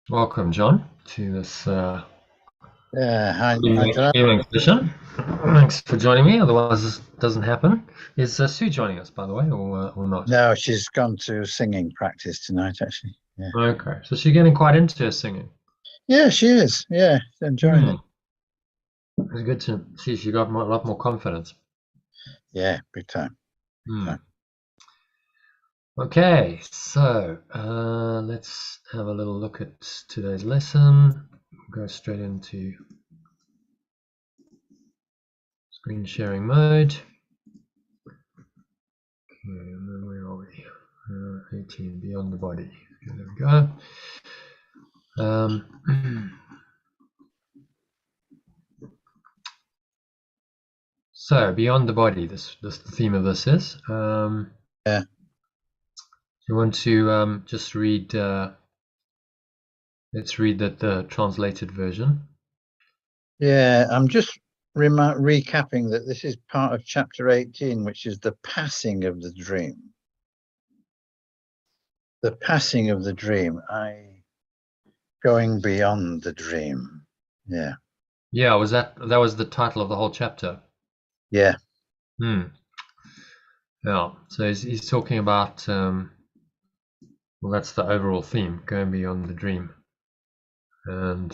Welcome, John, to this Yeah, hi, Gerard. evening session. Thanks for joining me. Otherwise, this doesn't happen. Is Sue joining us, by the way, or not? No, she's gone to singing practice tonight, actually. Yeah. Okay, so she's getting quite into her singing. Yeah, she is. Yeah, she's enjoying Hmm. it. It's good to see she got a lot more confidence. Yeah, big time. Big Hmm. time. Okay, so let's have a little look at today's lesson. Go straight into screen sharing mode. Okay, and then where are we? 18, Beyond the Body. Okay, there we go. So beyond the body, this the theme of this is. Yeah. You want to just read. Let's read the translated version. Yeah, I'm just recapping that this is part of chapter 18, which is the passing of the dream. The passing of the dream. Going beyond the dream. Yeah. Yeah, that was the title of the whole chapter? Yeah. Hmm. Yeah. So he's talking about. Well, that's the overall theme, going beyond the dream, and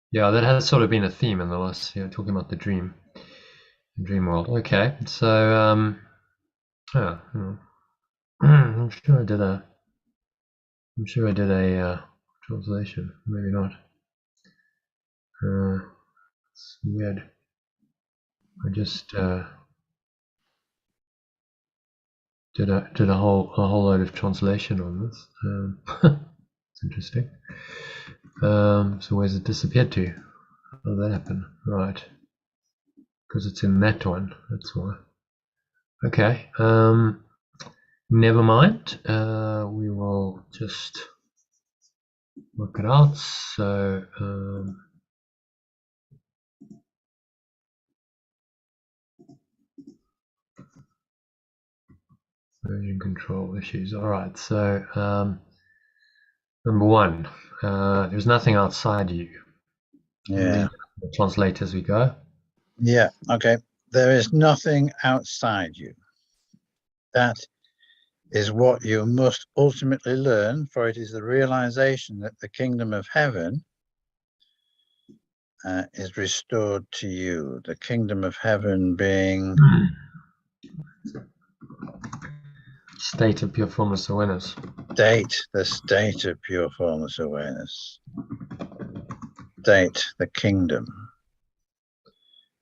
yeah, that has sort of been a theme in the last, talking about the dream world. Okay, so yeah, I'm sure I did a translation. Maybe not. It's weird. I just did a whole load of translation on this. It's interesting. So where's it disappeared to? How did that happen? Right, because it's in that one. That's why. Okay. Never mind. We will just work it out. So version control issues. All right. So number one, there's nothing outside you. Yeah. Translate as we go. Yeah. Okay. There is nothing outside you. That is what you must ultimately learn, for it is the realization that the kingdom of heaven is restored to you. The kingdom of heaven being State of pure formless awareness. the state of pure formless awareness. State, the kingdom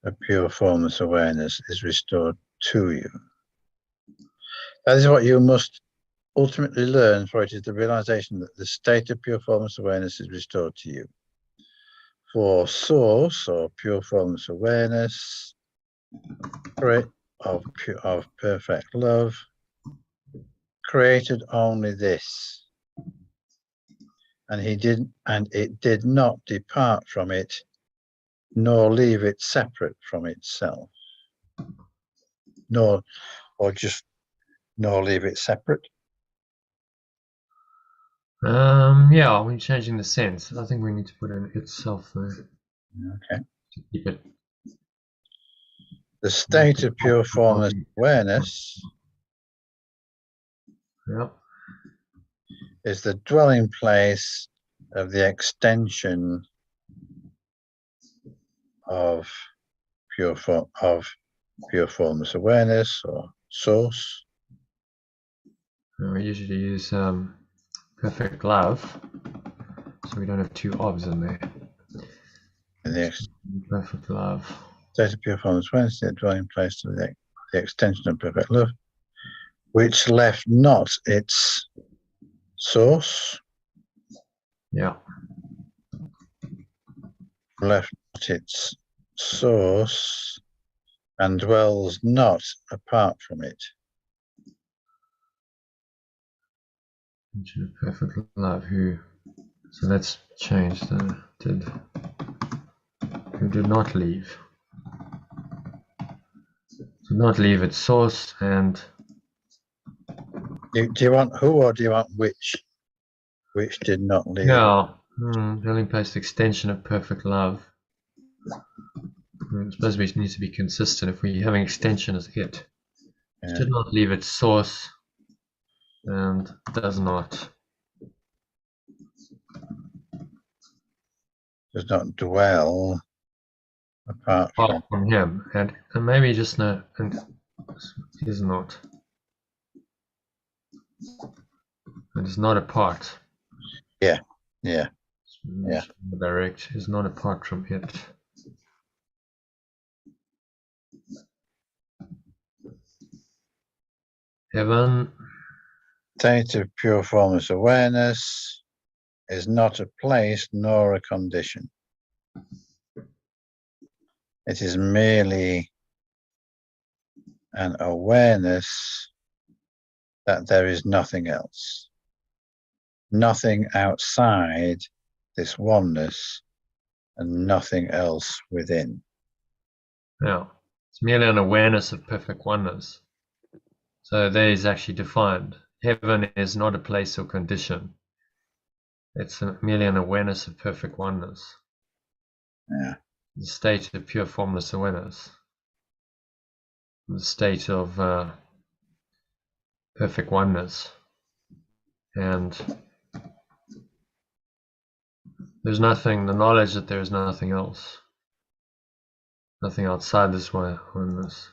of pure formless awareness is restored to you. That is what you must ultimately learn, for it is the realization that the state of pure formless awareness is restored to you. For source or pure formless awareness, of perfect love, created only this, and it did not depart from it, nor leave it separate from itself, nor leave it separate. Yeah, we're changing the sense. I think we need to put in itself there. Okay. To keep it. The state of pure formless awareness is the dwelling place of the extension of pure formless awareness or source. We usually use perfect love, so we don't have two obs in there. And the Perfect love. State of pure formless awareness is the dwelling place of the extension of perfect love, which left not its source. Yeah. Left not its source and dwells not apart from it. Perfect love. So let's change the who did not leave. Did not leave its source and Do you want who or do you want which? Which did not leave? Yeah, dwelling place extension of perfect love. I suppose we need to be consistent. If we're having extension as it, Yeah. did not leave its source and does not Does not dwell apart from. him, and maybe just no, and is not. It is not apart. Yeah. Direct is not apart from it. Heaven. State of pure formless awareness is not a place nor a condition. It is merely an awareness that there is nothing else. Nothing outside this oneness and nothing else within. Yeah, it's merely an awareness of perfect oneness. So there is actually defined. Heaven is not a place or condition. It's merely an awareness of perfect oneness. Yeah. The state of pure formless awareness. The state of perfect oneness. And there's nothing, the knowledge that there is nothing else. Nothing outside this oneness.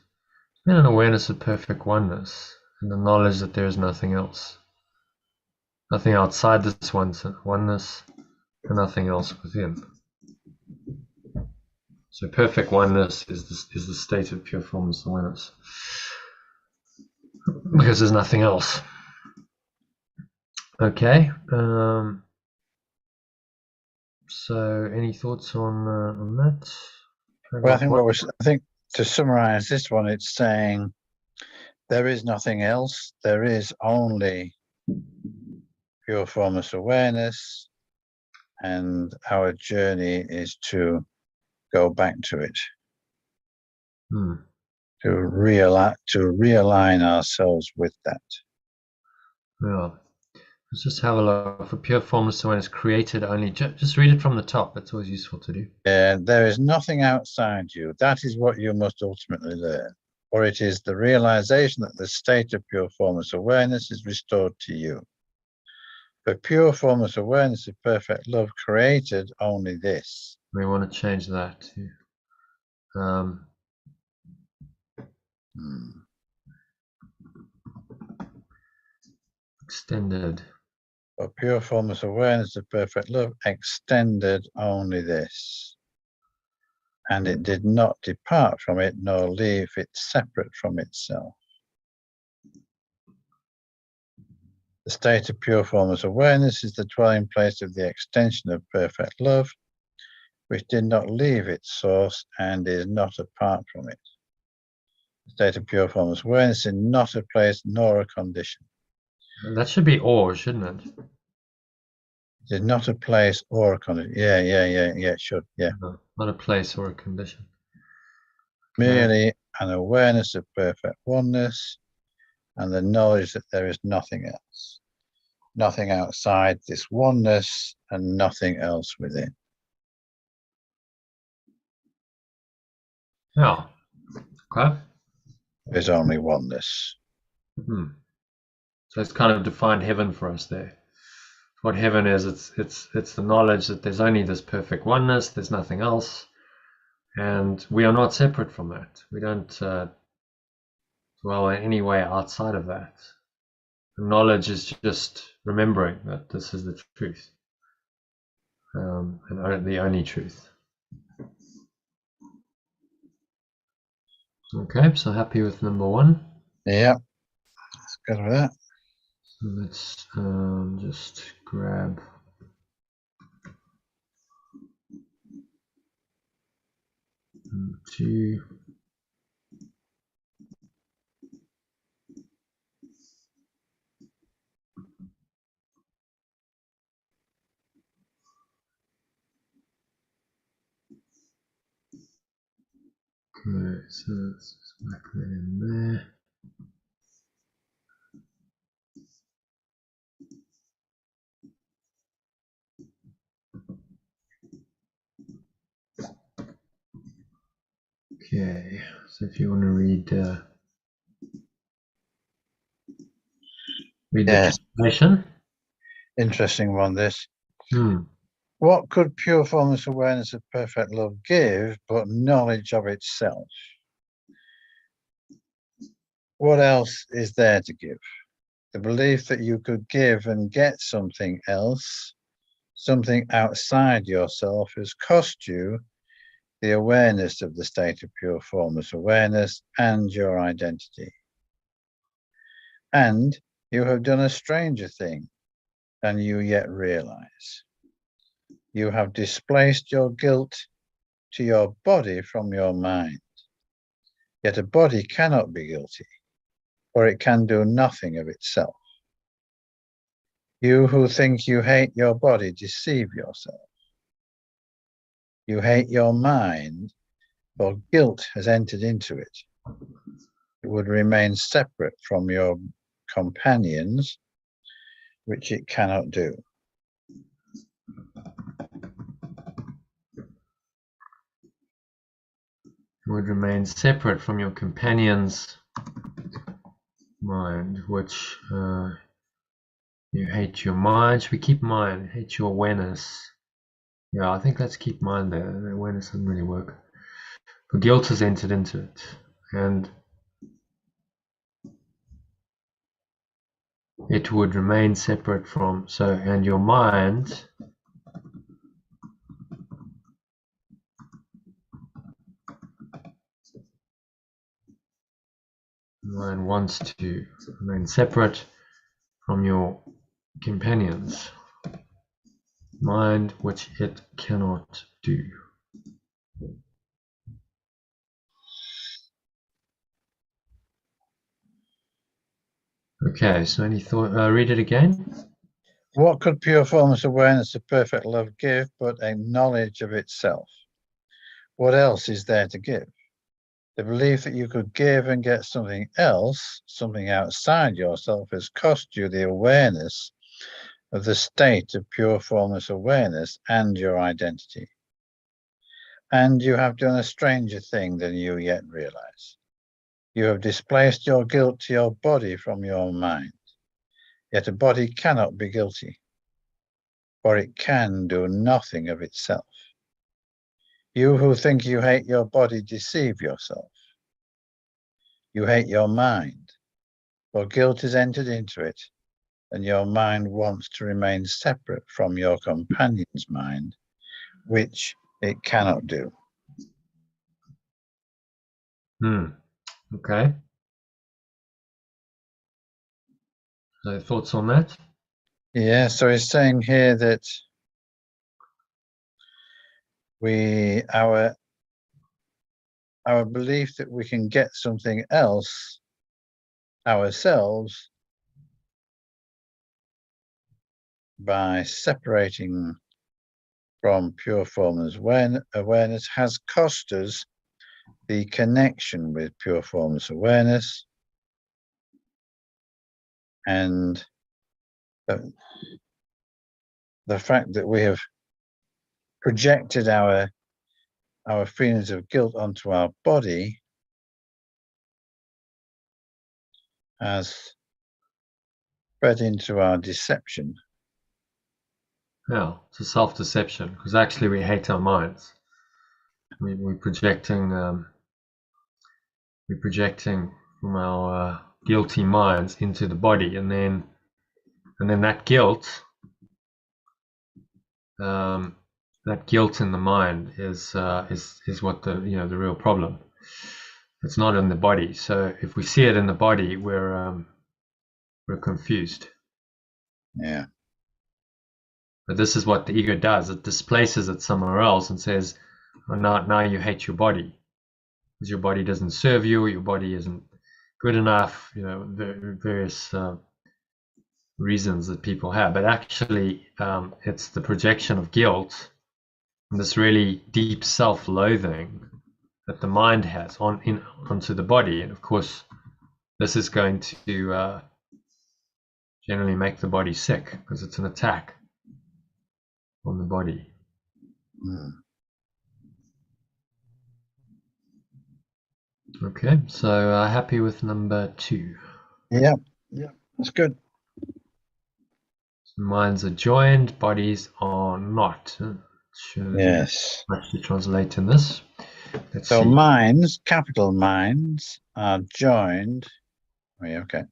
And an awareness of perfect oneness. And the knowledge that there is nothing else. Nothing outside this oneness. And nothing else within. So perfect oneness is the state of pure formless awareness. Because there's nothing else. Okay. So any thoughts on that? Well, I think to summarize this one, it's saying there is nothing else. There is only pure formless awareness, and our journey is to go back to it, to realign ourselves with that. Yeah. Let's just have a look. For pure formless awareness created only, just read it from the top. That's always useful to do. There is nothing outside you. That is what you must ultimately learn. For it is the realization that the state of pure formless awareness is restored to you. For pure formless awareness of perfect love created only this. We want to change that to extended. For pure formless awareness of perfect love extended only this. And it did not depart from it nor leave it separate from itself. The state of pure formless awareness is the dwelling place of the extension of perfect love, which did not leave its source and is not apart from it. The state of pure formless awareness is not a place nor a condition. And that should be or, shouldn't it? It is not a place or a condition. Yeah, it should, yeah. No, not a place or a condition. Merely an awareness of perfect oneness and the knowledge that there is nothing else. Nothing outside this oneness and nothing else within. Yeah. Okay. There's only oneness. So it's kind of defined heaven for us there. What heaven is, it's the knowledge that there's only this perfect oneness, there's nothing else, and we are not separate from that. We don't dwell in any way outside of that. The knowledge is just remembering that this is the truth, and the only truth. Okay, so happy with number one. Yeah, that's good with that. So let's just grab number two. Okay, so let's just whack that in there. Okay, so if you want to read the Yes, translation. interesting one, this. Hmm. What could pure formless awareness of perfect love give but knowledge of itself? What else is there to give? The belief that you could give and get something else, something outside yourself, has cost you the awareness of the state of pure formless awareness and your identity. And you have done a stranger thing than you yet realize. You have displaced your guilt to your body from your mind. Yet a body cannot be guilty, for it can do nothing of itself. You who think you hate your body deceive yourself. You hate your mind, for guilt has entered into it. It would remain separate from your companions, which it cannot do. Would remain separate from your companion's mind, which you hate your mind. Should we keep mind? Hate your awareness. Yeah, I think let's keep mind there. The awareness doesn't really work. But guilt has entered into it. And it would remain separate from, so, and your mind wants to remain separate from your companions. Mind which it cannot do. Okay, so any thought? Read it again. What could pure formless awareness of perfect love give but a knowledge of itself? What else is there to give? The belief that you could give and get something else, something outside yourself, has cost you the awareness of the state of pure formless awareness and your identity. And you have done a stranger thing than you yet realize. You have displaced your guilt to your body from your mind. Yet a body cannot be guilty, for it can do nothing of itself. You who think you hate your body deceive yourself. You hate your mind, for guilt has entered into it, and your mind wants to remain separate from your companion's mind, which it cannot do. Okay. So thoughts on that? Yeah, so he's saying here that our belief that we can get something else ourselves by separating from pure formless awareness has cost us the connection with pure formless awareness and the fact that we have projected our feelings of guilt onto our body has fed into our deception. Yeah, it's a self-deception because actually we hate our minds. We're projecting from our guilty minds into the body, and then that guilt in the mind is what the real problem. It's not in the body. So if we see it in the body, we're confused. Yeah. But this is what the ego does. It displaces it somewhere else and says, oh, now you hate your body because your body doesn't serve you, your body isn't good enough, various reasons that people have. But actually, it's the projection of guilt and this really deep self-loathing that the mind has onto the body. And of course, this is going to generally make the body sick because it's an attack on the body. Okay, so happy with number 2. Yeah, yeah, that's good. Minds are joined, bodies are not. Sure, there's not Yes. much to translate in this. Let's So see. minds, capital minds, are joined. Oh, yeah, okay.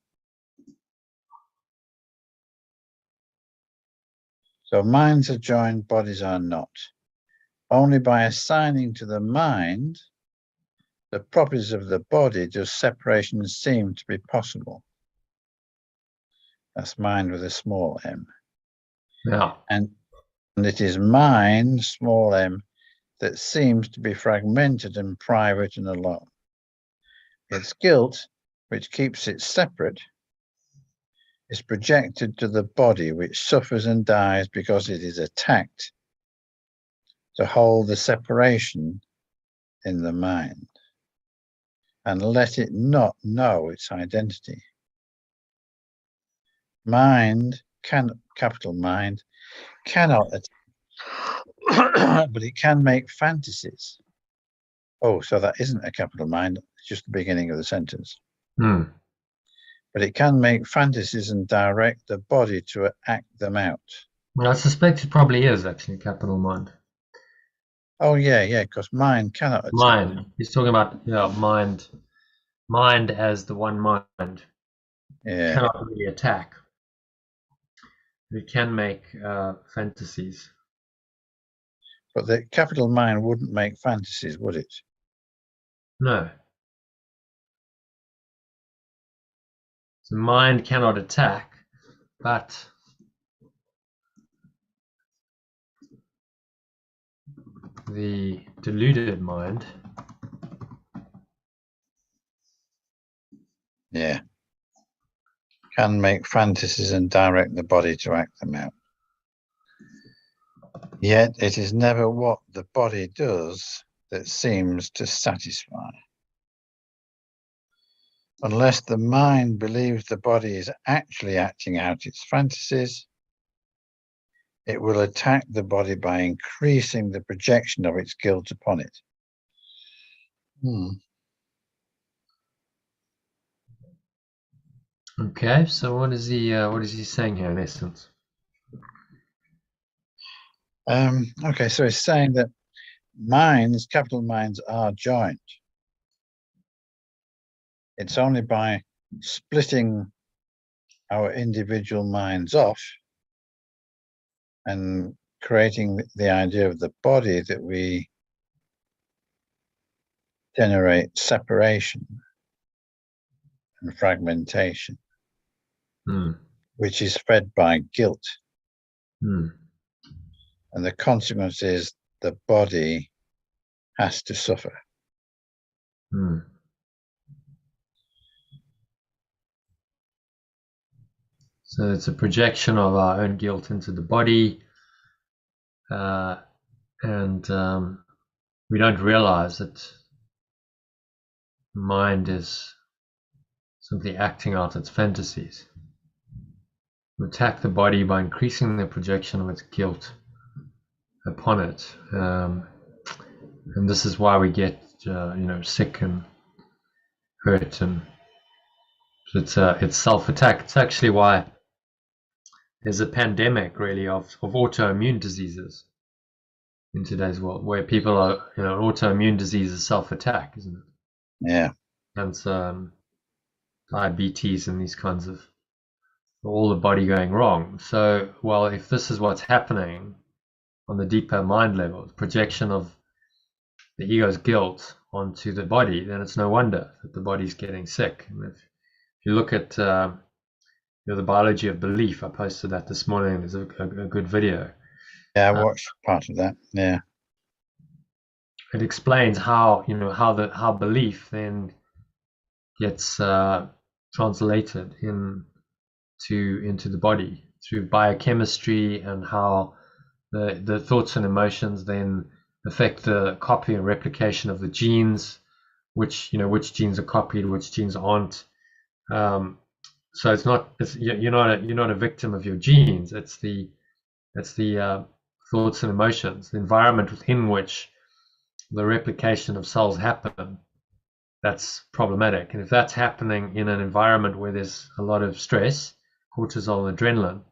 So minds are joined, bodies are not. Only by assigning to the mind the properties of the body does separation seem to be possible. That's mind with a small m. Yeah. And it is mind, small m, that seems to be fragmented and private and alone. Its guilt, which keeps it separate, is projected to the body, which suffers and dies because it is attacked to hold the separation in the mind and let it not know its identity. Mind capital mind, cannot, but it can make fantasies. Oh, so that isn't a capital mind, it's just the beginning of the sentence. Hmm. But it can make fantasies and direct the body to act them out. Well, I suspect it probably is actually capital mind. Oh, yeah, because mind cannot attack. Mind. He's talking about mind. Mind as the one mind. Yeah. Cannot really attack. It can make fantasies. But the capital mind wouldn't make fantasies, would it? No. So mind cannot attack, but the deluded mind. Yeah. Can make fantasies and direct the body to act them out. Yet it is never what the body does that seems to satisfy. Unless the mind believes the body is actually acting out its fantasies, it will attack the body by increasing the projection of its guilt upon it. Okay, so what is he saying here in essence? Okay, so it's saying that minds, capital minds, are joined. It's only by splitting our individual minds off and creating the idea of the body that we generate separation and fragmentation, which is fed by guilt. And the consequence is the body has to suffer. So it's a projection of our own guilt into the body, and we don't realize that mind is simply acting out its fantasies. We attack the body by increasing the projection of its guilt upon it, and this is why we get sick and hurt, and it's self-attack. It's actually why there's a pandemic really of autoimmune diseases in today's world, where people are, autoimmune disease is self-attack, isn't it? Yeah. And diabetes and these kinds of all the body going wrong. So, well, if this is what's happening on the deeper mind level, the projection of the ego's guilt onto the body, then it's no wonder that the body's getting sick. And if you look at the biology of belief, I posted that this morning. There's a good video. Yeah, I watched part of that. Yeah. It explains how how belief then gets translated into the body through biochemistry, and how the thoughts and emotions then affect the copy and replication of the genes, which genes are copied, which genes aren't. So you're not a victim of your genes. It's the thoughts and emotions, the environment within which the replication of cells happen, that's problematic. And if that's happening in an environment where there's a lot of stress, cortisol and adrenaline,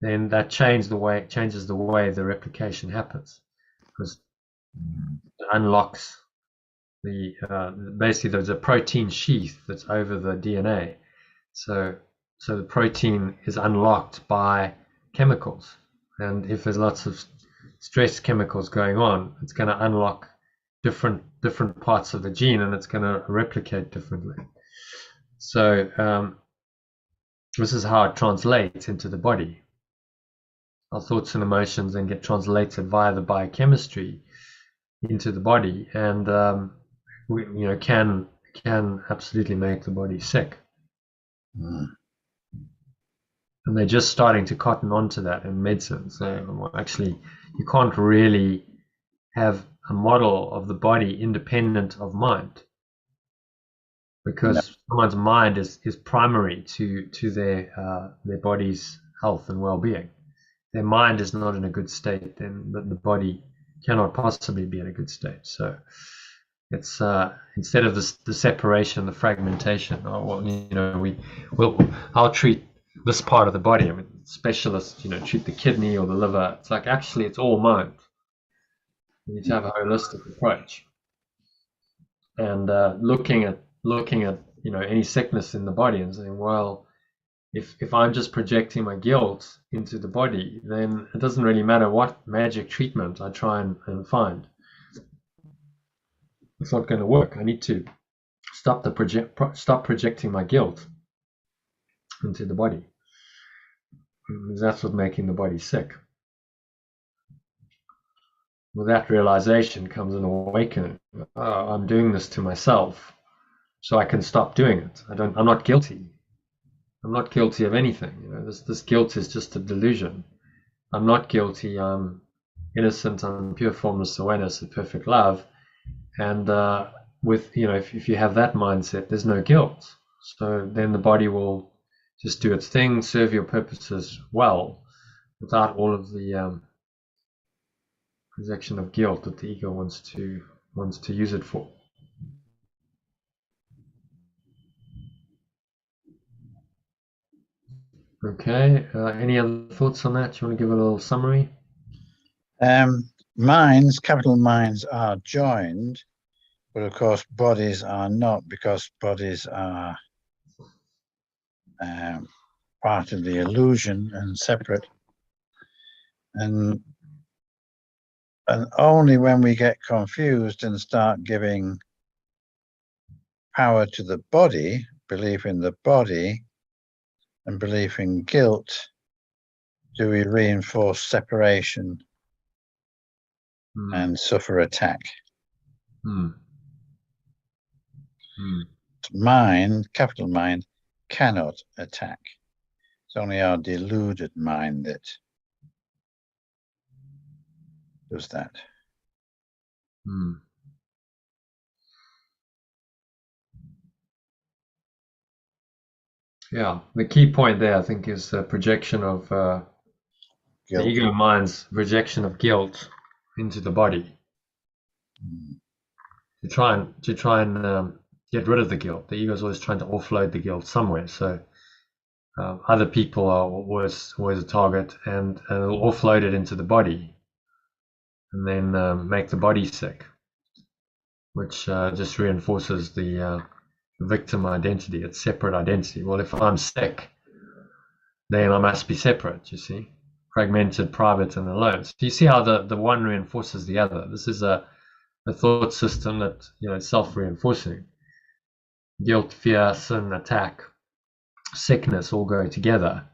then that changes the way the replication happens, because it unlocks the basically there's a protein sheath that's over the DNA. So the protein is unlocked by chemicals, and if there's lots of stress chemicals going on, it's going to unlock different parts of the gene, and it's going to replicate differently. So this is how it translates into the body. Our thoughts and emotions then get translated via the biochemistry into the body, and can absolutely make the body sick. And they're just starting to cotton onto that in medicine. So actually, you can't really have a model of the body independent of mind, because someone's mind is primary to their body's health and well-being. Their mind is not in a good state, then the body cannot possibly be in a good state. So it's instead of the separation, the fragmentation. I'll treat this part of the body. I mean, specialists, treat the kidney or the liver. It's like, actually, it's all mind. You need to have a holistic approach, and looking at any sickness in the body and saying, well, if I'm just projecting my guilt into the body, then it doesn't really matter what magic treatment I try and find. It's not going to work. I need to stop projecting my guilt into the body, because that's what's making the body sick. With that realization comes an awakening. I'm doing this to myself, so I can stop doing it. I'm not guilty. I'm not guilty of anything. This guilt is just a delusion. I'm not guilty. I'm innocent. I'm pure formless awareness of perfect love. And if you have that mindset, there's no guilt. So then the body will just do its thing, serve your purposes well, without all of the projection of guilt that the ego wants to use it for. Okay. Any other thoughts on that? You want to give a little summary? Minds, capital minds, are joined, but of course bodies are not, because bodies are part of the illusion and separate. And only when we get confused and start giving power to the body, belief in the body, and belief in guilt, do we reinforce separation and suffer attack. Mind, capital mind, cannot attack. It's only our deluded mind that does that. Yeah, the key point there, I think, is the projection of the ego mind's projection of guilt into the body. To try and get rid of the guilt. The ego is always trying to offload the guilt somewhere. So other people are always a target, and it'll offload it into the body, and then make the body sick, which just reinforces the victim identity. It's separate identity. Well, if I'm sick, then I must be separate, you see, fragmented, private, and alone. So you see how the one reinforces the other. This is a thought system that is self-reinforcing. Guilt, fear, sin, attack, sickness all go together,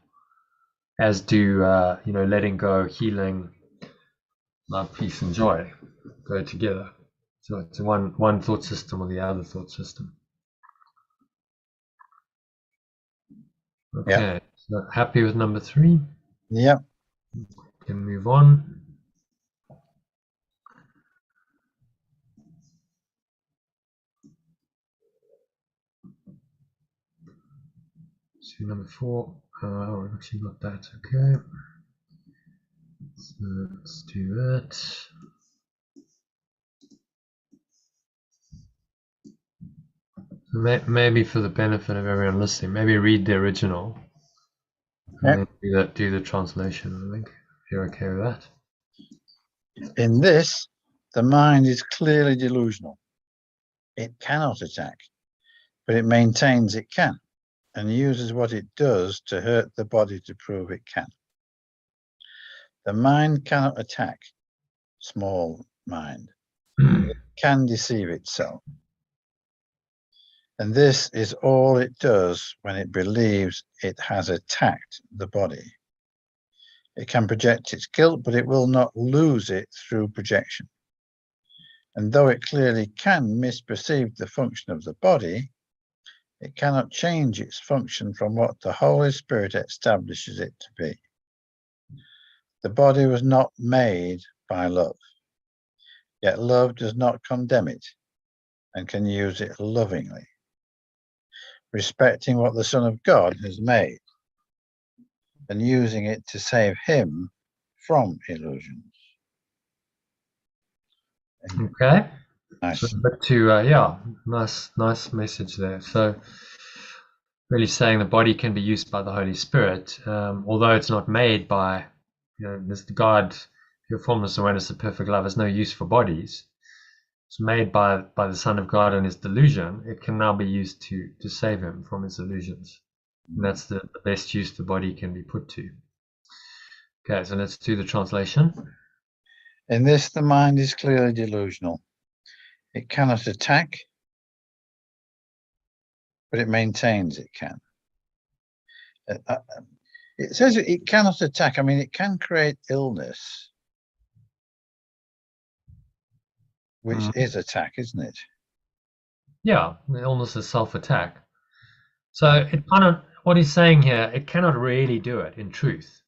as do letting go, healing, love, peace, and joy go together. So it's one thought system or the other thought system. Okay, yeah. So happy with number 3? Yep. Can move on. So number 4. We've actually got that. Okay. So let's do that. Maybe for the benefit of everyone listening, maybe read the original and then do the translation, I think, if you're okay with that. In this, the mind is clearly delusional. It cannot attack, but it maintains it can, and uses what it does to hurt the body to prove it can. The mind cannot attack, small mind. It can deceive itself. And this is all it does when it believes it has attacked the body. It can project its guilt, but it will not lose it through projection. And though it clearly can misperceive the function of the body, it cannot change its function from what the Holy Spirit establishes it to be. The body was not made by love, yet love does not condemn it and can use it lovingly, respecting what the Son of God has made and using it to save him from illusions. Okay. Nice. So, but yeah, nice message there. So really saying the body can be used by the Holy Spirit, although it's not made by, this God, your formless awareness of perfect love has no use for bodies. It's made by the Son of God and his delusion. It can now be used to save him from his illusions. And that's the best use the body can be put to. Okay, so let's do the translation. In this, the mind is clearly delusional. It cannot attack, but it maintains it can. It says it cannot attack. I mean, it can create illness, which is attack, isn't it? Yeah, the illness is self-attack. So it kind of, what he's saying here, it cannot really do it in truth.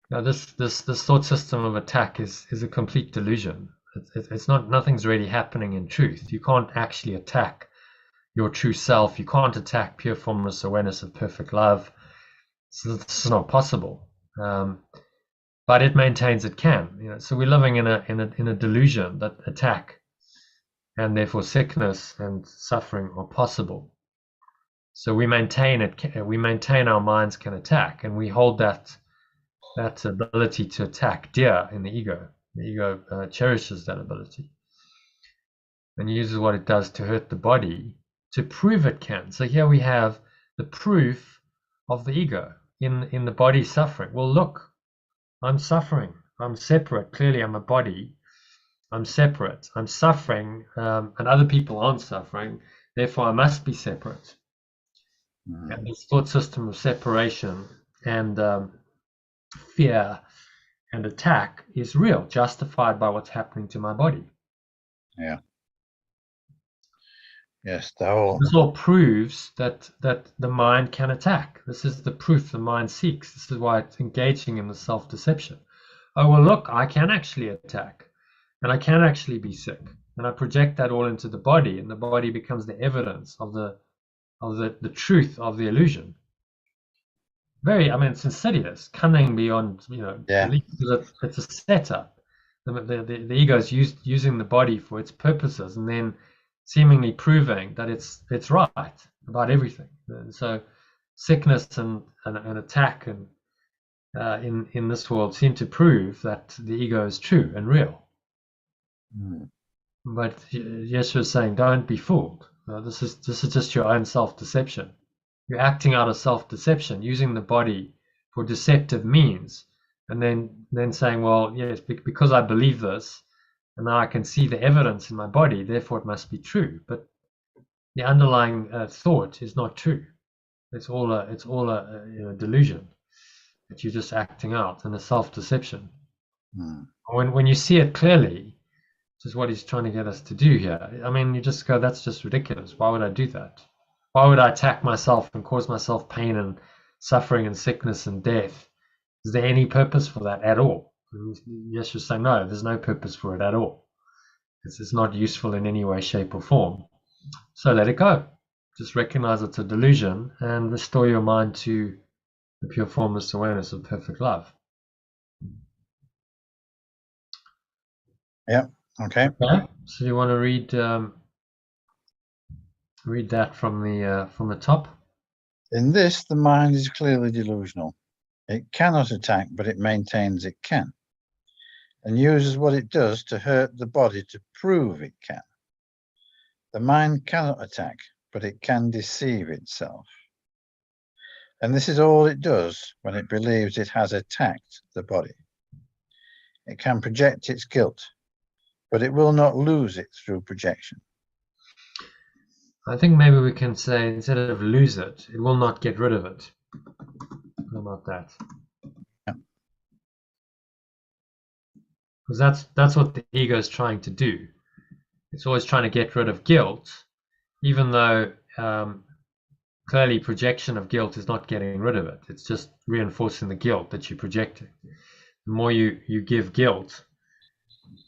Now this thought system of attack is a complete delusion. It's not, nothing's really happening in truth. You can't actually attack your true self. You can't attack pure formless awareness of perfect love. So this is not possible. But it maintains it can. So we're living in a delusion that attack and therefore sickness and suffering are possible. So we maintain it. We maintain our minds can attack, and we hold that ability to attack dear in the ego. The ego cherishes that ability and uses what it does to hurt the body to prove it can. So here we have the proof of the ego in the body suffering. Well, look, I'm suffering. I'm separate. Clearly, I'm a body. I'm separate. I'm suffering, and other people aren't suffering. Therefore, I must be separate. And this thought system of separation and fear and attack is real, justified by what's happening to my body. Yeah. Yes, this all proves that the mind can attack. This is the proof the mind seeks. This is why it's engaging in the self-deception. Oh, well, look, I can actually attack, and I can actually be sick, and I project that all into the body, and the body becomes the evidence of the truth of the illusion. It's insidious, cunning beyond belief, because it's a setup. The ego is using the body for its purposes, and then seemingly proving that it's right about everything. And so sickness and attack and in this world seem to prove that the ego is true and real. But Yeshua is saying, don't be fooled. This is just your own self-deception. You're acting out of self-deception, using the body for deceptive means, and then saying, well, yes, because I believe this, and now I can see the evidence in my body, therefore it must be true. But the underlying thought is not true. It's all a delusion that you're just acting out in a self-deception. When you see it clearly, which is what he's trying to get us to do here, I mean, you just go, that's just ridiculous. Why would I do that? Why would I attack myself and cause myself pain and suffering and sickness and death? Is there any purpose for that at all? Yeshua is saying, no, there's no purpose for it at all. It's not useful in any way, shape, or form. So let it go. Just recognize it's a delusion and restore your mind to the pure formless awareness of perfect love. Yeah. Okay. So you want to read read that from the top. In this, the mind is clearly delusional. It cannot attack, but it maintains it can, and uses what it does to hurt the body to prove it can. The mind cannot attack, but it can deceive itself. And this is all it does when it believes it has attacked the body. It can project its guilt, but it will not lose it through projection. I think maybe we can say, instead of lose it, it will not get rid of it. How about that? Yeah. Because that's what the ego is trying to do. It's always trying to get rid of guilt, even though clearly projection of guilt is not getting rid of it. It's just reinforcing the guilt that you're projecting. The more you give guilt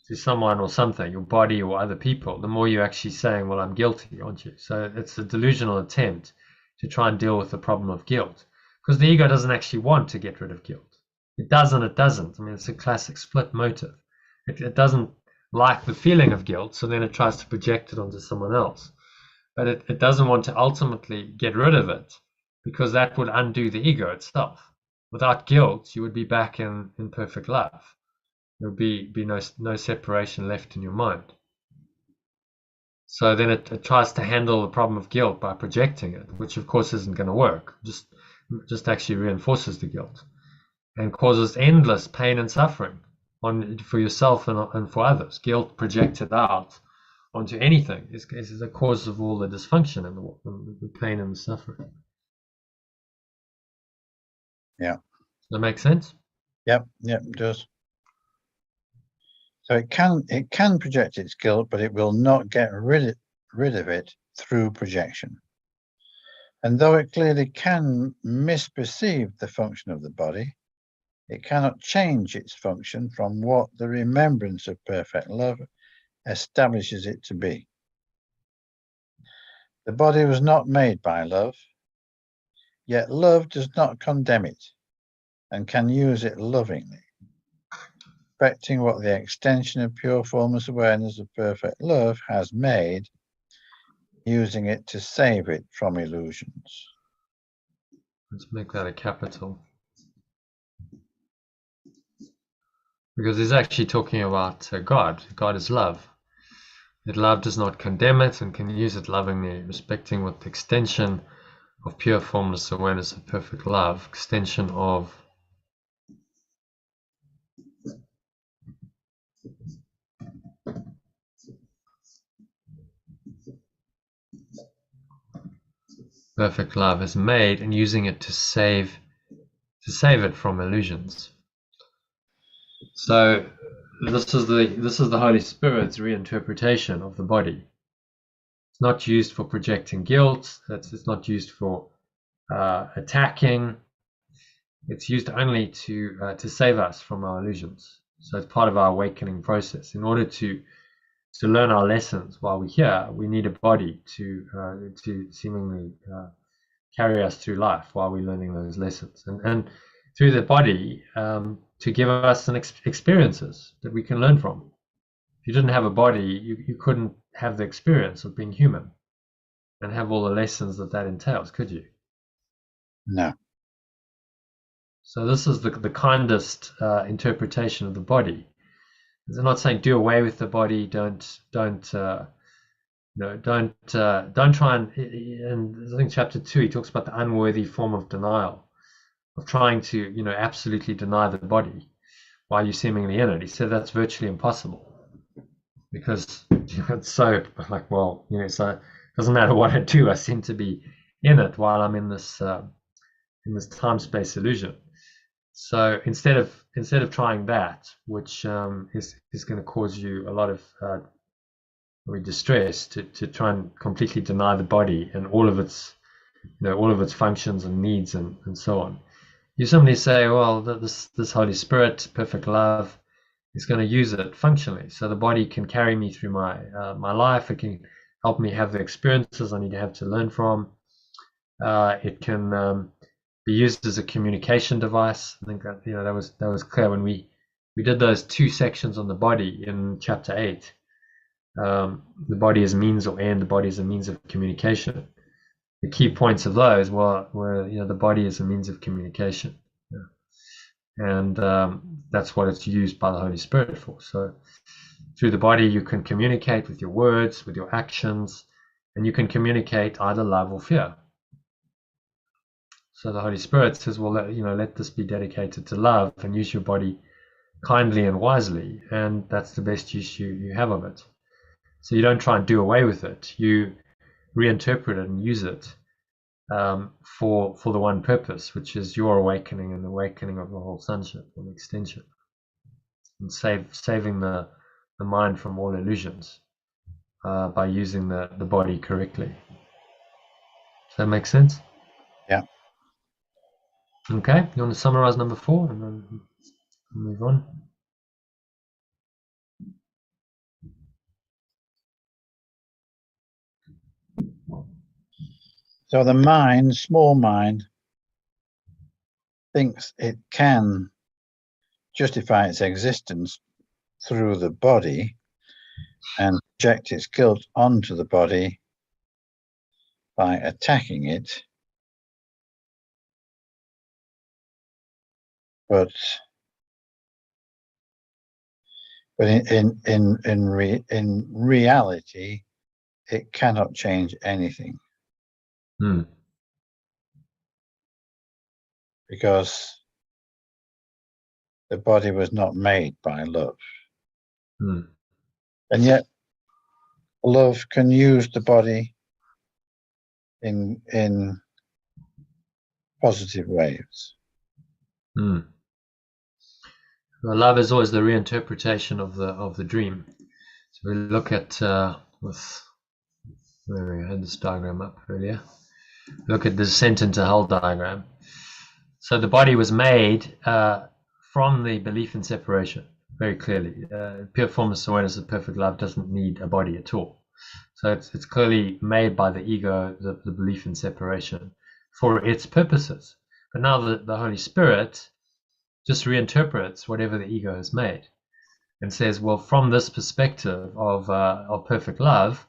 to someone or something, your body or other people, the more you're actually saying, well, I'm guilty, aren't you? So it's a delusional attempt to try and deal with the problem of guilt, because the ego doesn't actually want to get rid of guilt. It does and it doesn't. I mean, it's a classic split motive. It doesn't like the feeling of guilt, so then it tries to project it onto someone else. But it doesn't want to ultimately get rid of it, because that would undo the ego itself. Without guilt, you would be back in perfect love. There would be no separation left in your mind. So then it tries to handle the problem of guilt by projecting it, which of course isn't going to work. Just actually reinforces the guilt and causes endless pain and suffering for yourself and for others. Guilt projected out onto anything is the cause of all the dysfunction and the pain and the suffering. Yeah. Does that make sense? Yep, it does. So it can project its guilt, but it will not get rid of it through projection. And though it clearly can misperceive the function of the body, it cannot change its function from what the remembrance of perfect love establishes it to be. The body was not made by love, yet love does not condemn it and can use it lovingly, respecting what the extension of pure formless awareness of perfect love has made, using it to save it from illusions. Let's make that a capital. Because he's actually talking about God. God is love. That love does not condemn it and can use it lovingly, respecting what the extension of pure formless awareness of perfect love, extension of perfect love is made, and using it to save it from illusions. So this is the Holy Spirit's reinterpretation of the body. It's not used for projecting guilt. It's not used for attacking. It's used only to save us from our illusions. So it's part of our awakening process. In order to learn our lessons while we're here, we need a body to seemingly carry us through life while we're learning those lessons, and through the body to give us some experiences that we can learn from. If you didn't have a body, you couldn't have the experience of being human and have all the lessons that entails, could you? No. So this is the kindest interpretation of the body. They're not saying do away with the body, don't try and I think chapter 2 he talks about the unworthy form of denial, of trying to absolutely deny the body while you're seemingly in it. He said that's virtually impossible, because it's so like, well, so it doesn't matter what I do, I seem to be in it while I'm in this time-space illusion. So instead of trying that, which is going to cause you a lot of distress, to try and completely deny the body and all of its functions and needs and so on, you simply say, well, this Holy Spirit, perfect love, is going to use it functionally, so the body can carry me through my life. It can help me have the experiences I need to have to learn from. It can be used as a communication device. I think that was clear when we did those 2 sections on the body in chapter 8. the body is means or end, the body is a means of communication. The key points of those were the body is a means of communication. And that's what it's used by the Holy Spirit for. So through the body, you can communicate with your words, with your actions, and you can communicate either love or fear. So the Holy Spirit says, well, let this be dedicated to love, and use your body kindly and wisely, and that's the best use you have of it. So you don't try and do away with it. You reinterpret it and use it for the one purpose, which is your awakening and the awakening of the whole sonship and extension, and saving the mind from all illusions by using the body correctly. Does that make sense? Yeah. Okay, you want to summarize number 4 and then move on? So the mind, small mind, thinks it can justify its existence through the body and project its guilt onto the body by attacking it. But in reality, it cannot change anything. Because the body was not made by love. And yet love can use the body in positive ways. Well, love is always the reinterpretation of the dream. So we look at where we had this diagram up earlier. Look at the descent into hell diagram. So the body was made from the belief in separation, very clearly. Pure formless awareness of perfect love doesn't need a body at all. So it's clearly made by the ego, the belief in separation, for its purposes. But now the Holy Spirit just reinterprets whatever the ego has made and says, well, from this perspective of perfect love,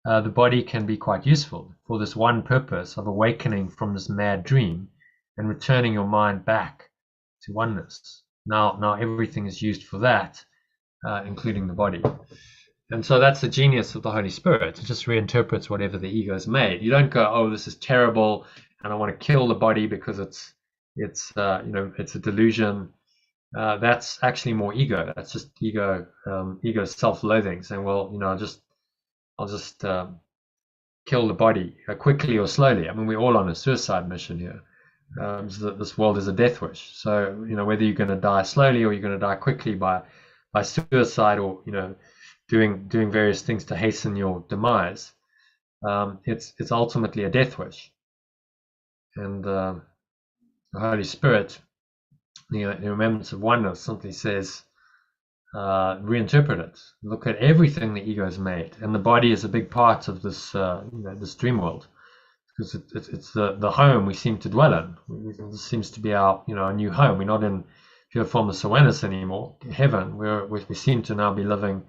the body can be quite useful for this one purpose of awakening from this mad dream and returning your mind back to oneness. Now everything is used for that, including the body. And so that's the genius of the Holy Spirit. It just reinterprets whatever the ego has made. You don't go, oh, this is terrible, and I want to kill the body because it's a delusion. That's actually more ego. That's just ego self-loathing, saying, well, I'll just kill the body quickly or slowly. I mean, we're all on a suicide mission here. So this world is a death wish. So whether you're going to die slowly or you're going to die quickly by suicide, or doing various things to hasten your demise, it's ultimately a death wish. And the Holy Spirit, the remembrance of oneness, simply says, reinterpret it. Look at everything the ego has made, and the body is a big part of this this dream world, because it's the home we seem to dwell in. This seems to be our new home. We're not in pure formless awareness anymore. Heaven. We seem to now be living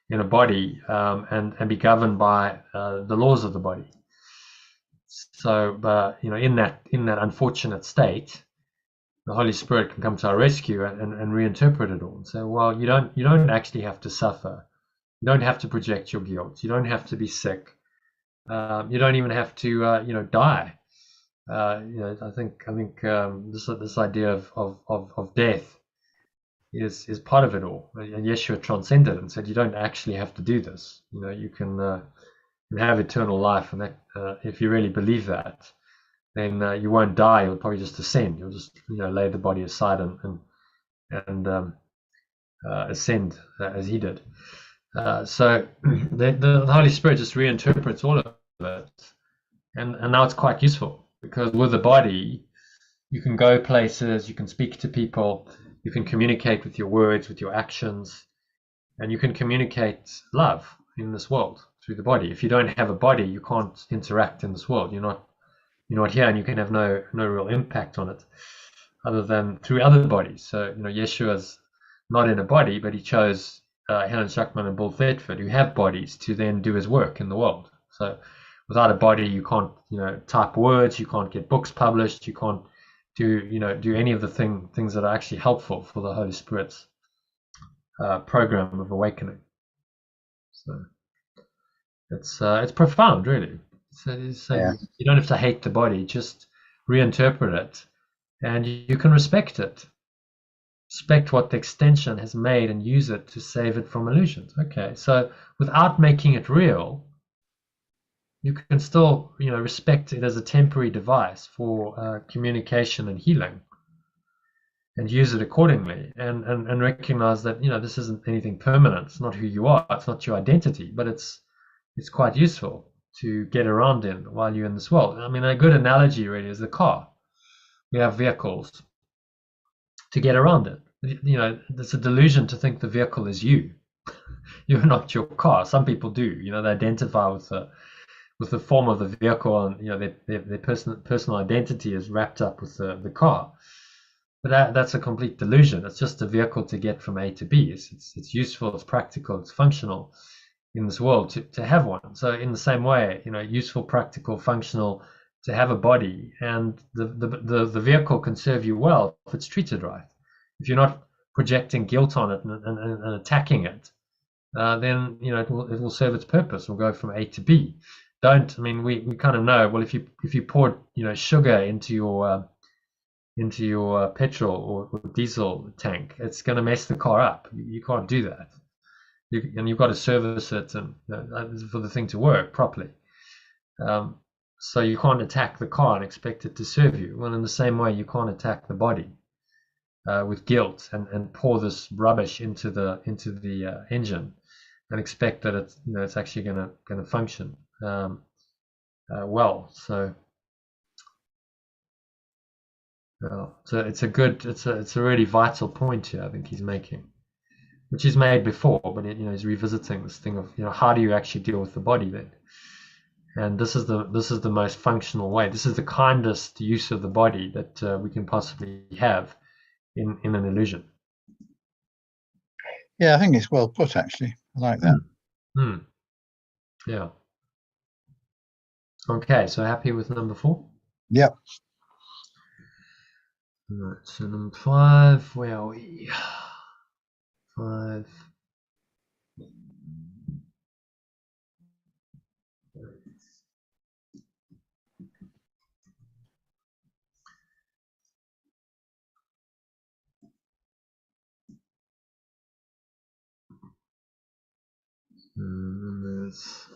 in a body and be governed by the laws of the body. So, in that unfortunate state, the Holy Spirit can come to our rescue and reinterpret it all and say, well, you don't actually have to suffer. You don't have to project your guilt. You don't have to be sick. You don't even have to die. I think this idea of death is part of it all. And Yeshua transcended and said, you don't actually have to do this. You can have eternal life, and that if you really believe that, then you won't die. You'll probably just ascend. You'll just lay the body aside and ascend as he did. So the Holy Spirit just reinterprets all of it, and now it's quite useful, because with the body you can go places, you can speak to people, you can communicate with your words, with your actions, and you can communicate love in this world through the body. If you don't have a body, you can't interact in this world. You're not here, and you can have no real impact on it other than through other bodies. So Yeshua's not in a body, but he chose Helen Schuckman and Bill Thetford, who have bodies to then do his work in the world. So without a body, you can't, type words, you can't get books published, you can't do any of the things that are actually helpful for the Holy Spirit's program of awakening. So it's profound, really. So you don't have to hate the body, just reinterpret it, and you can respect it. Respect what the extension has made and use it to save it from illusions. Okay, so without making it real, you can still, respect it as a temporary device for communication and healing, and use it accordingly, and recognize that this isn't anything permanent. It's not who you are. It's not your identity, but it's quite useful to get around in while you're in this world. I mean, a good analogy really is the car. We have vehicles to get around it. It's a delusion to think the vehicle is you. You're not your car. Some people do. They identify with the form of the vehicle, and their personal identity is wrapped up with the car. But that's a complete delusion. It's just a vehicle to get from A to B. It's useful, it's practical, it's functional in this world to have one. So in the same way, useful, practical, functional, to have a body, and the vehicle can serve you well if it's treated right. If you're not projecting guilt on it and attacking it, then it will serve its purpose. We'll go from A to B. We kind of know, well, if you poured sugar into your petrol or diesel tank, it's going to mess the car up. You can't do that. And you've got to service it and for the thing to work properly. So you can't attack the car and expect it to serve you. Well, in the same way, you can't attack the body with guilt and pour this rubbish into the engine and expect that it's actually going to function well. So it's a really vital point here, I think he's making, which he's made before, but he's revisiting this thing of how do you actually deal with the body then? And this is the most functional way. This is the kindest use of the body that we can possibly have in an illusion. Yeah, I think it's well put, actually. I like that. Yeah. Okay, so happy with number 4? Yep. All right, so number 5, where are we? 5. And there's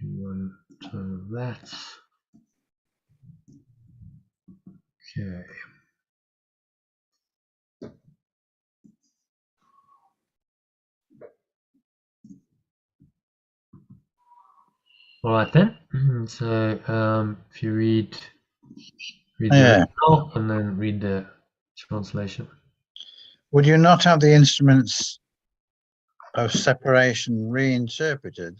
do one time of that. Okay. All right then. So if you read the original and then read the translation. Would you not have the instruments of separation reinterpreted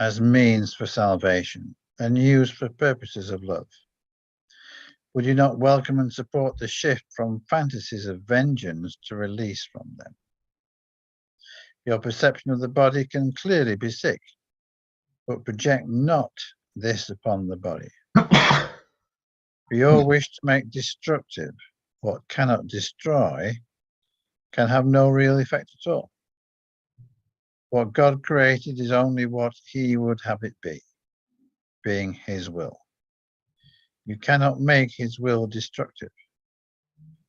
as means for salvation and used for purposes of love? Would you not welcome and support the shift from fantasies of vengeance to release from them? Your perception of the body can clearly be sick, but project not this upon the body. For your wish to make destructive what cannot destroy can have no real effect at all. What God created is only what he would have it be, being his will. You cannot make his will destructive.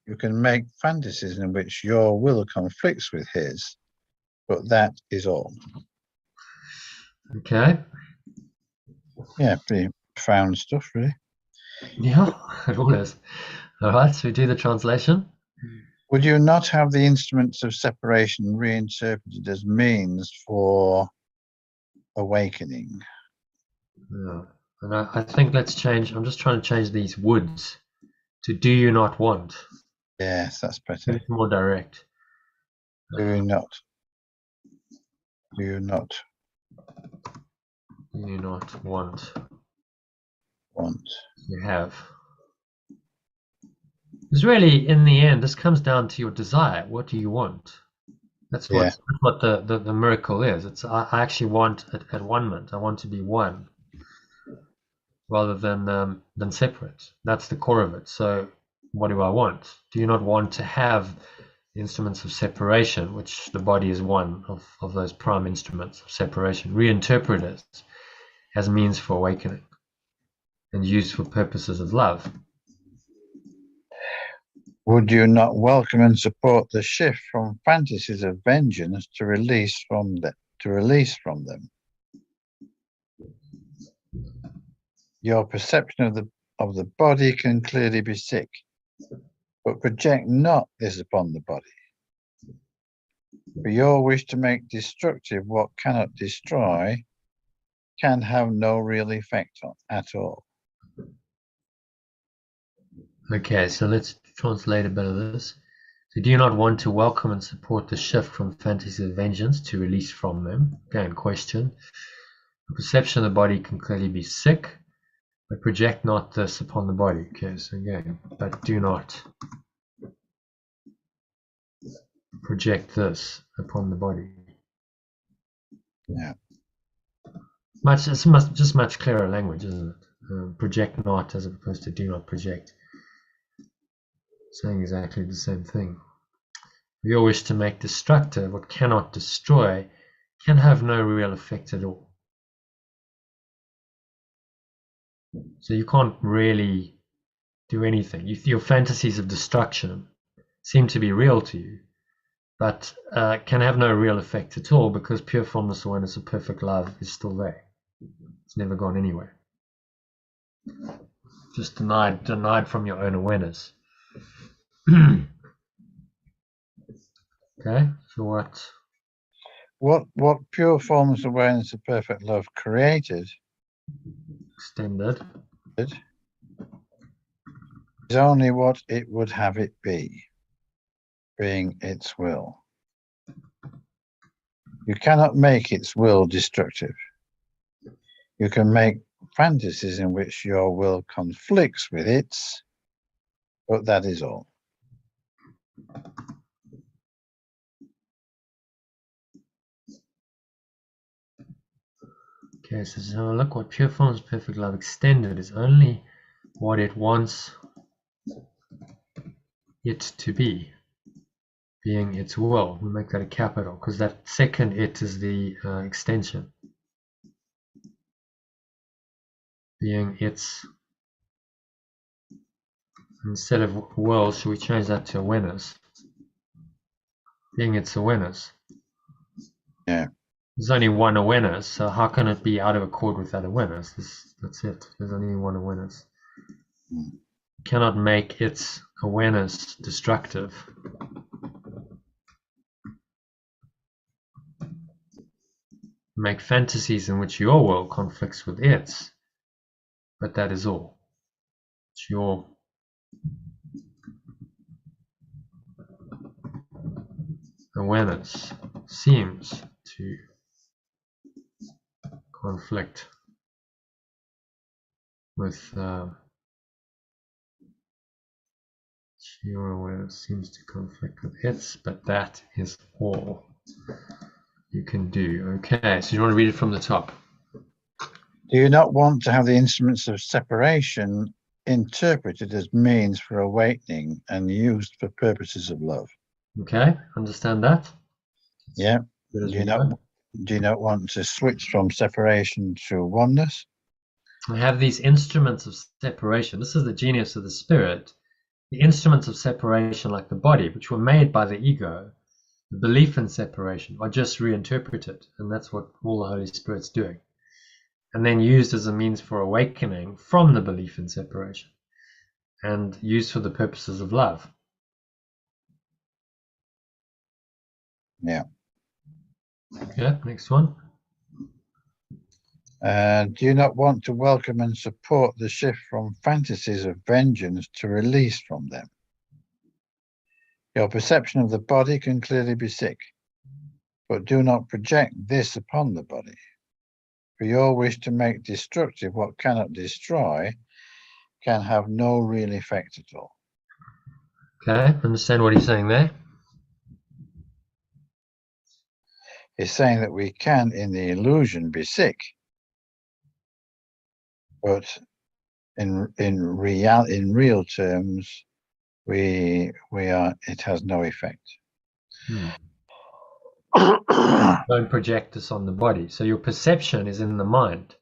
You can make fantasies in which your will conflicts with his, but that is all. Okay. Yeah, pretty profound stuff, really. Yeah, it all is. All right, so we do the translation. Would you not have the instruments of separation reinterpreted as means for awakening? Yeah. And I think let's change. I'm just trying to change these woulds to do you not want. Yes, that's better. It's more direct. Do you not? Do you not? Do you not want? want. You have. Because really, in the end, this comes down to your desire. What do you want? That's Yeah. what the miracle is. It's I actually want at one-ment. I want to be one, rather than separate. That's the core of it. So, what do I want? Do you not want to have instruments of separation, which the body is one of those prime instruments of separation, reinterpreted as means for awakening and used for purposes of love? Would you not welcome and support the shift from fantasies of vengeance to release from them? Your perception of the body can clearly be sick, but project not this upon the body. For your wish to make destructive what cannot destroy can have no real effect at all. Okay, so let's translate a bit of this. So do you not want to welcome and support the shift from fantasies of vengeance to release from them? Again, question. The perception of the body can clearly be sick, but project not this upon the body. Okay, so again, but do not project this upon the body. Yeah. Just much clearer language, isn't it? Project not as opposed to do not project. Saying exactly the same thing. Your wish to make destructive what cannot destroy can have no real effect at all. So you can't really do anything. Your fantasies of destruction seem to be real to you, but can have no real effect at all because pure formless awareness of perfect love is still there. It's never gone anywhere. Just denied from your own awareness. Okay, so What pure formless awareness of perfect love created extended is only what it would have it be, being its will. You cannot make its will destructive. You can make fantasies in which your will conflicts with its, but that is all. Okay, so look, what pure formless perfect love extended is only what it wants it to be, being its will. We'll make that a capital because that second it is the extension. Being its, instead of will, should we change that to awareness? Being its awareness. Yeah. There's only one awareness, so how can it be out of accord with that awareness? That's it. There's only one awareness. You cannot make its awareness destructive. Make fantasies in which your will conflicts with its, but that is all. It's your awareness seems to conflict with your awareness seems to conflict with its, but that is all you can do. Okay, so you want to read it from the top. Do you not want to have the instruments of separation interpreted as means for awakening and used for purposes of love? Okay, understand that? Yeah. Do you not want to switch from separation to oneness? I have these instruments of separation. This is the genius of the spirit. The instruments of separation, like the body, which were made by the ego, the belief in separation, are just reinterpreted, and that's what all the Holy Spirit's doing. And then used as a means for awakening from the belief in separation, and used for the purposes of love. Yeah. Okay, next one. Do you not want to welcome and support the shift from fantasies of vengeance to release from them? Your perception of the body can clearly be sick, but do not project this upon the body. For your wish to make destructive what cannot destroy can have no real effect at all. Okay, understand what he's saying there? He's saying that we can, in the illusion, be sick, but in real terms, we are. It has no effect. Don't project this on the body. So your perception is in the mind.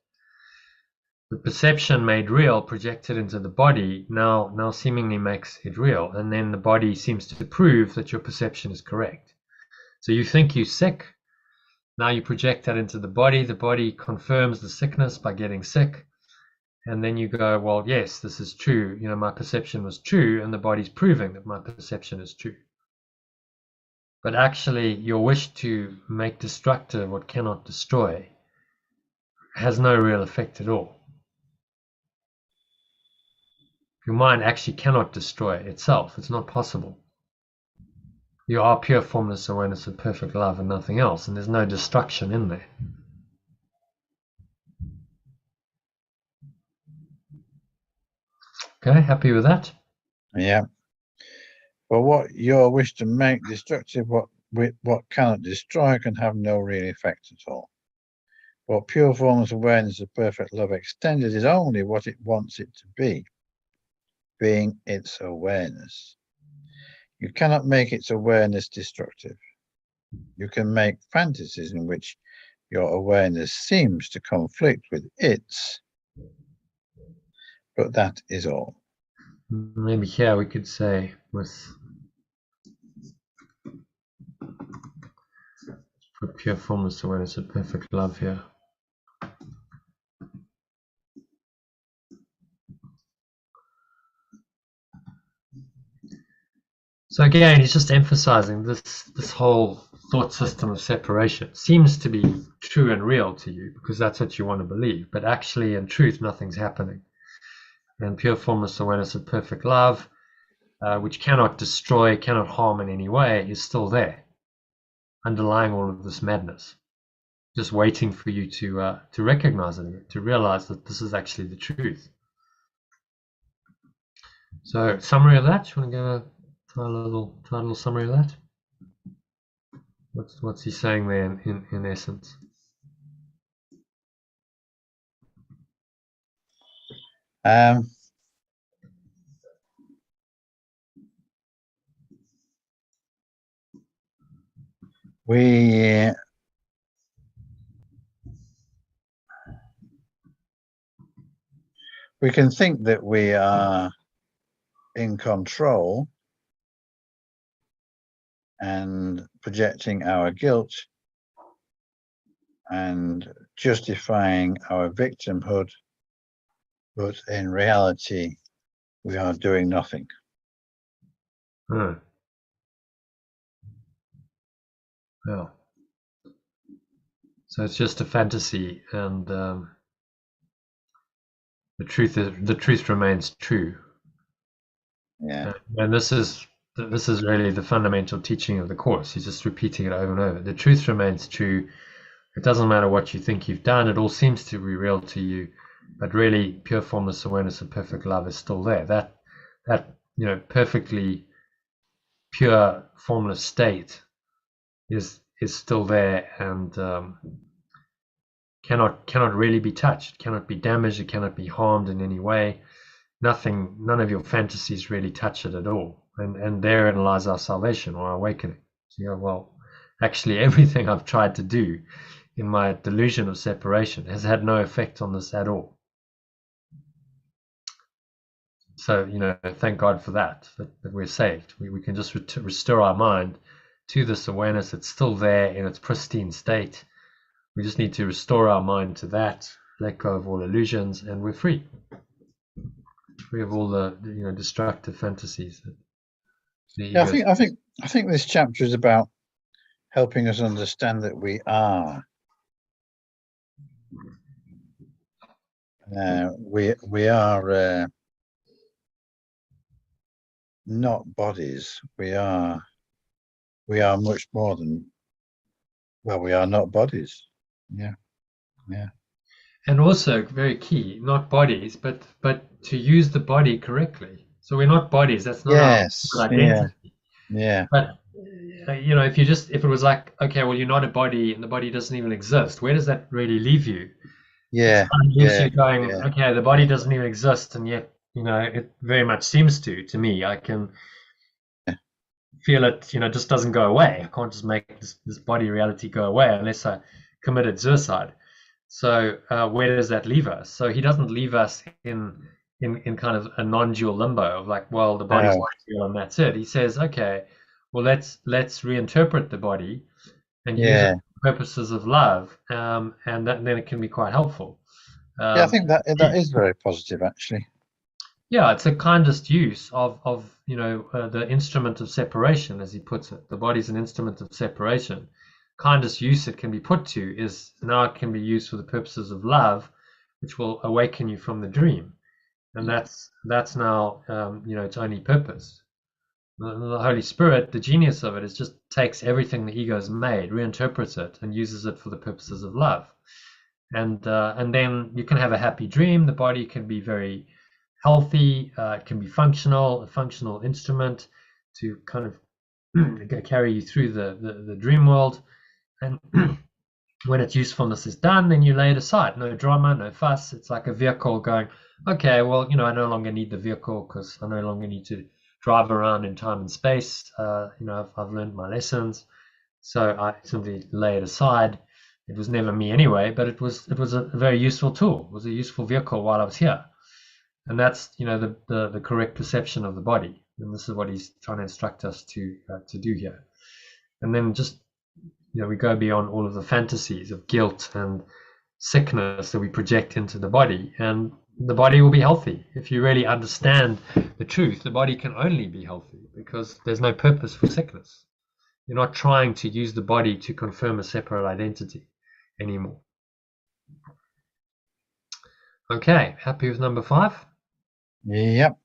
The perception made real, projected into the body, now seemingly makes it real, and then the body seems to prove that your perception is correct. So you think you're sick. Now you project that into the body confirms the sickness by getting sick, and then you go, well, yes, this is true, my perception was true, and the body's proving that my perception is true. But actually your wish to make destructive what cannot destroy has no real effect at all. Your mind actually cannot destroy itself. It's not possible. You are pure formless awareness of perfect love and nothing else, and there's no destruction in there. Okay, happy with that? Yeah. But what your wish to make destructive what cannot destroy can have no real effect at all. What pure formless awareness of perfect love extended is only what it wants it to be, being its awareness. You cannot make its awareness destructive. You can make fantasies in which your awareness seems to conflict with its, but that is all. Maybe here we could say with for pure formless awareness of perfect love here. So again, he's just emphasizing this whole thought system of separation seems to be true and real to you because that's what you want to believe, but actually in truth nothing's happening. And pure formless awareness of perfect love, which cannot destroy, cannot harm in any way, is still there, underlying all of this madness, just waiting for you to recognize it, to realize that this is actually the truth. So, summary of that. You want to go try a little summary of that? What's he saying there in essence? We can think that we are in control and projecting our guilt and justifying our victimhood, but in reality, we are doing nothing. Yeah. So it's just a fantasy, and the truth remains true. Yeah. And this is really the fundamental teaching of the Course. He's just repeating it over and over. The truth remains true. It doesn't matter what you think you've done. It all seems to be real to you, but really, pure formless awareness of perfect love is still there. That perfectly pure formless state is still there and cannot really be touched, cannot be damaged, it cannot be harmed in any way. None of your fantasies really touch it at all. And therein lies our salvation or our awakening. So you go, well, actually everything I've tried to do in my delusion of separation has had no effect on this at all. So, thank God for that we're saved. We can just restore our mind to this awareness. It's still there in its pristine state. We just need to restore our mind to that, let go of all illusions, and we're free. Free of all the destructive fantasies. Yeah, I think this chapter is about helping us understand that we are. We are not bodies. We are much more than. Well, we are not bodies. Yeah. And also very key, not bodies, but to use the body correctly. So we're not bodies. That's not our Yes. Yeah. identity. Yeah. But you know, if it was like, okay, well, you're not a body, and the body doesn't even exist. Where does that really leave you? It Yeah. kind of leaves Yeah. you going, Yeah. okay, the body doesn't even exist, and yet, you know, it very much seems to me. I can feel it, you know, just doesn't go away. I can't just make this body reality go away unless I committed suicide. So where does that leave us? So he doesn't leave us in kind of a non-dual limbo of like, well, the body's No. not dual and that's it. He says, okay, well, let's reinterpret the body and use it Yeah. for purposes of love, then it can be quite helpful. Yeah. I Um, think that is very positive, actually. yeah, it's a kindest use of you know the instrument of separation, as he puts it. The body's an instrument of separation. Kindest use it can be put to is now it can be used for the purposes of love, which will awaken you from the dream, and that's now you know its only purpose. The Holy Spirit, the genius of it, is just takes everything the ego has made, reinterprets it, and uses it for the purposes of love. And then you can have a happy dream. The body can be very healthy. It can be functional, a functional instrument to kind of carry you through the dream world. And when its usefulness is done, then you lay it aside. No drama, no fuss. It's like a vehicle going, okay, well, you know, I no longer need the vehicle because I no longer need to drive around in time and space. You know, I've learned my lessons. So I simply lay it aside. It was never me anyway, but it was a very useful tool. It was a useful vehicle while I was here, and that's you know the correct perception of the body, and this is what he's trying to instruct us to do here. And then just you know we go beyond all of the fantasies of guilt and sickness that we project into the body, and the body will be healthy if you really understand the truth. The body can only be healthy because there's no purpose for sickness. You're not trying to use the body to confirm a separate identity anymore. Okay, happy with number 5? Yep.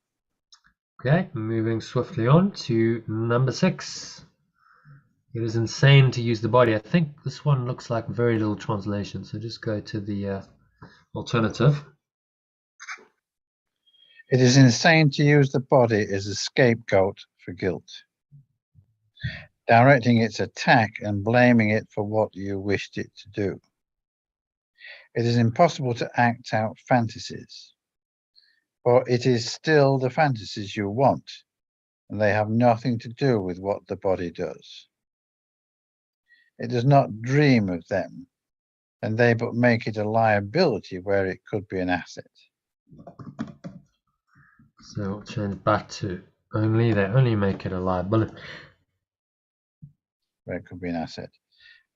Okay, moving swiftly on to number 6. It is insane to use the body. I think this one looks like very little translation, so just go to the alternative. It is insane to use the body as a scapegoat for guilt, directing its attack and blaming it for what you wished it to do. It is impossible to act out fantasies, for it is still the fantasies you want, and they have nothing to do with what the body does. It does not dream of them, and they but make it a liability where it could be an asset. So we'll change back to only. They only make it a liability. Where it could be an asset.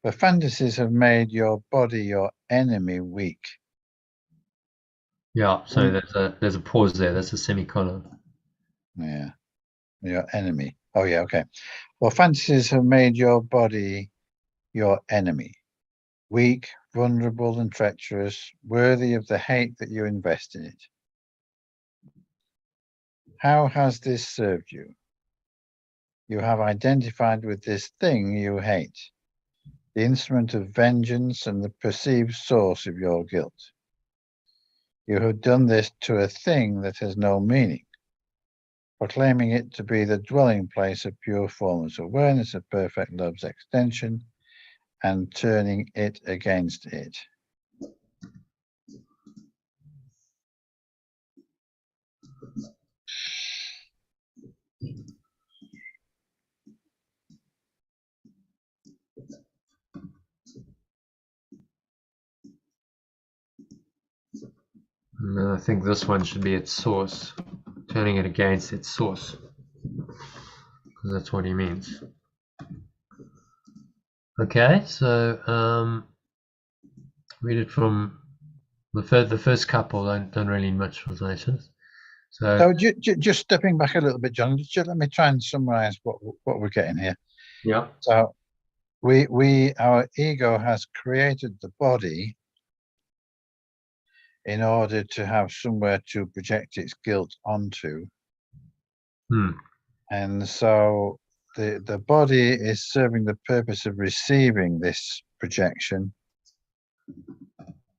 The fantasies have made your body your enemy weak. Yeah, so there's a pause there. That's a semicolon. Yeah, your enemy. Oh yeah, okay. Well, fantasies have made your body your enemy, weak, vulnerable, and treacherous, worthy of the hate that you invest in it. How has this served you? You have identified with this thing you hate, the instrument of vengeance and the perceived source of your guilt. You have done this to a thing that has no meaning, proclaiming it to be the dwelling place of pure formless awareness of perfect love's extension, and turning it against it. No, I think this one should be its source, turning it against its source, because that's what he means. Okay, so read it from the first couple. Don't really need much translations. So just stepping back a little bit, John, just let me try and summarize what we're getting here. Yeah. So our ego has created the body in order to have somewhere to project its guilt onto. And so the body is serving the purpose of receiving this projection,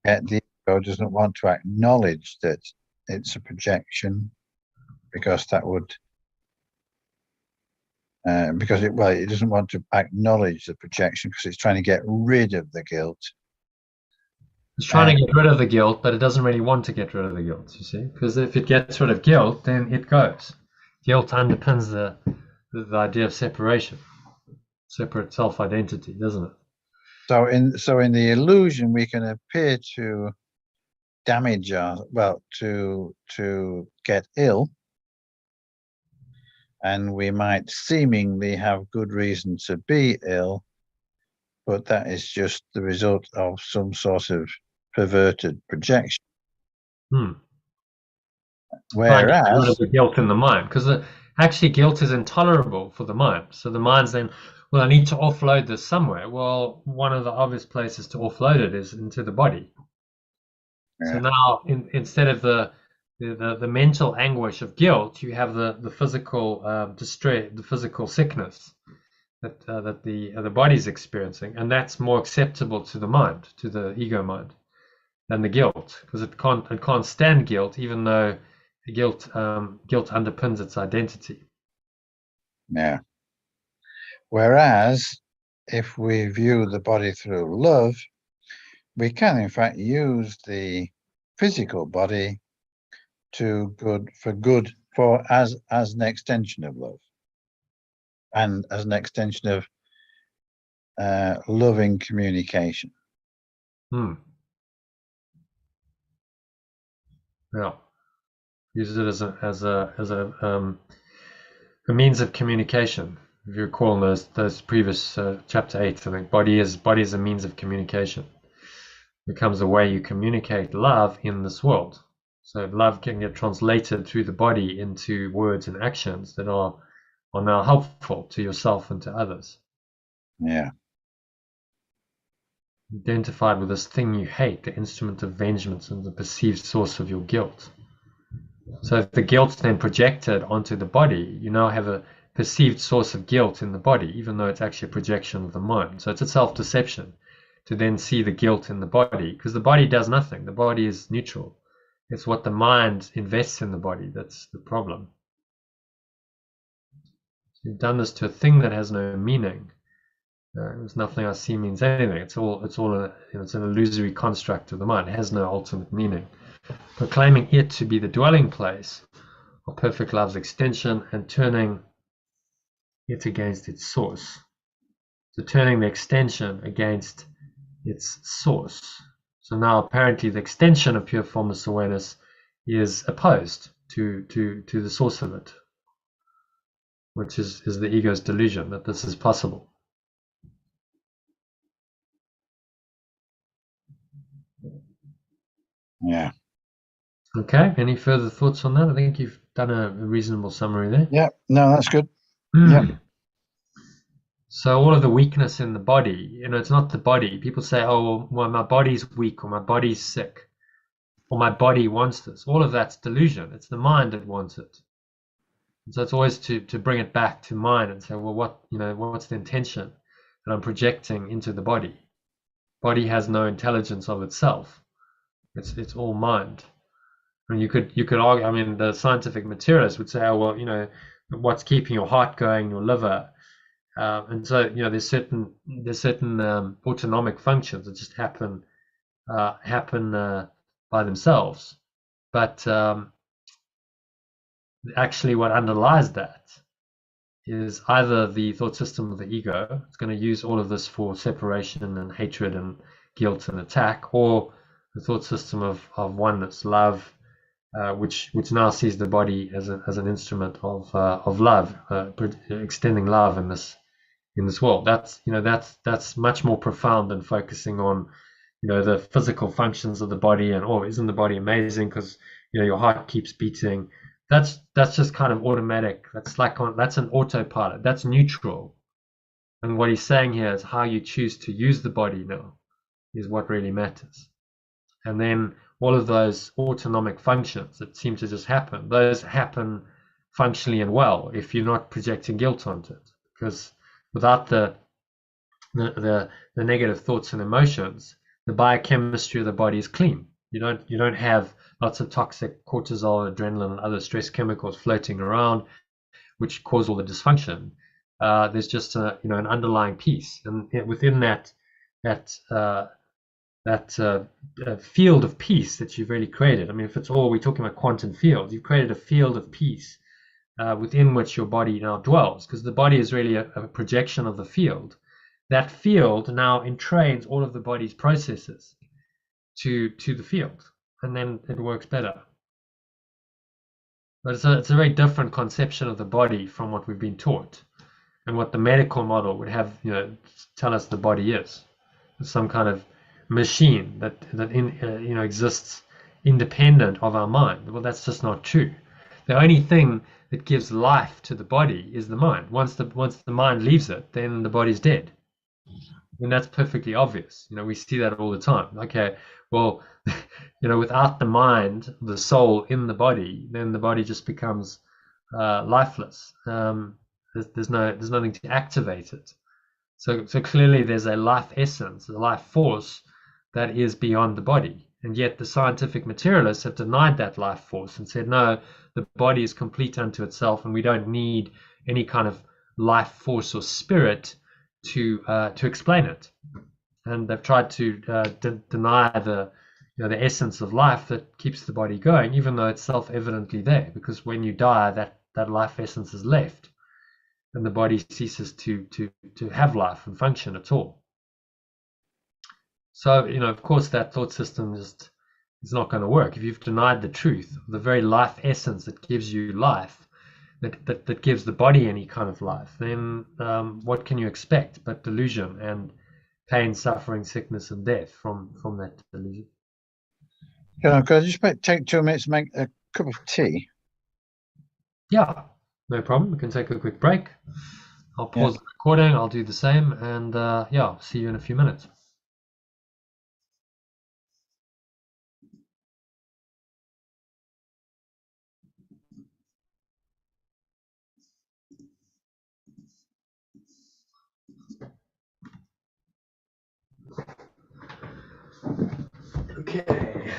yet the ego doesn't want to acknowledge that it's a projection, because that would, it doesn't want to acknowledge the projection because it's trying to get rid of the guilt. It's trying to get rid of the guilt, but it doesn't really want to get rid of the guilt, you see? Because if it gets rid of guilt, then it goes. Guilt underpins the idea of separation, separate self-identity, doesn't it? So in the illusion, we can appear to damage to get ill, and we might seemingly have good reason to be ill, but that is just the result of some sort of perverted projection. Whereas the guilt in the mind, because actually guilt is intolerable for the mind. So the mind's then, well, I need to offload this somewhere. Well, one of the obvious places to offload it is into the body. Yeah. So now, instead of the mental anguish of guilt, you have the physical distress, the physical sickness that the body's experiencing, and that's more acceptable to the mind, to the ego mind, than the guilt, because it can't stand guilt, even though guilt underpins its identity. Yeah. Whereas if we view the body through love, we can in fact use the physical body as an extension of love, and as an extension of loving communication. Yeah. Use it as a means of communication. If you recall those previous chapter 8, I think body is a means of communication. It becomes a way you communicate love in this world. So love can get translated through the body into words and actions that are now helpful to yourself and to others. Yeah. Identified with this thing you hate, the instrument of vengeance and the perceived source of your guilt. So if the guilt's then projected onto the body, you now have a perceived source of guilt in the body, even though it's actually a projection of the mind. So it's a self-deception to then see the guilt in the body, because the body does nothing. The body is neutral. It's what the mind invests in the body that's the problem. So you've done this to a thing that has no meaning. There's nothing I see means anything. It's it's an illusory construct of the mind. It has no ultimate meaning. Proclaiming it to be the dwelling place of perfect love's extension and turning it against its source. So turning the extension against its source. So now apparently the extension of pure formless awareness is opposed to the source of it, which is the ego's delusion that this is possible. Yeah. Okay, any further thoughts on that? I think you've done a reasonable summary there. Yeah, no, that's good. Yeah. So all of the weakness in the body, it's not the body. People say, oh, well, my body's weak, or my body's sick, or my body wants this. All of that's delusion. It's the mind that wants it. And so it's always to bring it back to mind and say, well, what's the intention that I'm projecting into the body? Body has no intelligence of itself. It's all mind. And you could argue, I mean, the scientific materialists would say, oh, well, what's keeping your heart going, your liver, and so there's certain autonomic functions that just happen by themselves, but actually what underlies that is either the thought system of the ego. It's going to use all of this for separation and hatred and guilt and attack, or the thought system of oneness, love, which now sees the body as an instrument of love, extending love in this world. That's much more profound than focusing on the physical functions of the body and, oh, isn't the body amazing because your heart keeps beating. That's just kind of automatic. That's an autopilot. That's neutral. And what he's saying here is how you choose to use the body now is what really matters. And then all of those autonomic functions that seem to just happen, those happen functionally and well if you're not projecting guilt onto it. Because without the negative thoughts and emotions, the biochemistry of the body is clean. You don't have lots of toxic cortisol, adrenaline, and other stress chemicals floating around, which cause all the dysfunction. There's just an underlying peace, and within that field of peace that you've really created. I mean, if it's all we're talking about quantum fields, you've created a field of peace within which your body now dwells, because the body is really a projection of the field. That field now entrains all of the body's processes to the field, and then it works better. But it's a very different conception of the body from what we've been taught, and what the medical model would have tell us the body is. It's some kind of machine that exists independent of our mind. Well, that's just not true. The only thing that gives life to the body is the mind. Once the mind leaves it, then the body's dead. And that's perfectly obvious. We see that all the time. Okay, well, without the mind, the soul in the body, then the body just becomes lifeless. There's nothing to activate it. So clearly there's a life essence, a life force that is beyond the body. And yet the scientific materialists have denied that life force and said, no, the body is complete unto itself, and we don't need any kind of life force or spirit to explain it. And they've tried to deny the essence of life that keeps the body going, even though it's self-evidently there, because when you die, that life essence is left, and the body ceases to have life and function at all. So, of course, that thought system just is not going to work. If you've denied the truth, the very life essence that gives you life, that gives the body any kind of life, then what can you expect but delusion and pain, suffering, sickness, and death from that delusion? Yeah, could I just take 2 minutes to make a cup of tea? Yeah, no problem. We can take a quick break. I'll pause the recording. I'll do the same, and see you in a few minutes. Okay.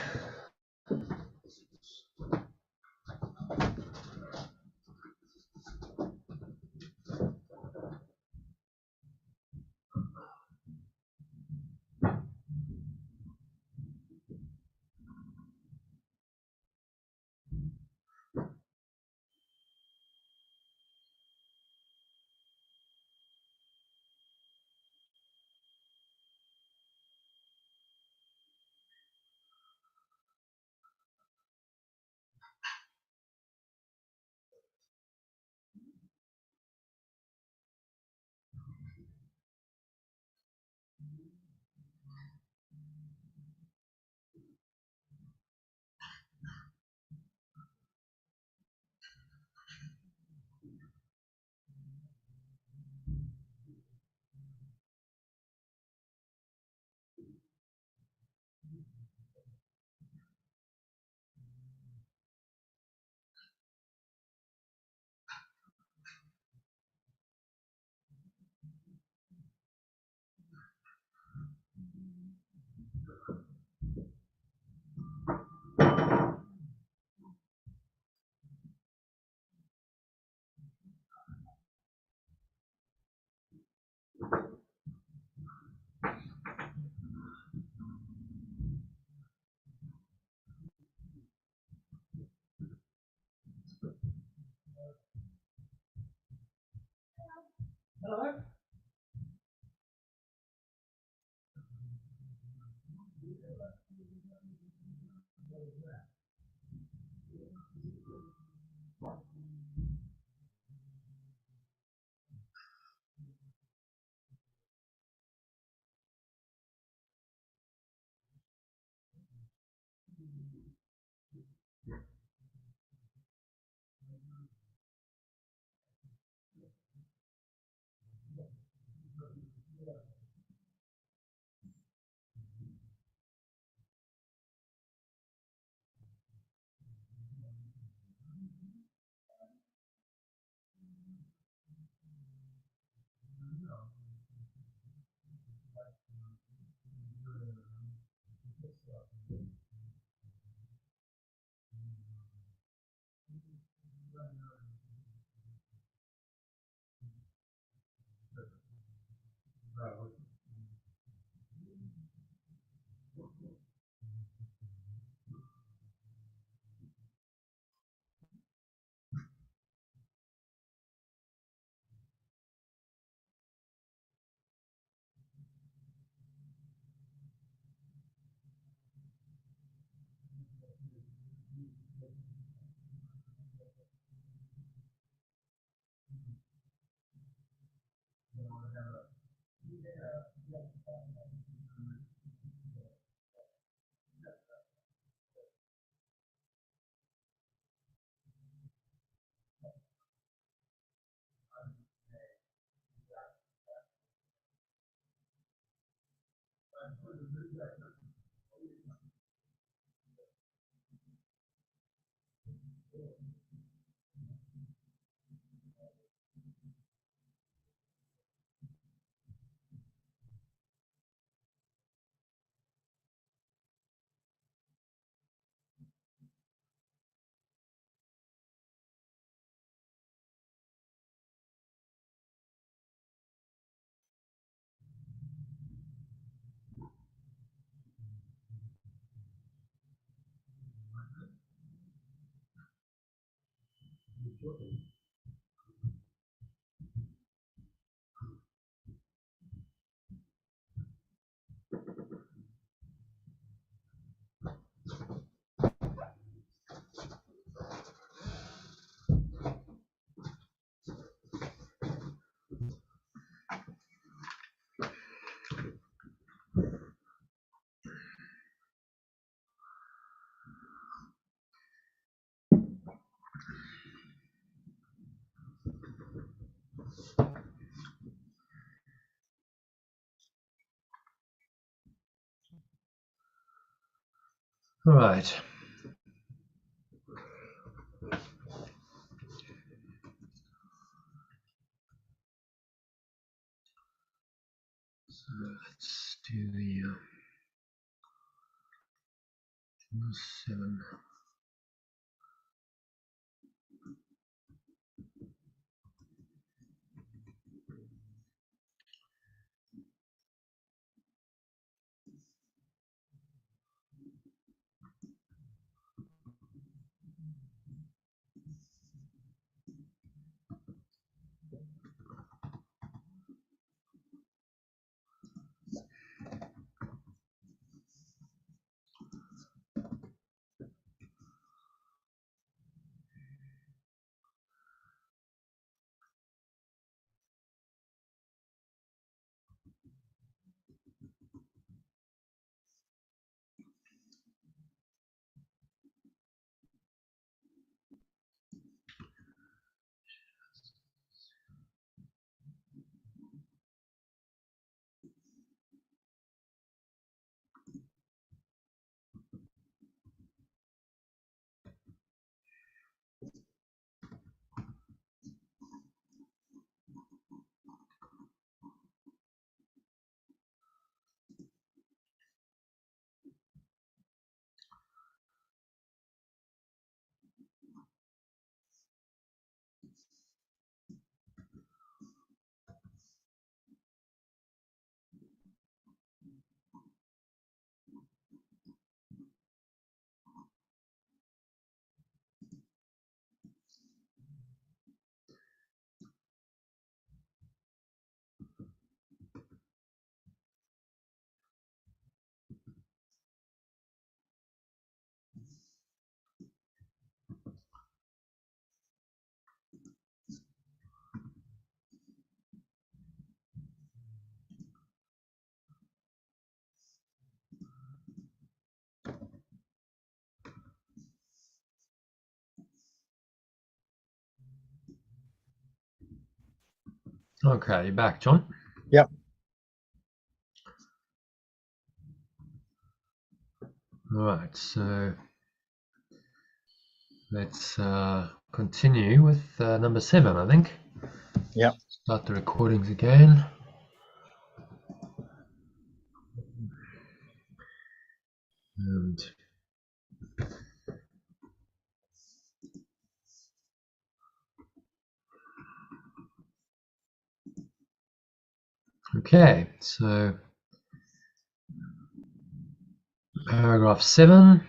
Hello. All right. So let's do the 7. Okay, you're back, John? Yep. All right, so let's continue with number 7, I think. Yep. Start the recordings again. And okay, so paragraph 7.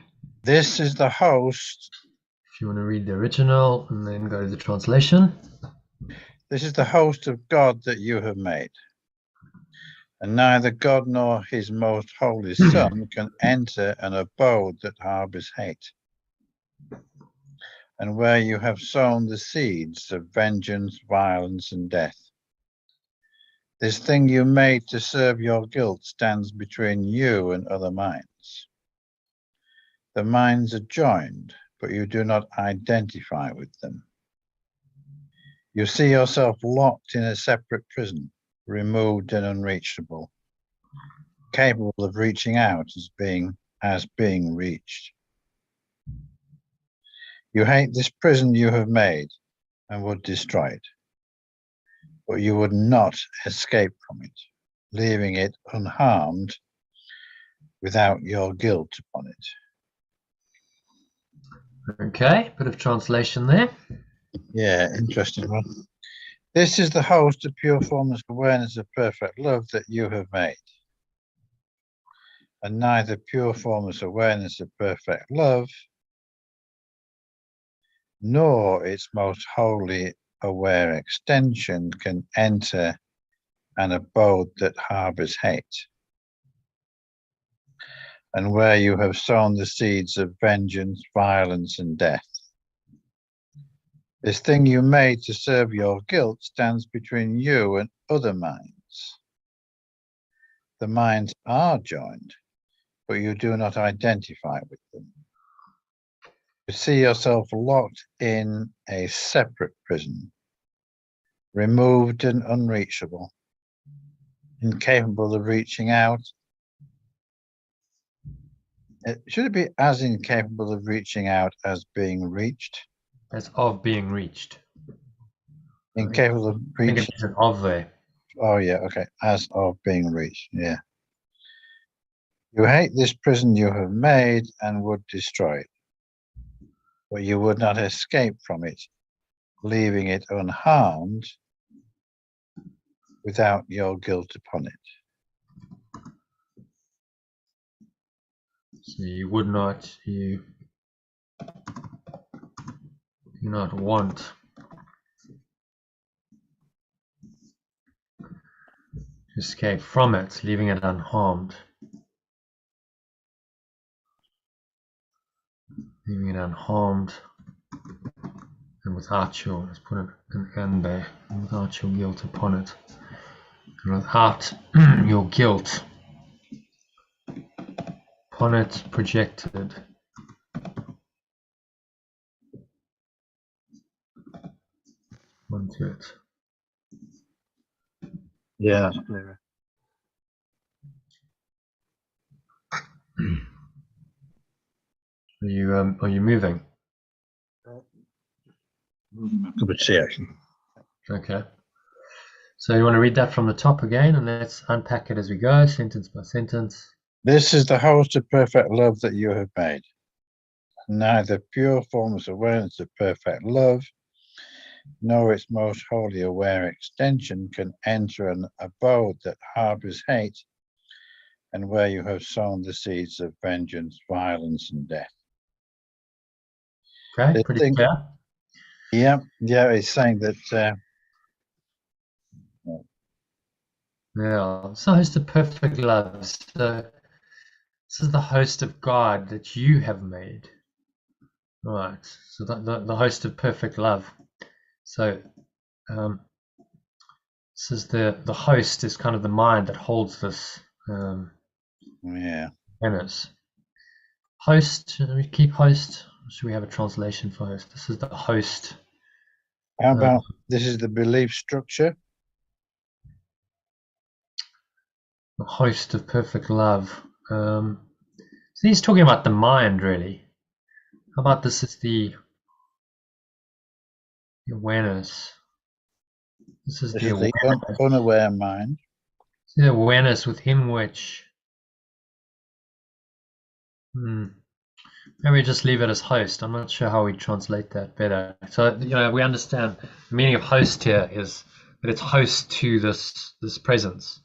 This is the host. If you want to read the original and then go to the translation. This is the host of God that you have made. And neither God nor his most holy Son can enter an abode that harbors hate. and where you have sown the seeds of vengeance, violence, and death. This thing you made to serve your guilt stands between you and other minds. The minds are joined, but you do not identify with them. You see yourself locked in a separate prison, removed and unreachable, capable of reaching out as being reached. You hate this prison you have made and would destroy it, but you would not escape from it, leaving it unharmed without your guilt upon it. Okay, bit of translation there. Yeah, interesting one. This is the host of pure formless awareness of perfect love that you have made. And neither pure formless awareness of perfect love nor its most wholly aware extension can enter an abode that harbors hate. And where you have sown the seeds of vengeance, violence, and death. This thing you made to serve your guilt stands between you and other minds. The minds are joined, but you do not identify with them. You see yourself locked in a separate prison, removed and unreachable, incapable of reaching out. Should it be as incapable of reaching out as being reached? As of being reached. Incapable of I think reaching. it's an of there. Oh yeah, okay. As of being reached, yeah. You hate this prison you have made and would destroy it, but you would not escape from it, leaving it unharmed without your guilt upon it. So you would not, you do not want to escape from it, leaving it unharmed. Leaving it unharmed and without your, let's put an N there, and without your guilt upon it. And without your guilt upon it projected. Onto it. Yeah, that's clear. Are you moving? Cup of tea, actually. Okay. So you want to read that from the top again, and let's unpack it as we go, sentence by sentence. This is the host of perfect love that you have made. Neither pure formless awareness of perfect love nor its most wholly aware extension can enter an abode that harbors hate and where you have sown the seeds of vengeance, violence, and death. Okay, pretty clear. Yeah, it's saying that. Yeah, so host of perfect love. So this is the host of God that you have made. Right. So the host of perfect love. So this is the host is kind of the mind that holds this. Yeah. Awareness. Host. Let me keep host. Should we have a translation for host? This is the host. How about this is the belief structure? The host of perfect love. So he's talking about the mind, really. How about this is the awareness? This is the awareness. The unaware mind. The awareness within which. Maybe just leave it as host. I'm not sure how we translate that better. So we understand the meaning of host here is that it's host to this presence.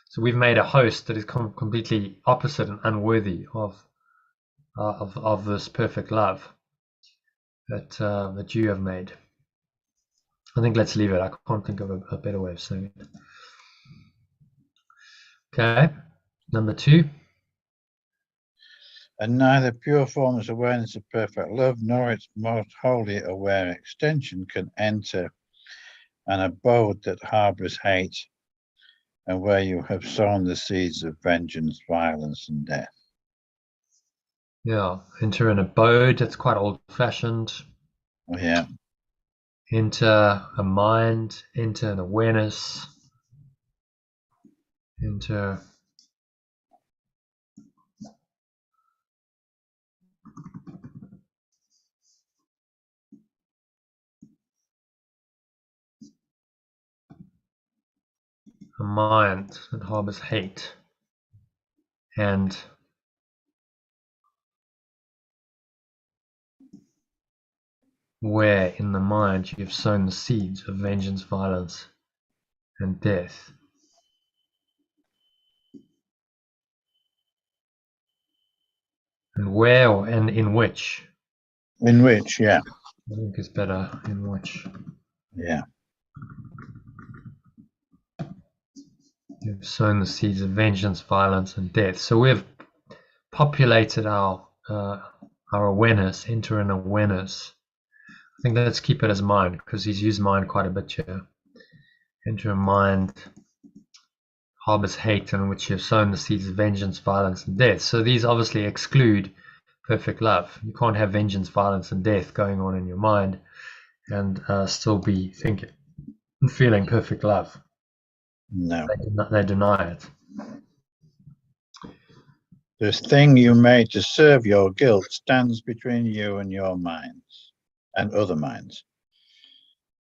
So we've made a host that is completely opposite and unworthy of this perfect love that you have made. I think let's leave it. I can't think of a better way of saying it. Okay, number 2. and neither pure formless awareness of perfect love nor its most wholly aware extension can enter an abode that harbors hate and where you have sown the seeds of vengeance, violence, and death. Yeah, enter an abode, that's quite old-fashioned. Yeah. Enter a mind, enter an awareness, enter a mind that harbors hate, and where in the mind you've sown the seeds of vengeance, violence, and death. And where and in which? In which, yeah. I think it's better in which. Yeah. You've sown the seeds of vengeance, violence, and death. So we've populated our awareness, enter an awareness. I think let's keep it as mind because he's used mind quite a bit here. Enter a mind, harbors hate, in which you've sown the seeds of vengeance, violence, and death. So these obviously exclude perfect love. You can't have vengeance, violence, and death going on in your mind and still be thinking and feeling perfect love. No. They deny it. This thing you made to serve your guilt stands between you and your minds and other minds.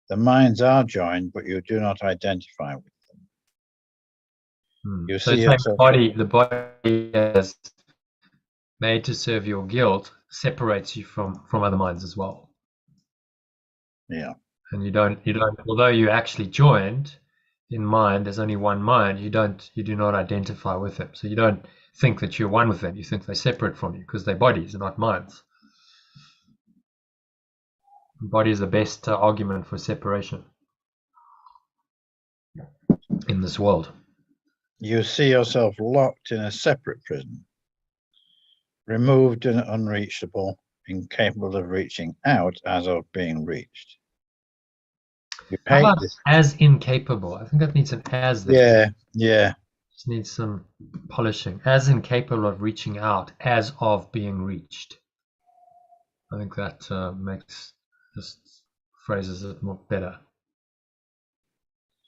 The minds are joined, but you do not identify with them. You So see it's like the body is made to serve your guilt separates you from other minds as well. Yeah. And you don't, although you actually joined in mind, there's only one mind, you do not identify with them. So you don't think that you're one with them. You think they're separate from you because they're bodies, they're not minds. Body is the best argument for separation in this world. You see yourself locked in a separate prison, removed and unreachable, incapable of reaching out as of being reached. You How hate about this. as incapable? I think that needs an as there. Yeah. Just needs some polishing. As incapable of reaching out as of being reached. I think that makes this phrases it more better.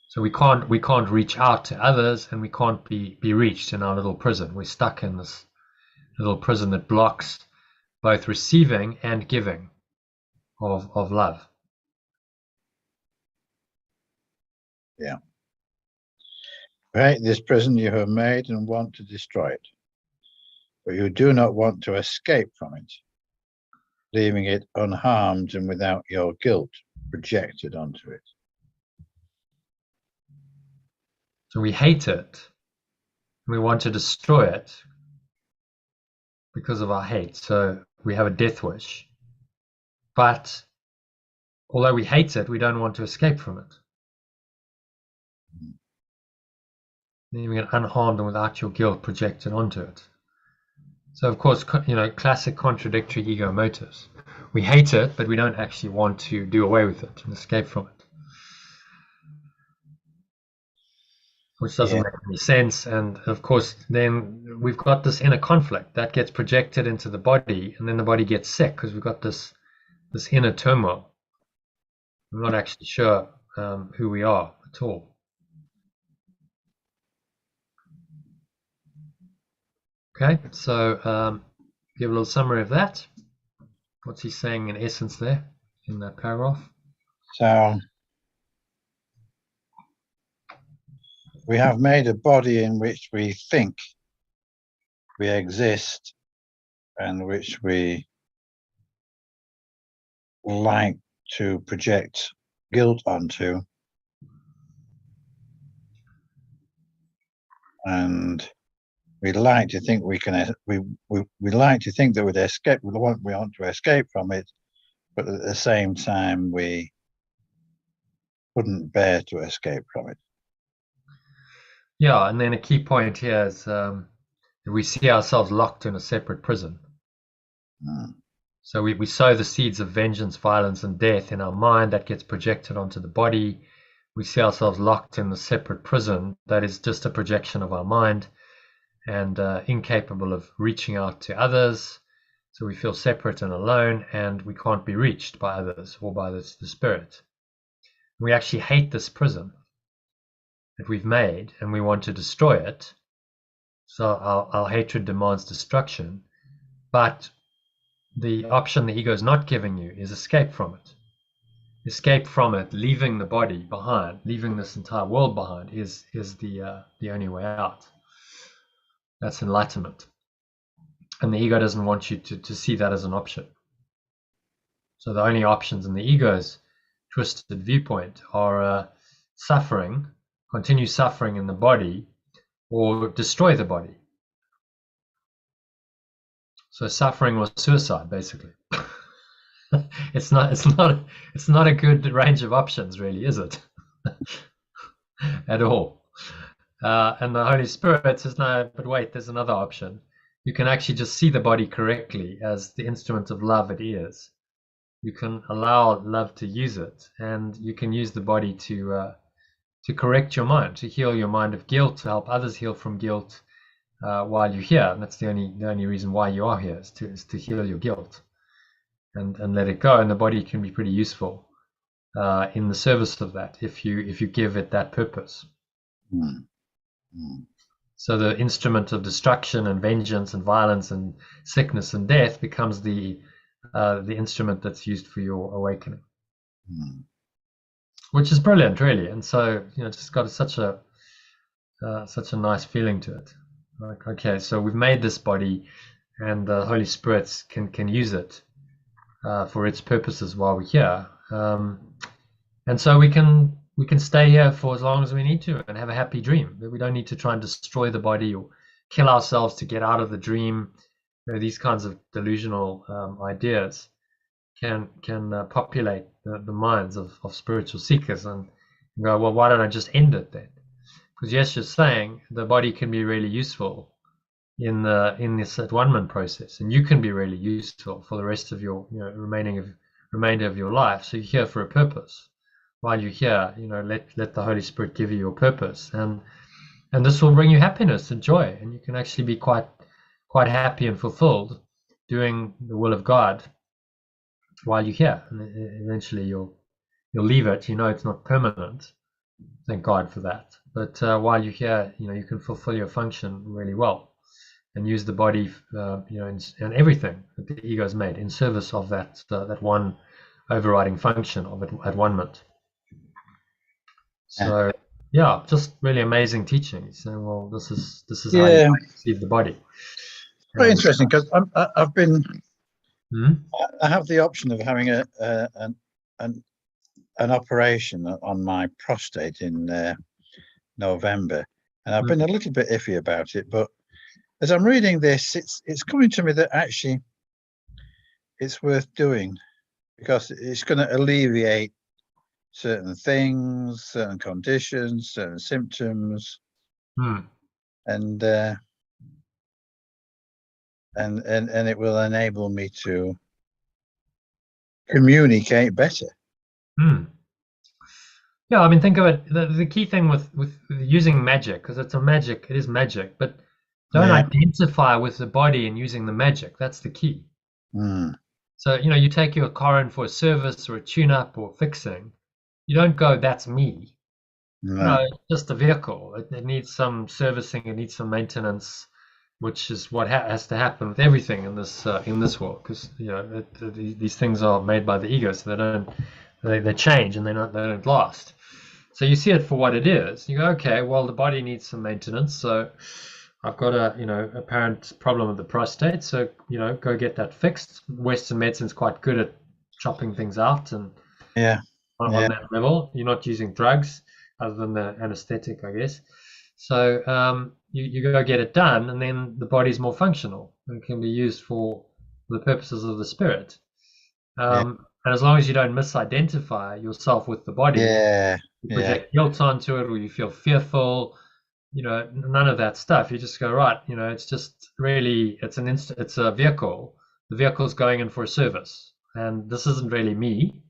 So we can't reach out to others, and we can't be reached in our little prison. We're stuck in this little prison that blocks both receiving and giving of love. Yeah. You hate this prison you have made and want to destroy it, but you do not want to escape from it, leaving it unharmed and without your guilt projected onto it. So we hate it. We want to destroy it because of our hate. So we have a death wish. But although we hate it, we don't want to escape from it. Leaving it unharmed and without your guilt projected onto it. So of course, classic contradictory ego motives. We hate it, but we don't actually want to do away with it and escape from it. Which doesn't make any sense. And of course, then we've got this inner conflict that gets projected into the body, and then the body gets sick because we've got this inner turmoil. We're not actually sure who we are at all. Okay, so give a little summary of that. What's he saying in essence there in that paragraph? So we have made a body in which we think we exist and which we like to project guilt onto. And we like to think we can, we like to think that we'd escape, we want to escape from it, but at the same time, we couldn't bear to escape from it. Yeah, and then a key point here is we see ourselves locked in a separate prison. Mm. So we sow the seeds of vengeance, violence, and death in our mind. That gets projected onto the body. We see ourselves locked in the separate prison that is just a projection of our mind, and incapable of reaching out to others. So we feel separate and alone, and we can't be reached by others or by the spirit. We actually hate this prison that we've made, and we want to destroy it. So our hatred demands destruction. But the option the ego is not giving you is escape from it. Escape from it, leaving the body behind, leaving this entire world behind, is the only way out. That's enlightenment. And the ego doesn't want you to see that as an option. So the only options in the ego's twisted viewpoint are suffering, continue suffering in the body, or destroy the body. So suffering was suicide, basically. It's not a good range of options, really, is it? At all. And the Holy Spirit says, no, but wait, there's another option. You can actually just see the body correctly as the instrument of love it is. You can allow love to use it, and you can use the body to correct your mind, to heal your mind of guilt, to help others heal from guilt while you're here. And that's the only reason why you are here, is to heal your guilt and let it go. And the body can be pretty useful in the service of that if you give it that purpose. Mm. Mm. So the instrument of destruction and vengeance and violence and sickness and death becomes the instrument that's used for your awakening, which is brilliant, really. And so it's just got such a nice feeling to it. Like, okay, so we've made this body, and the Holy Spirit can use it for its purposes while we're here, and so we can stay here for as long as we need to and have a happy dream. We don't need to try and destroy the body or kill ourselves to get out of the dream. These kinds of delusional ideas can populate the minds of spiritual seekers and go, well, why don't I just end it then? Because yes, you're saying the body can be really useful in this at-one-ment process, and you can be really useful for the rest of your remainder of your life. So you're here for a purpose. While you're here, let the Holy Spirit give you your purpose, and this will bring you happiness and joy, and you can actually be quite happy and fulfilled doing the will of God while you're here. And eventually you'll leave it. It's not permanent. Thank God for that. But while you're here, you can fulfill your function really well and use the body, and everything that the ego's made in service of that one overriding function of at-one-ment. So yeah, just really amazing teachings. And well, this is how you perceive the body. Very interesting, because I've been. Hmm? I have the option of having an operation on my prostate in November, and I've been a little bit iffy about it. But as I'm reading this, it's coming to me that actually it's worth doing, because it's going to alleviate certain things, certain conditions, certain symptoms, and it will enable me to communicate better. Yeah, I mean, think of it. The key thing with using magic, because it is magic, but don't identify with the body and using the magic. That's the key. So you take your car in for a service or a tune-up or fixing. You don't go, that's me. No, it's just a vehicle. It needs some servicing. It needs some maintenance, which is what has to happen with everything in this world. Because these things are made by the ego, so they change and they don't last. So you see it for what it is. You go, okay, well, the body needs some maintenance. So I've got a apparent problem with the prostate. So go get that fixed. Western medicine's quite good at chopping things out and on that level. You're not using drugs other than the anesthetic, I guess. So you go get it done, and then the body's more functional and can be used for the purposes of the spirit. And as long as you don't misidentify yourself with the body, you project guilt onto it, or you feel fearful, none of that stuff. You just go, right, it's just really, it's a vehicle the vehicle's going in for a service, and this isn't really me,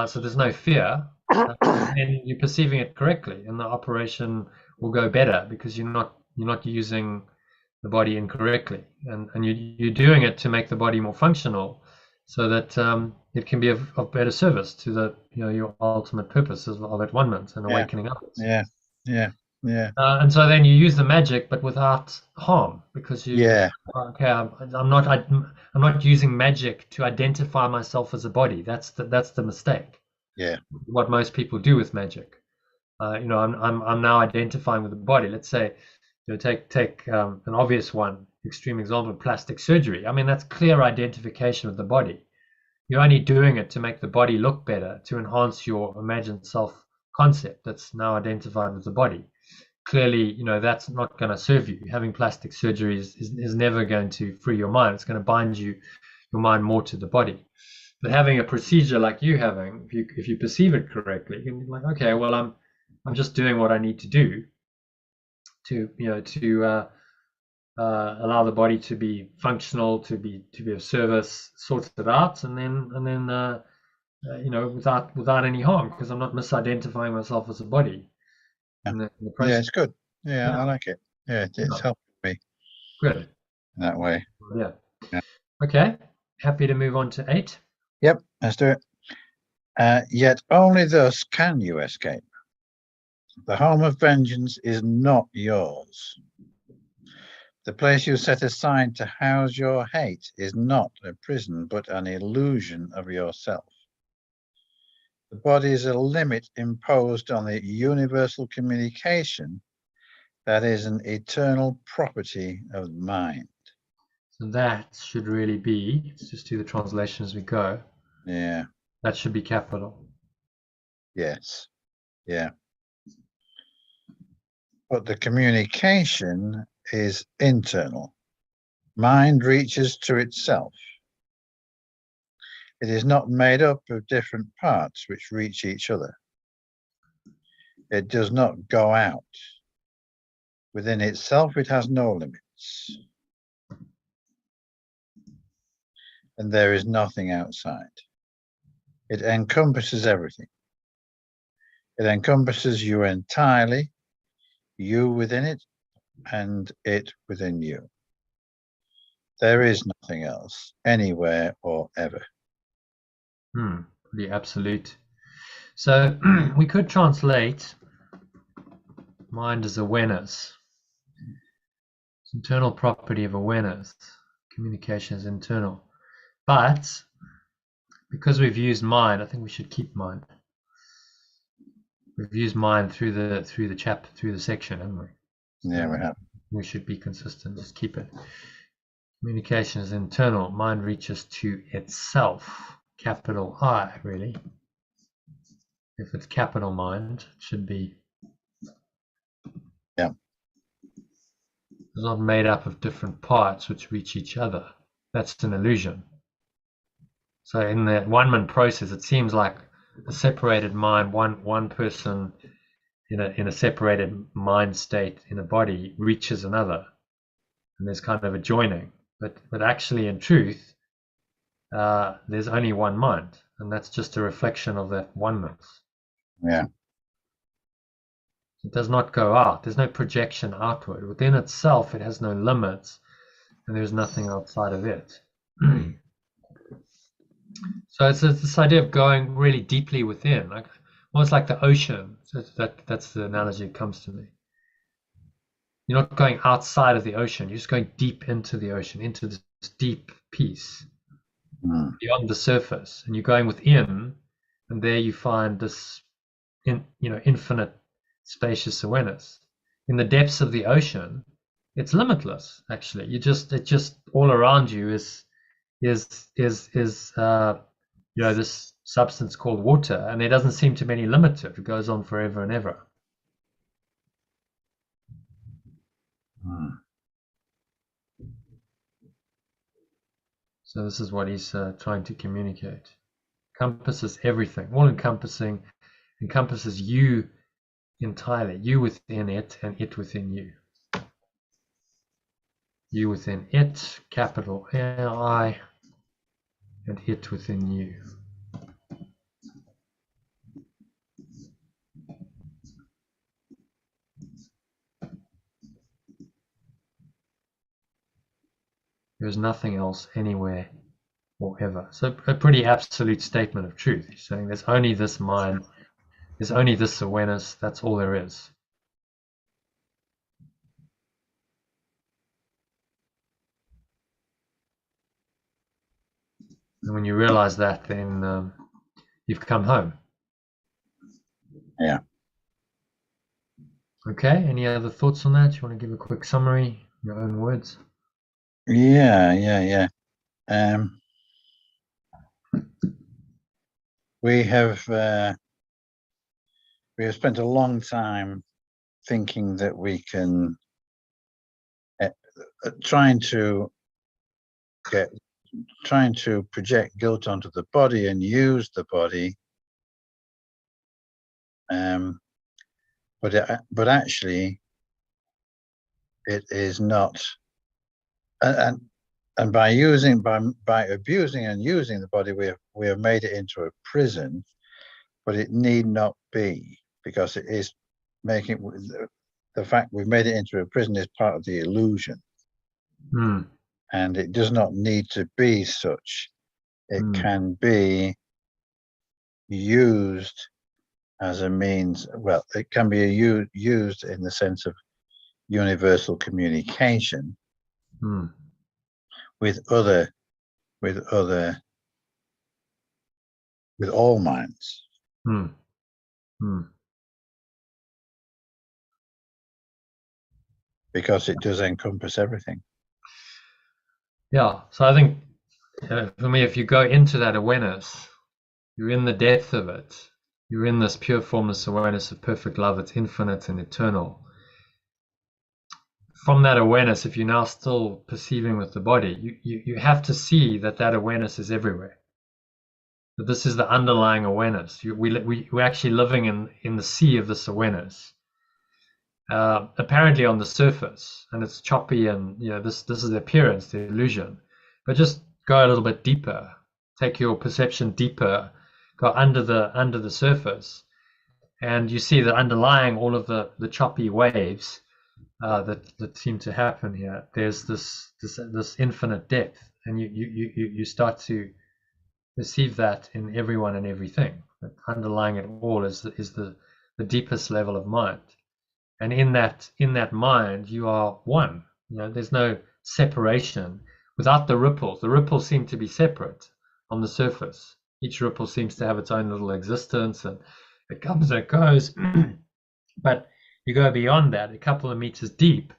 so there's no fear, and you're perceiving it correctly, and the operation will go better because you're not using the body incorrectly, and you're doing it to make the body more functional, so that it can be of better service to the your ultimate purpose of at-one-ment and awakening others. Yeah. And so then you use the magic, but without harm, because okay, I'm not using magic to identify myself as a body. That's the mistake. Yeah. What most people do with magic. I'm now identifying with the body. Let's say, take an obvious one, extreme example, plastic surgery. I mean, that's clear identification with the body. You're only doing it to make the body look better, to enhance your imagined self concept that's now identified with the body. Clearly, that's not going to serve you. Having plastic surgery is never going to free your mind. It's going to bind your mind more to the body. But having a procedure like you having, if you perceive it correctly, you can be like, okay, well, I'm just doing what I need to do to allow the body to be functional, to be of service, sort it out, and then without any harm, because I'm not misidentifying myself as a body. In the yeah, it's good. Yeah, I like it. Yeah, it's helping me. Good. In that way. Yeah. Okay. Happy to move on to 8. Yep, let's do it. Yet only thus can you escape. The home of vengeance is not yours. The place you set aside to house your hate is not a prison, but an illusion of yourself. The body is a limit imposed on the universal communication that is an eternal property of mind. So that should really be, let's just do the translation as we go. Yeah. That should be capital. Yes. Yeah. But the communication is internal. Mind reaches to itself. It is not made up of different parts which reach each other. It does not go out. Within itself, it has no limits. And there is nothing outside. It encompasses everything. It encompasses you entirely, you within it, and it within you. There is nothing else, anywhere or ever. Pretty absolute. So we could translate mind as awareness. It's internal property of awareness. Communication is internal. But because we've used mind, I think we should keep mind. We've used mind through the section, haven't we? Yeah, we have. We should be consistent. Just keep it. Communication is internal. Mind reaches to itself. Capital I, really. If it's capital mind, it should be. Yeah. It's not made up of different parts which reach each other. That's an illusion. So in the one-man process, it seems like a separated mind, one person in a separated mind state in a body reaches another, and there's kind of a joining. But actually, in truth, there's only one mind, and that's just a reflection of that oneness. Yeah. It does not go out. There's no projection outward. Within itself, it has no limits, and there's nothing outside of it. So it's this idea of going really deeply within, like almost like the ocean. So that's the analogy that comes to me. You're not going outside of the ocean. You're just going deep into the ocean, into this deep peace beyond the surface. And you're going within, and there you find this, infinite, spacious awareness. In the depths of the ocean, it's limitless. Actually, it just all around you is this substance called water, and there doesn't seem to be any limit to it. It goes on forever and ever. So this is what he's trying to communicate. Encompasses everything, all encompassing, encompasses you entirely, you within it and it within you. you within it, capital I, and it within you. There's nothing else anywhere or ever. So a pretty absolute statement of truth. He's saying there's only this mind, there's only this awareness, that's all there is. And when you realize that, then you've come home. Yeah. Okay, any other thoughts on that? You want to give a quick summary in your own words? Yeah. We have spent a long time thinking that we can trying to project guilt onto the body and use the body, but actually it is not, and by abusing and using the body, we have made it into a prison, but it need not be, because it is making the fact we've made it into a prison is part of the illusion. And it does not need to be such. It can be used as a means. Well, it can be used in the sense of universal communication with all minds. Because it does encompass everything. Yeah, so I think for me, if you go into that awareness, you're in the depth of it. You're in this pure formless awareness of perfect love. It's infinite and eternal. From that awareness, if you're now still perceiving with the body, you have to see that awareness is everywhere. That this is the underlying awareness. We're actually living in the sea of this awareness. Apparently on the surface, and it's choppy, and this is the appearance, the illusion. But just go a little bit deeper, take your perception deeper, go under the surface, and you see that underlying all of the choppy waves that seem to happen here, there's this infinite depth, and you start to perceive that in everyone and everything. But underlying it all is the deepest level of mind. And in that mind, you are one. There's no separation. Without the ripples seem to be separate on the surface. Each ripple seems to have its own little existence, and it comes and it goes. But you go beyond that, a couple of meters deep,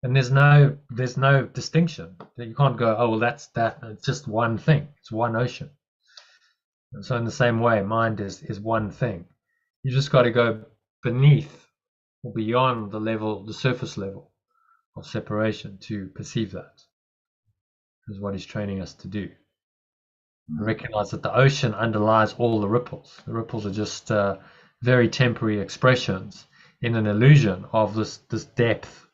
and there's no distinction. You can't go, oh well, that's that. It's just one thing. It's one ocean. And so in the same way, mind is one thing. You just got to go beneath or beyond the surface level of separation to perceive that. Is what he's training us to do. Recognize that the ocean underlies all the ripples. The ripples are just very temporary expressions in an illusion of this depth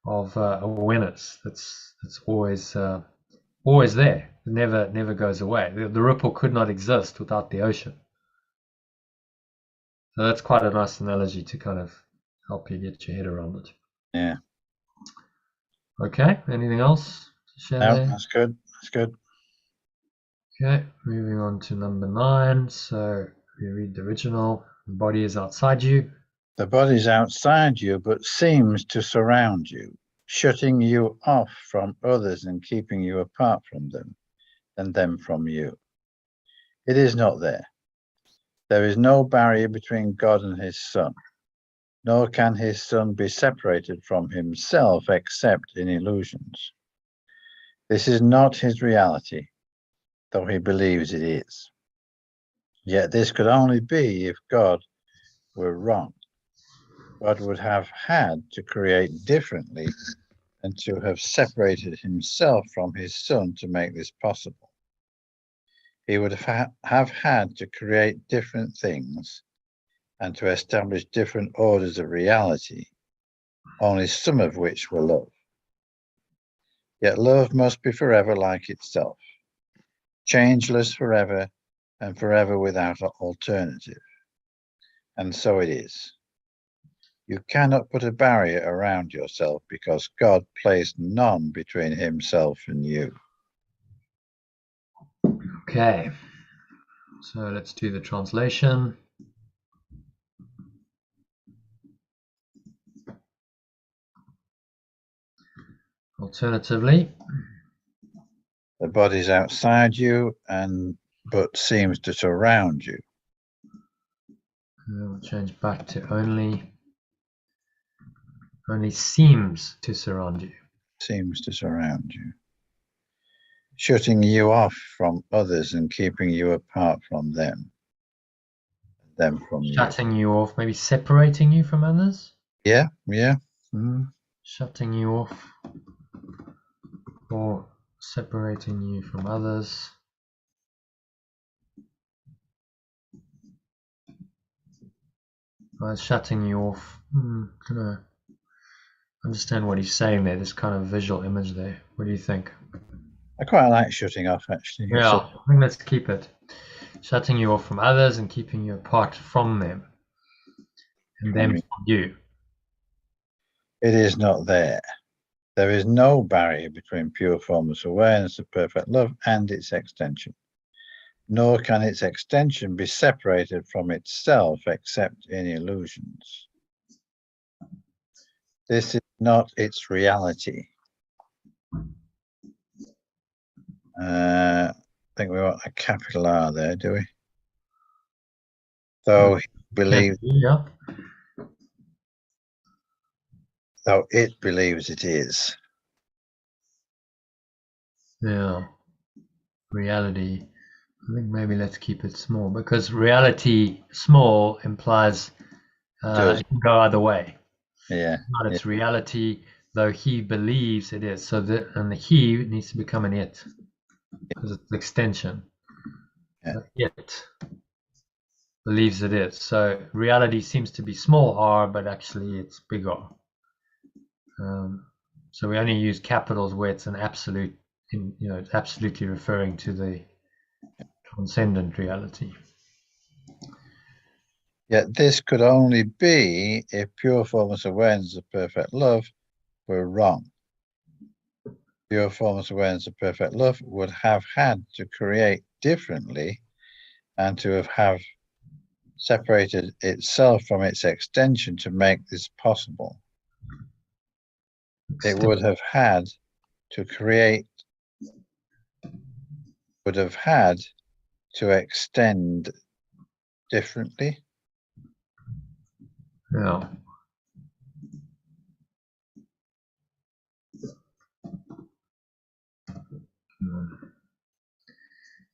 of awareness that's always there. It never goes away. The ripple could not exist without the ocean. So that's quite a nice analogy to kind of help you get your head around it. Yeah. Okay. Anything else to share there? That's good. That's good. Okay. Moving on to number 9. So we read the original. The body is outside you. The body's outside you, but seems to surround you, shutting you off from others and keeping you apart from them, and them from you. It is not there. There is no barrier between God and his Son, nor can his Son be separated from himself except in illusions. This is not his reality, though he believes it is. Yet this could only be if God were wrong. God would have had to create differently and to have separated himself from his Son to make this possible. He would have had to create different things and to establish different orders of reality, only some of which were love. Yet love must be forever like itself, changeless forever and forever without alternative. And so it is. You cannot put a barrier around yourself because God placed none between himself and you. Okay, so let's do the translation. Alternatively, The body's outside you but seems to surround you. we'll change back to only seems to surround you. Seems to surround you. Shutting you off from others and keeping you apart from them. Them from you. Shutting you off, maybe separating you from others? Yeah. Mm. Shutting you off or separating you from others. Shutting you off. I don't understand what he's saying there. This kind of visual image there. What do you think? I quite like shutting off, actually. Yeah, I think let's keep it. Shutting you off from others and keeping you apart from them. And them from you. It is not there. There is no barrier between pure formless awareness of perfect love and its extension. Nor can its extension be separated from itself except in illusions. This is not its reality. I think we want a capital R there, do we? Though he believes, yeah. though it believes it is. Yeah. Reality. I think maybe let's keep it small because reality small implies it can go either way. Yeah. Not its reality, though he believes it is. So and the he needs to become an it because it's the extension. Yeah. It believes it is. So reality seems to be small r, but actually it's big R. So we only use capitals where it's an absolute, it's absolutely referring to the transcendent reality. Yet this could only be if pure formless awareness of perfect love were wrong. Pure formless awareness of perfect love would have had to create differently and to have separated itself from its extension to make this possible. It would have had to create, would have had to extend differently. Yeah.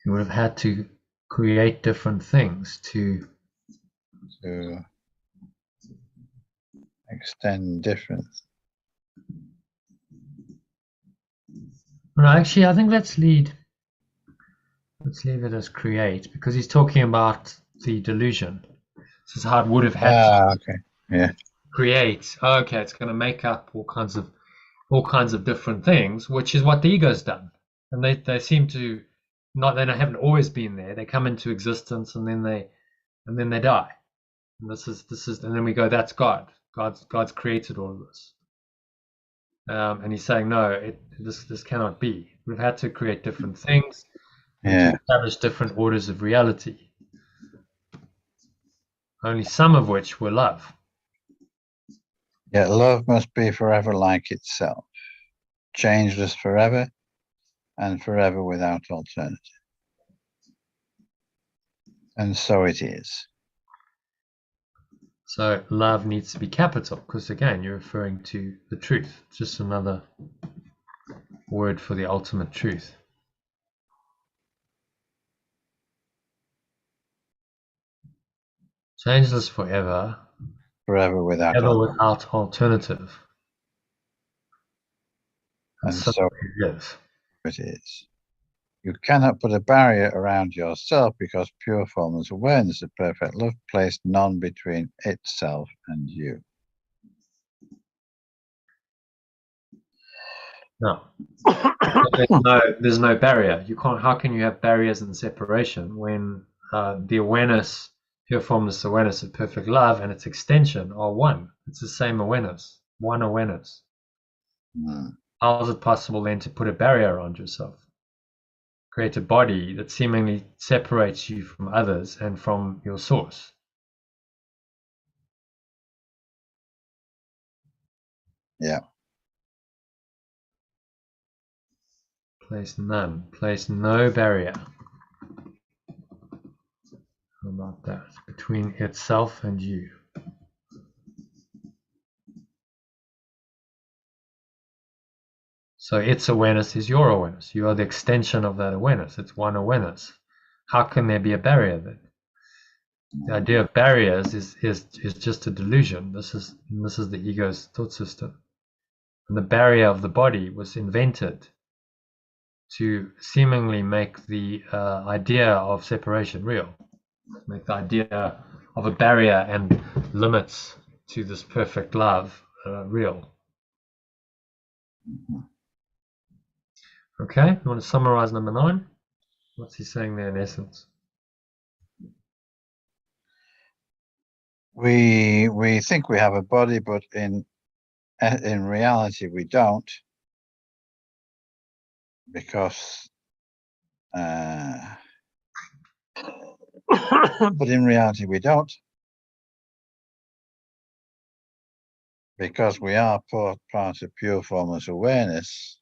You would have had to create different things to extend different. No, actually, I think let's leave it as create because he's talking about the delusion. This is how it would have had to okay. Yeah. create. Okay, it's going to make up all kinds of different things, which is what the ego's done. And they seem to they haven't always been there. They come into existence and then they die. And this is and then we go, that's God. God's created all of this. And he's saying, no, this cannot be. We've had to create different things and to establish different orders of reality. Only some of which were love. Yet love must be forever like itself, changeless forever and forever without alternative. And so it is. So love needs to be capital because, again, you're referring to the truth. It's just another word for the ultimate truth. Changeless forever. Forever without alternative. And so it is. You cannot put a barrier around yourself because pure formless awareness of perfect love placed none between itself and you. No. There's no barrier. You can't. How can you have barriers and separation when the awareness, pure formless awareness of perfect love and its extension are one? It's the same awareness, one awareness. How is it possible then to put a barrier around yourself? Create a body that seemingly separates you from others and from your source. Yeah. Place none. Place no barrier. How about that? Between itself and you. So its awareness is your awareness. You are the extension of that awareness. It's one awareness. How can there be a barrier then? The idea of barriers is just a delusion. This is the ego's thought system. And the barrier of the body was invented to seemingly make the idea of separation real. Make the idea of a barrier and limits to this perfect love real. Okay, you want to summarize number 9? What's he saying there in essence? We think we have a body, but in reality we don't, because but in reality we don't, because we are part of pure formless awareness.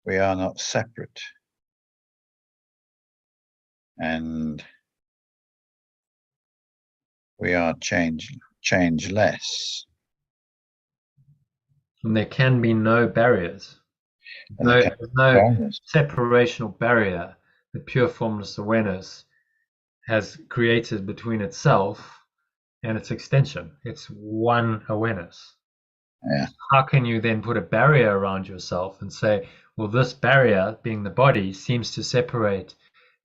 We are not separate, and we are changeless. And there can be no barriers. No separational barrier that pure formless awareness has created between itself and its extension. It's one awareness. Yeah. How can you then put a barrier around yourself and say, well, this barrier, being the body, seems to separate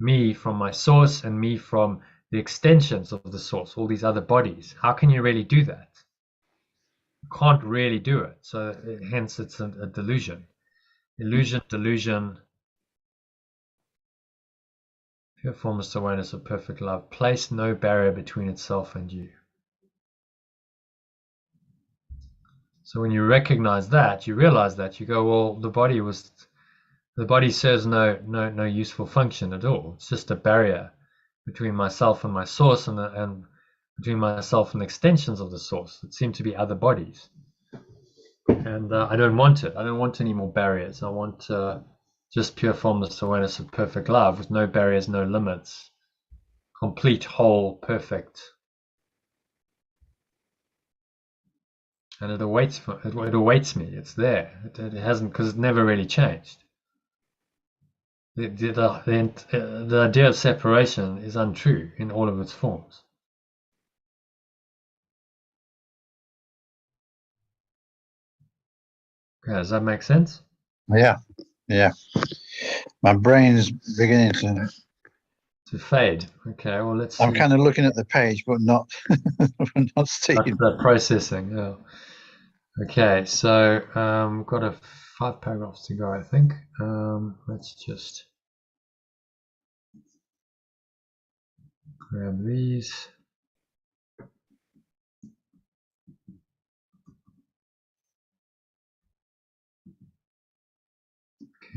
me from my source and me from the extensions of the source, all these other bodies? How can you really do that? You can't really do it. So hence it's a delusion. Illusion, delusion, pure formless awareness of perfect love. Place no barrier between itself and you. So when you recognize that, you realize that, you go, well, the body serves no useful function at all. It's just a barrier between myself and my source, and between myself and the extensions of the source that seem to be other bodies. And I don't want it. I don't want any more barriers. I want just pure formless awareness of perfect love with no barriers, no limits, complete, whole, perfect. And it awaits me. It's there. It hasn't, because it never really changed. The idea of separation is untrue in all of its forms. Okay, does that make sense? Yeah. My brain's beginning to fade. Okay, well, let's see. I'm kind of looking at the page, but not not seeing. The processing. Yeah. Okay, so we've got 5 paragraphs to go, I think. Let's just grab these.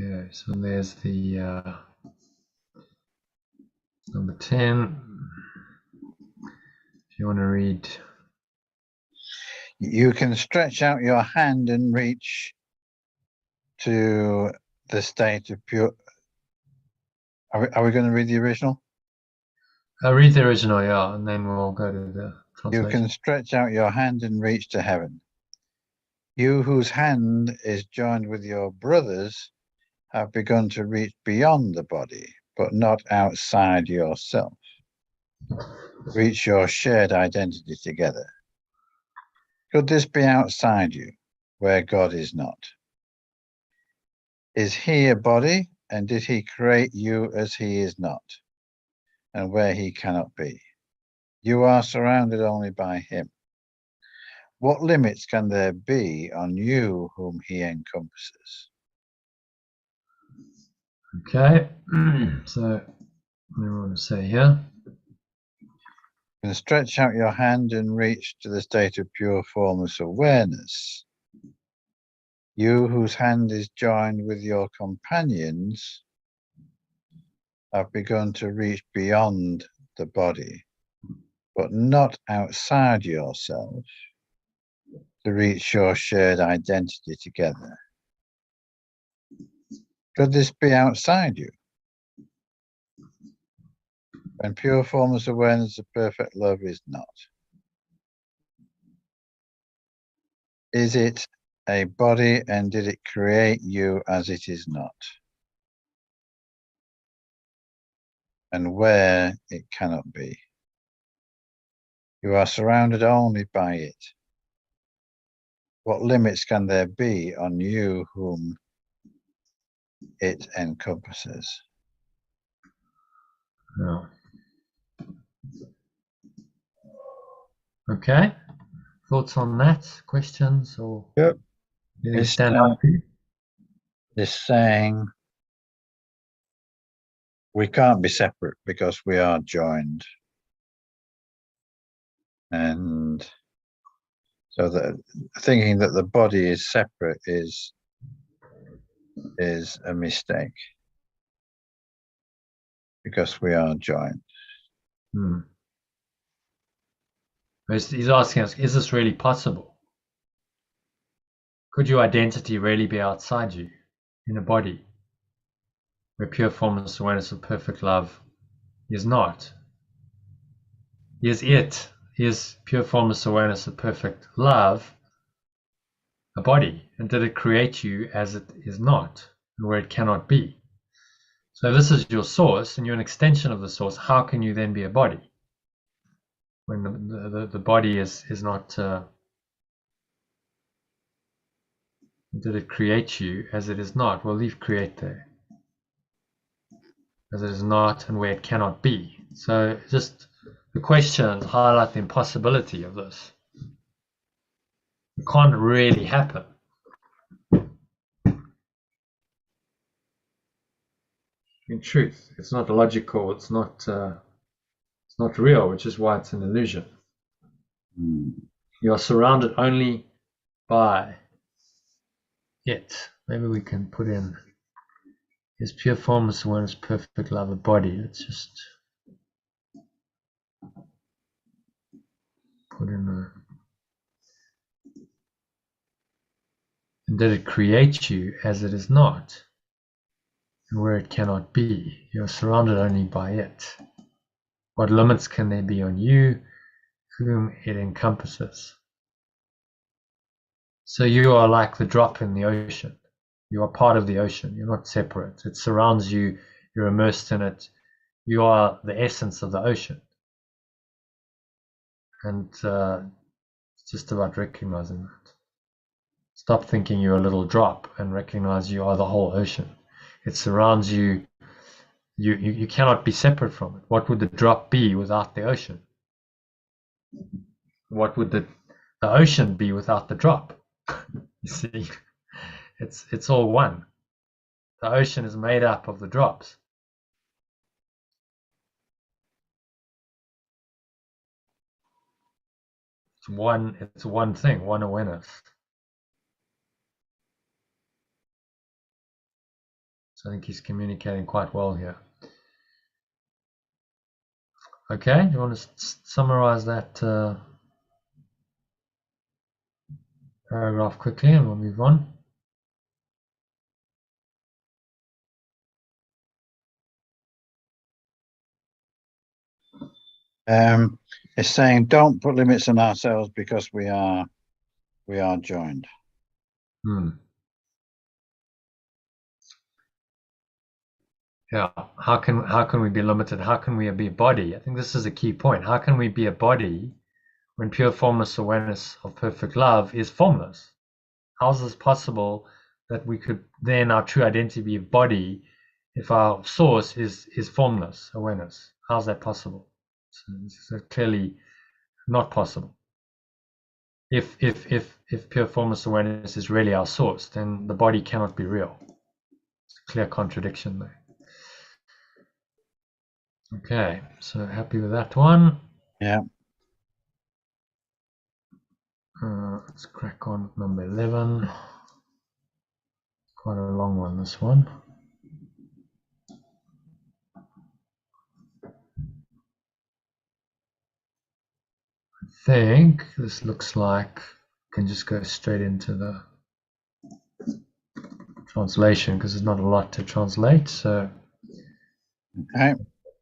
Okay, so there's the number 10. If you want to read. You can stretch out your hand and reach to the state of pure. Are we going to read the original? I'll read the original, yeah, and then we'll go to the translation. You can stretch out your hand and reach to heaven. You whose hand is joined with your brother's have begun to reach beyond the body, but not outside yourself. Reach your shared identity together. Could this be outside you, where God is not? Is he a body, and did he create you as he is not, and where he cannot be? You are surrounded only by him. What limits can there be on you whom he encompasses? Okay, so what do I want to say here? You can stretch out your hand and reach to the state of pure formless awareness. You whose hand is joined with your companions have begun to reach beyond the body, but not outside yourself, to reach your shared identity together. Could this be outside you? When pure formless awareness of perfect love is not. Is it a body, and did it create you as it is not? And where it cannot be. You are surrounded only by it. What limits can there be on you whom it encompasses? No. Okay. Thoughts on that? Questions or Yep. anything stand out for you? It's saying we can't be separate because we are joined. And so that thinking that the body is separate is a mistake, because we are joined. He's asking us, is this really possible? Could your identity really be outside you in a body where pure formless awareness of perfect love is not? Is it? Is pure formless awareness of perfect love a body? And did it create you as it is not, and where it cannot be? So if this is your source and you're an extension of the source, how can you then be a body? When the body is not, did it create you as it is not? We'll leave create there. As it is not and where it cannot be. So just the questions highlight the impossibility of this. It can't really happen. In truth, it's not logical, it's not real, which is why it's an illusion. You are surrounded only by it. Maybe we can put in his pure formless awareness, perfect love of body. Let's just put in a. And did it create you as it is not, and where it cannot be? You are surrounded only by it. What limits can there be on you, whom it encompasses? So you are like the drop in the ocean. You are part of the ocean. You're not separate. It surrounds you. You're immersed in it. You are the essence of the ocean. And it's just about recognizing that. Stop thinking you're a little drop and recognize you are the whole ocean. It surrounds you. You cannot be separate from it. What would the drop be without the ocean? What would the ocean be without the drop? You see, it's all one. The ocean is made up of the drops. It's one thing, one awareness. So I think he's communicating quite well here. Okay, you want to summarize that paragraph quickly and we'll move on. It's saying don't put limits on ourselves because we are joined. Yeah, how can we be limited? How can we be a body? I think this is a key point. How can we be a body when pure formless awareness of perfect love is formless? How is this possible that we could then our true identity be a body if our source is formless awareness? How's that possible? So clearly not possible. if pure formless awareness is really our source, then the body cannot be real. It's a clear contradiction there. Okay, so happy with that one. Yeah. Let's crack on number 11. Quite a long one, this one. I think this looks like I can just go straight into the translation because there's not a lot to translate, so Okay.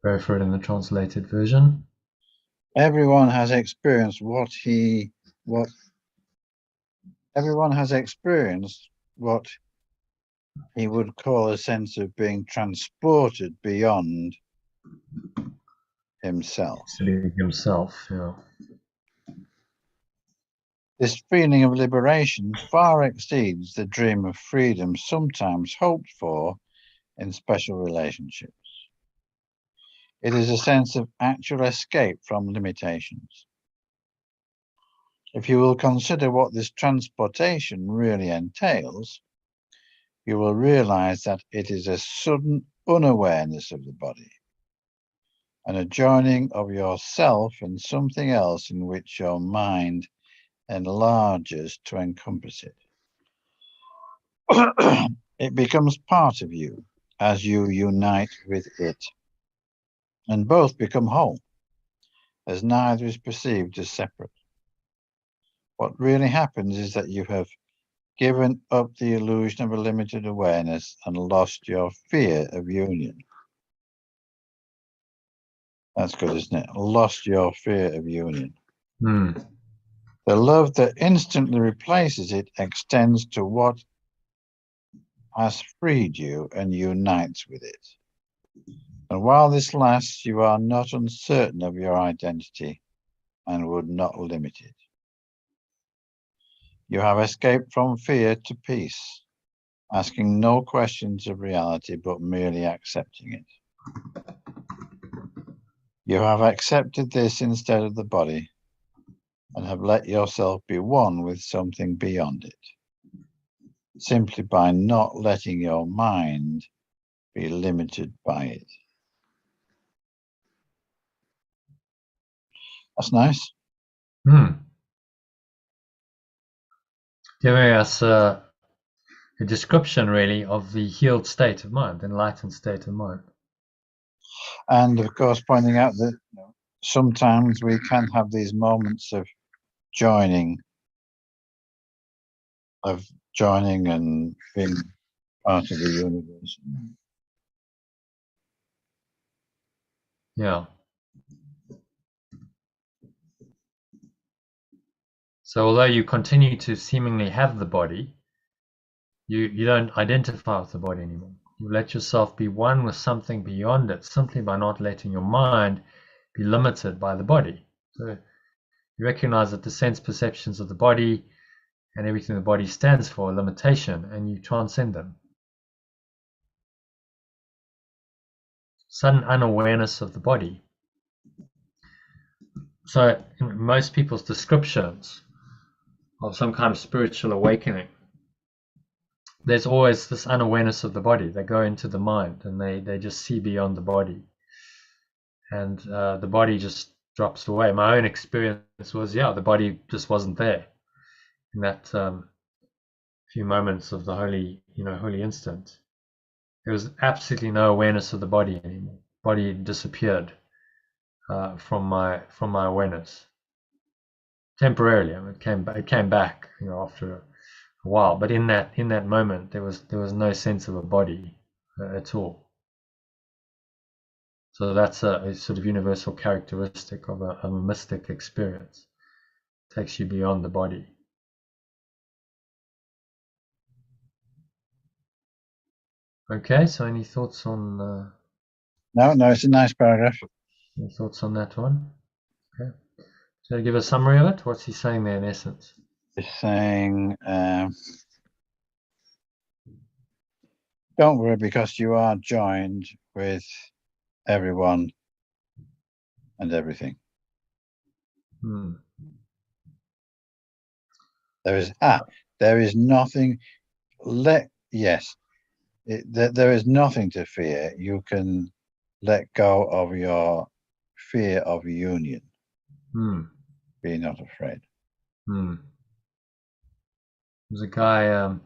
go for it in the translated version. Everyone has experienced everyone has experienced what he would call a sense of being transported beyond himself. Himself, yeah. This feeling of liberation far exceeds the dream of freedom sometimes hoped for in special relationships. It is a sense of actual escape from limitations. If you will consider what this transportation really entails, you will realize that it is a sudden unawareness of the body, and a joining of yourself and something else in which your mind enlarges to encompass it. It becomes part of you as you unite with it, and both become whole, as neither is perceived as separate. What really happens is that you have given up the illusion of a limited awareness and lost your fear of union. That's good, isn't it? Lost your fear of union. The love that instantly replaces it extends to what has freed you and unites with it. And while this lasts, you are not uncertain of your identity and would not limit it. You have escaped from fear to peace, asking no questions of reality, but merely accepting it. You have accepted this instead of the body, and have let yourself be one with something beyond it, simply by not letting your mind be limited by it. That's nice. Giving us a description, really, of the healed state of mind, the enlightened state of mind. And of course, pointing out that sometimes we can have these moments of joining and being part of the universe. Yeah. So although you continue to seemingly have the body, you don't identify with the body anymore. You let yourself be one with something beyond it simply by not letting your mind be limited by the body. So you recognize that the sense perceptions of the body and everything the body stands for are limitation, and you transcend them. Sudden unawareness of the body. So in most people's descriptions of some kind of spiritual awakening, there's always this unawareness of the body. They go into the mind and they just see beyond the body. And the body just drops away. My own experience was, the body just wasn't there in that few moments of the holy instant. There was absolutely no awareness of the body anymore. Body disappeared from my awareness temporarily. I mean, it came back, after a while. But in that moment, there was no sense of a body at all. So that's a sort of universal characteristic of a mystic experience. It takes you beyond the body. Okay, so any thoughts on? No, it's a nice paragraph. Any thoughts on that one? Okay. So give a summary of it. What's he saying there in essence? He's saying, don't worry because you are joined with everyone and everything. There is nothing. There is nothing to fear. You can let go of your fear of union. Be not afraid. There's a guy,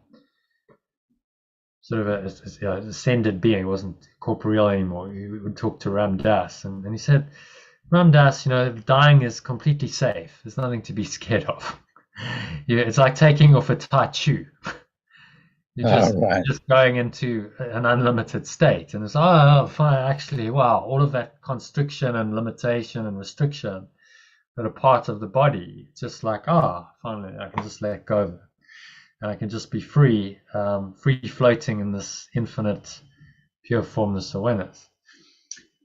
sort of a ascended being. He wasn't corporeal anymore. He would talk to Ram Dass, and he said, Ram Dass, dying is completely safe. There's nothing to be scared of. It's like taking off a tight shoe. You're just going into an unlimited state, and it's fine. Actually, wow, all of that constriction and limitation and restriction that are part of the body, it's just like, finally, I can just let go of it, and I can just be free, free floating in this infinite, pure formless awareness.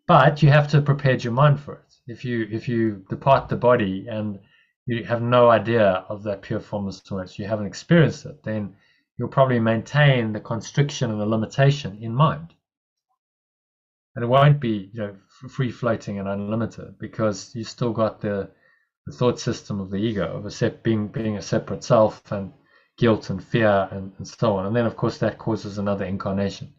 But you have to prepare your mind for it. If you depart the body and you have no idea of that pure formless awareness, you haven't experienced it, then you'll probably maintain the constriction and the limitation in mind. And it won't be free floating and unlimited, because you still got the thought system of the ego, of being a separate self, and guilt and fear and so on. And then, of course, that causes another incarnation,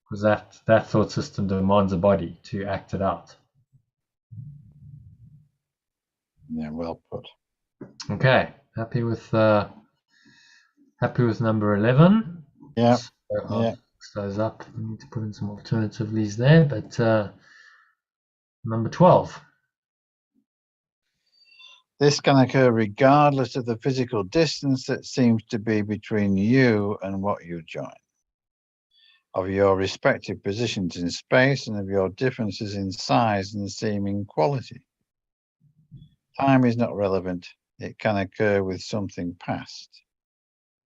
because that thought system demands a body to act it out. Yeah, well put. Okay, happy with number 11. Yeah. So I'll fix those up. I need to put in some alternatively there, but number 12. This can occur regardless of the physical distance that seems to be between you and what you join, of your respective positions in space, and of your differences in size and seeming quality. Time is not relevant. It can occur with something past,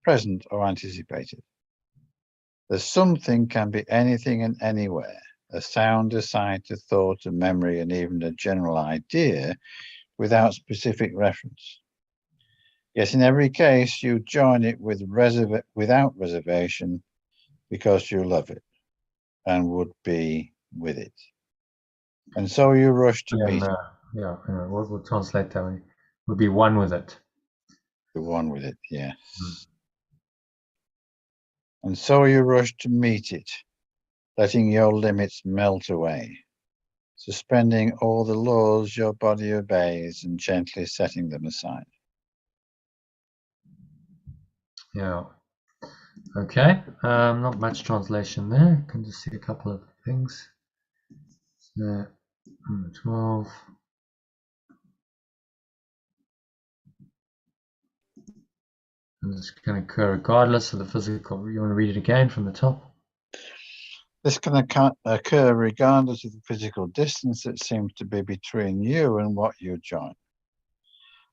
present, or anticipated. The something can be anything and anywhere, a sound, a sight, a thought, a memory, and even a general idea without specific reference. Yet in every case, you join it without reservation, because you love it and would be with it. And so you rush to meet it. We'll translate that one. Would be one with it. The one with it, yes. And so you rush to meet it, letting your limits melt away, suspending all the laws your body obeys and gently setting them aside. Yeah. Okay. Not much translation there. I can just see a couple of things. So, number 12. And this can occur regardless of the physical. You want to read it again from the top? This can occur regardless of the physical distance that seems to be between you and what you join,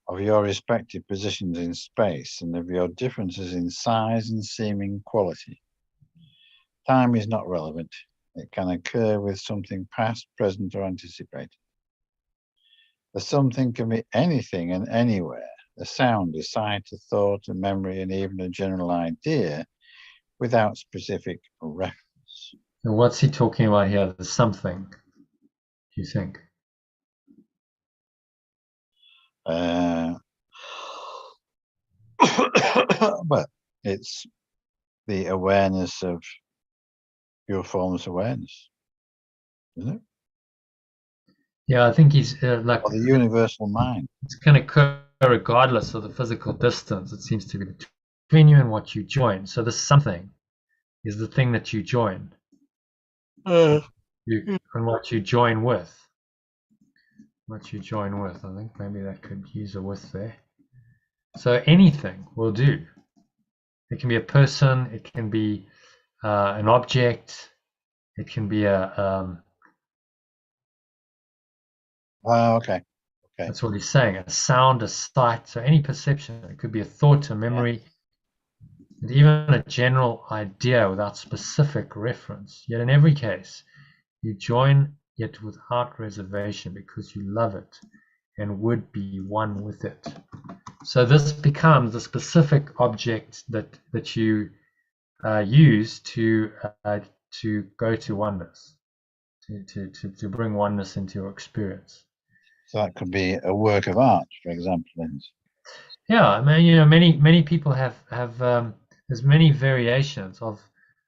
of your respective positions in space, and of your differences in size and seeming quality. Time is not relevant. It can occur with something past, present, or anticipated. The something can be anything and anywhere, a sound, a sight, a thought, a memory, and even a general idea without specific reference. And what's he talking about here? The something, do you think? Well, it's the awareness of pure formless awareness, isn't it? Yeah, I think he's like, or the universal mind. It's going to occur regardless of the physical distance. It seems to be between you and what you join. So the something is the thing that you join. And what you join with. What you join with. I think maybe that could use a with there. So anything will do. It can be a person. It can be an object. It can be a... Okay. That's what he's saying. A sound, a sight. So any perception. It could be a thought, a memory, and even a general idea without specific reference. Yet in every case, you join yet without reservation, because you love it and would be one with it. So this becomes the specific object that you use to go to oneness, to bring oneness into your experience. So that could be a work of art, for example. Yeah, I mean, you know, many people have there's many variations of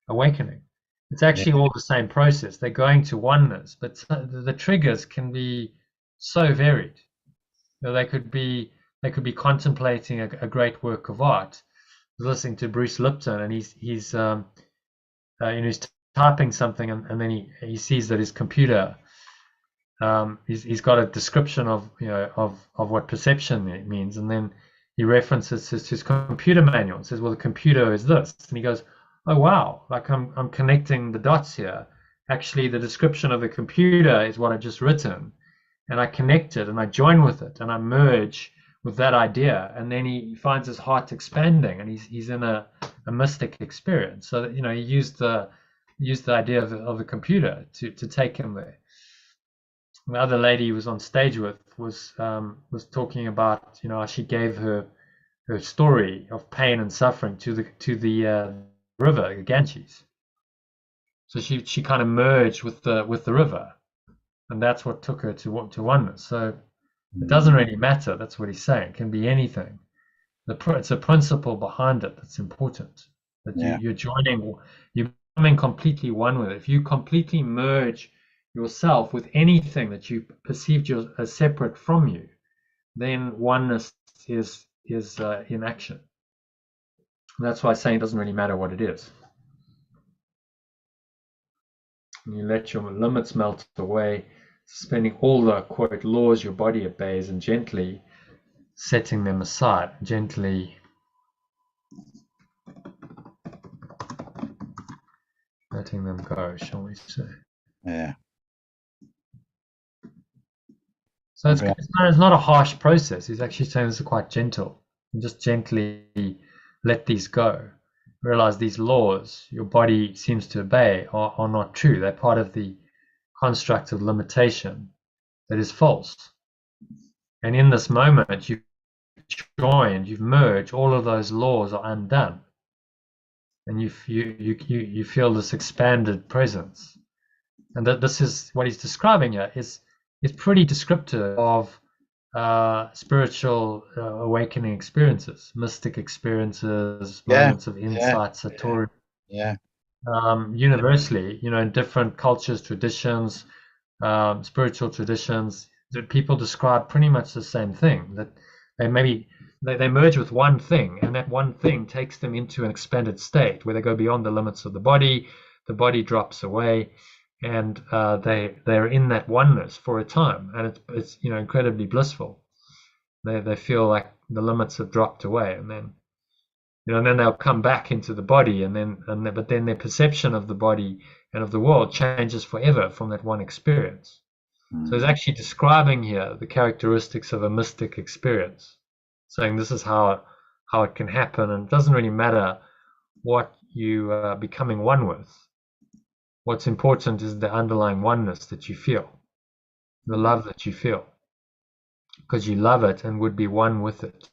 awakening. It's Yeah, actually all the same process. They're going to oneness, but the triggers can be so varied. You know, they could be contemplating a great work of art, listening to Bruce Lipton, and he's typing something, and then he sees that his computer he's got a description of of what perception means, and then he references his computer manual and says, well, the computer is this, and he goes, oh wow, like I'm connecting the dots here. Actually, the description of the computer is what I just written, and I connect it and I join with it and I merge with that idea, and then he finds his heart expanding, and he's in a mystic experience. So that, he used the idea of the computer to take him there. The other lady he was on stage with was talking about how she gave her story of pain and suffering to the river, the Ganges. So she kind of merged with the river, and that's what took her to oneness. So it doesn't really matter. That's what he's saying. It can be anything. It's a principle behind it that's important. That yeah, you're becoming completely one with it. If you completely merge yourself with anything that you perceived as separate from you, then oneness is in action. And that's why I'm saying it doesn't really matter what it is. And you let your limits melt away, suspending all the quote laws your body obeys, and gently setting them aside, gently letting them go, shall we say. yeah. So it's not a harsh process. He's actually saying this is quite gentle. You just gently let these go. Realize these laws your body seems to obey are not true. They're part of the construct of limitation that is false. And in this moment, you've you've merged, all of those laws are undone. And you feel this expanded presence. And that this is what he's describing here is pretty descriptive of spiritual awakening experiences, mystic experiences, moments of insight, satori. Yeah. Universally, in different cultures, traditions, spiritual traditions, that people describe pretty much the same thing. That they merge with one thing, and that one thing takes them into an expanded state where they go beyond the limits of the body drops away, and they're in that oneness for a time, and it's incredibly blissful. They feel like the limits have dropped away, and then and then they'll come back into the body, but then their perception of the body and of the world changes forever from that one experience. So he's actually describing here the characteristics of a mystic experience, saying this is how it can happen, and it doesn't really matter what you are becoming one with. What's important is the underlying oneness that you feel, the love that you feel, because you love it and would be one with it,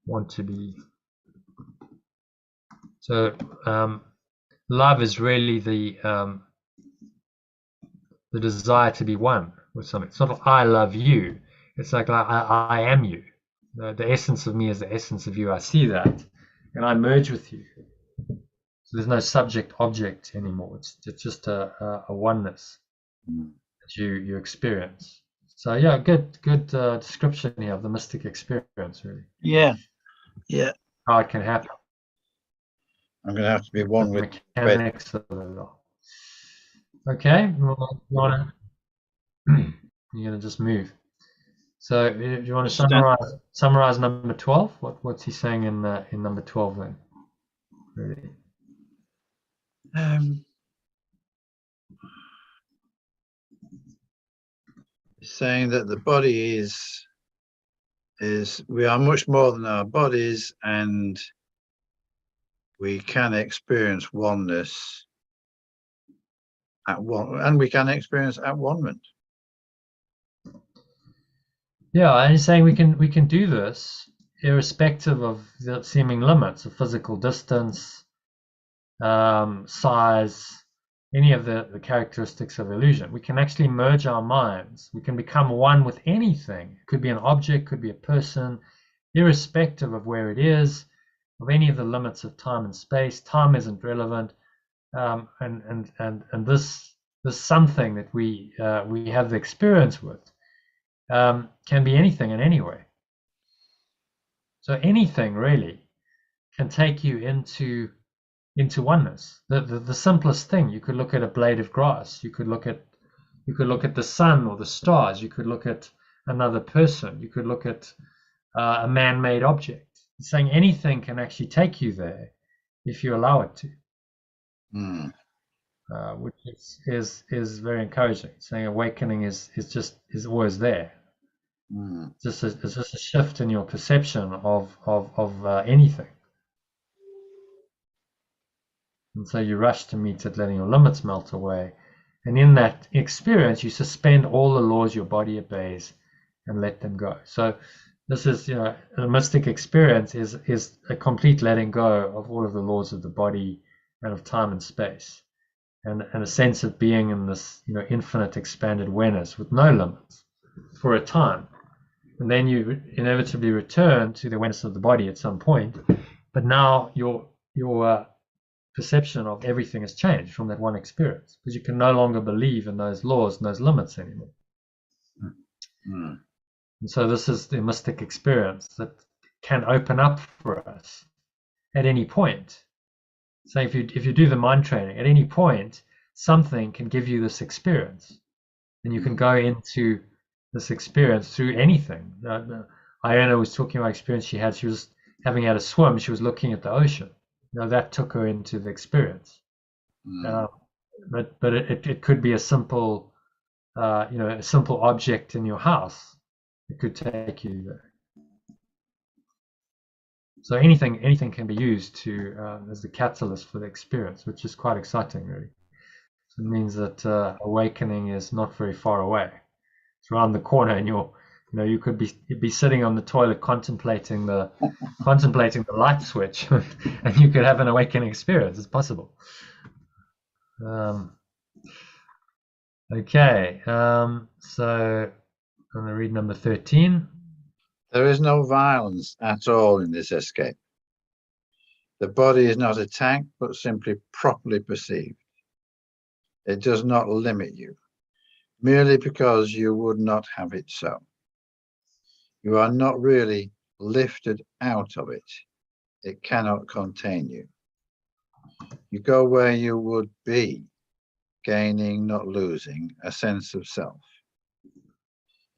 want to be. So love is really the desire to be one with something. It's not like I love you. It's like I am you. The essence of me is the essence of you. I see that, and I merge with you. So there's no subject object anymore. It's just a oneness that you experience. So yeah, good description here of the mystic experience, really. Yeah. How it can happen. I'm going to have to be one with mechanics of it all. Okay, well, you're going to just move. So if you want to summarize number 12, what's he saying in number 12 then? Really? Saying that the body is we are much more than our bodies, and we can experience oneness at one, and we can experience at one-ment. Yeah, and he's saying we can do this irrespective of the seeming limits of physical distance, size, any of the characteristics of illusion. We can actually merge our minds. We can become one with anything. It could be an object, could be a person, irrespective of where it is, of any of the limits of time and space. Time isn't relevant, and this something that we have the experience with can be anything in any way. So anything really can take you into oneness. The simplest thing, you could look at a blade of grass, you could look at the sun or the stars, you could look at another person, you could look at a man-made object. It's saying anything can actually take you there if you allow it to. Which is very encouraging. Saying awakening is always there. It's just a shift in your perception of anything. And so you rush to meet it, letting your limits melt away. And in that experience, you suspend all the laws your body obeys and let them go. So this is, a mystic experience is a complete letting go of all of the laws of the body and of time and space, and a sense of being in this, infinite expanded awareness with no limits for a time. And then you inevitably return to the awareness of the body at some point. But now your perception of everything has changed from that one experience, because you can no longer believe in those laws and those limits anymore. And so this is the mystic experience that can open up for us at any point. So if you do the mind training, at any point, something can give you this experience, and you can go into this experience through anything. Iona was talking about experience she had. She was having had a swim. She was looking at the ocean. That took her into the experience. But it could be a simple, a simple object in your house. It could take you there. So anything can be used to as the catalyst for the experience, which is quite exciting, really. So it means that awakening is not very far away. It's around the corner, and you could be sitting on the toilet contemplating the light switch, and you could have an awakening experience. It's possible. Okay, so I'm going to read number 13. There is no violence at all in this escape. The body is not attacked, but simply properly perceived. It does not limit you, merely because you would not have it so. You are not really lifted out of it. It cannot contain you. You go where you would be, gaining, not losing, a sense of self.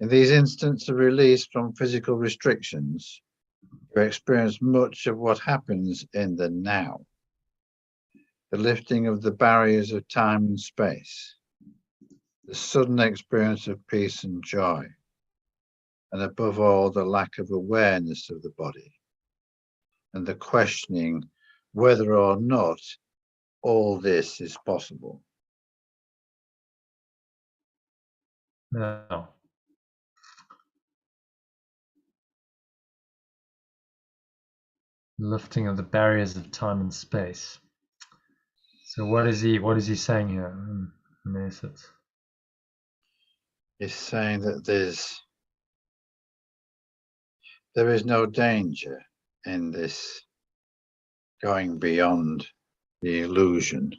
In these instants of release from physical restrictions, you experience much of what happens in the now. The lifting of the barriers of time and space, the sudden experience of peace and joy, and above all, the lack of awareness of the body, and the questioning whether or not all this is possible. No. Lifting of the barriers of time and space. So what is he saying here? He's saying that there is no danger in this going beyond the illusion.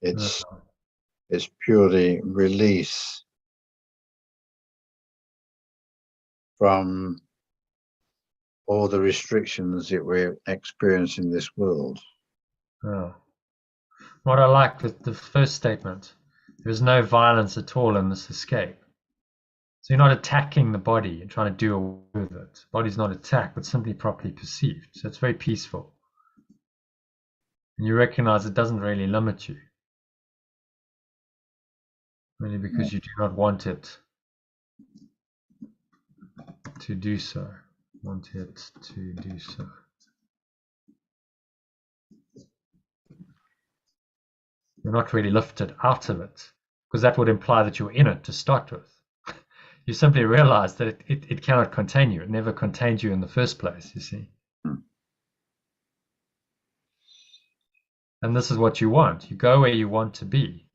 It's purely release from all the restrictions that we experience in this world. What I like with the first statement, there is no violence at all in this escape. So you're not attacking the body and trying to do away with it. The body's not attacked, but simply properly perceived. So it's very peaceful. And you recognize it doesn't really limit you. Only because you do not want it to do so. You're not really lifted out of it, because that would imply that you're in it to start with. You simply realize that it cannot contain you. It never contained you in the first place, you see. And this is what you want. You go where you want to be,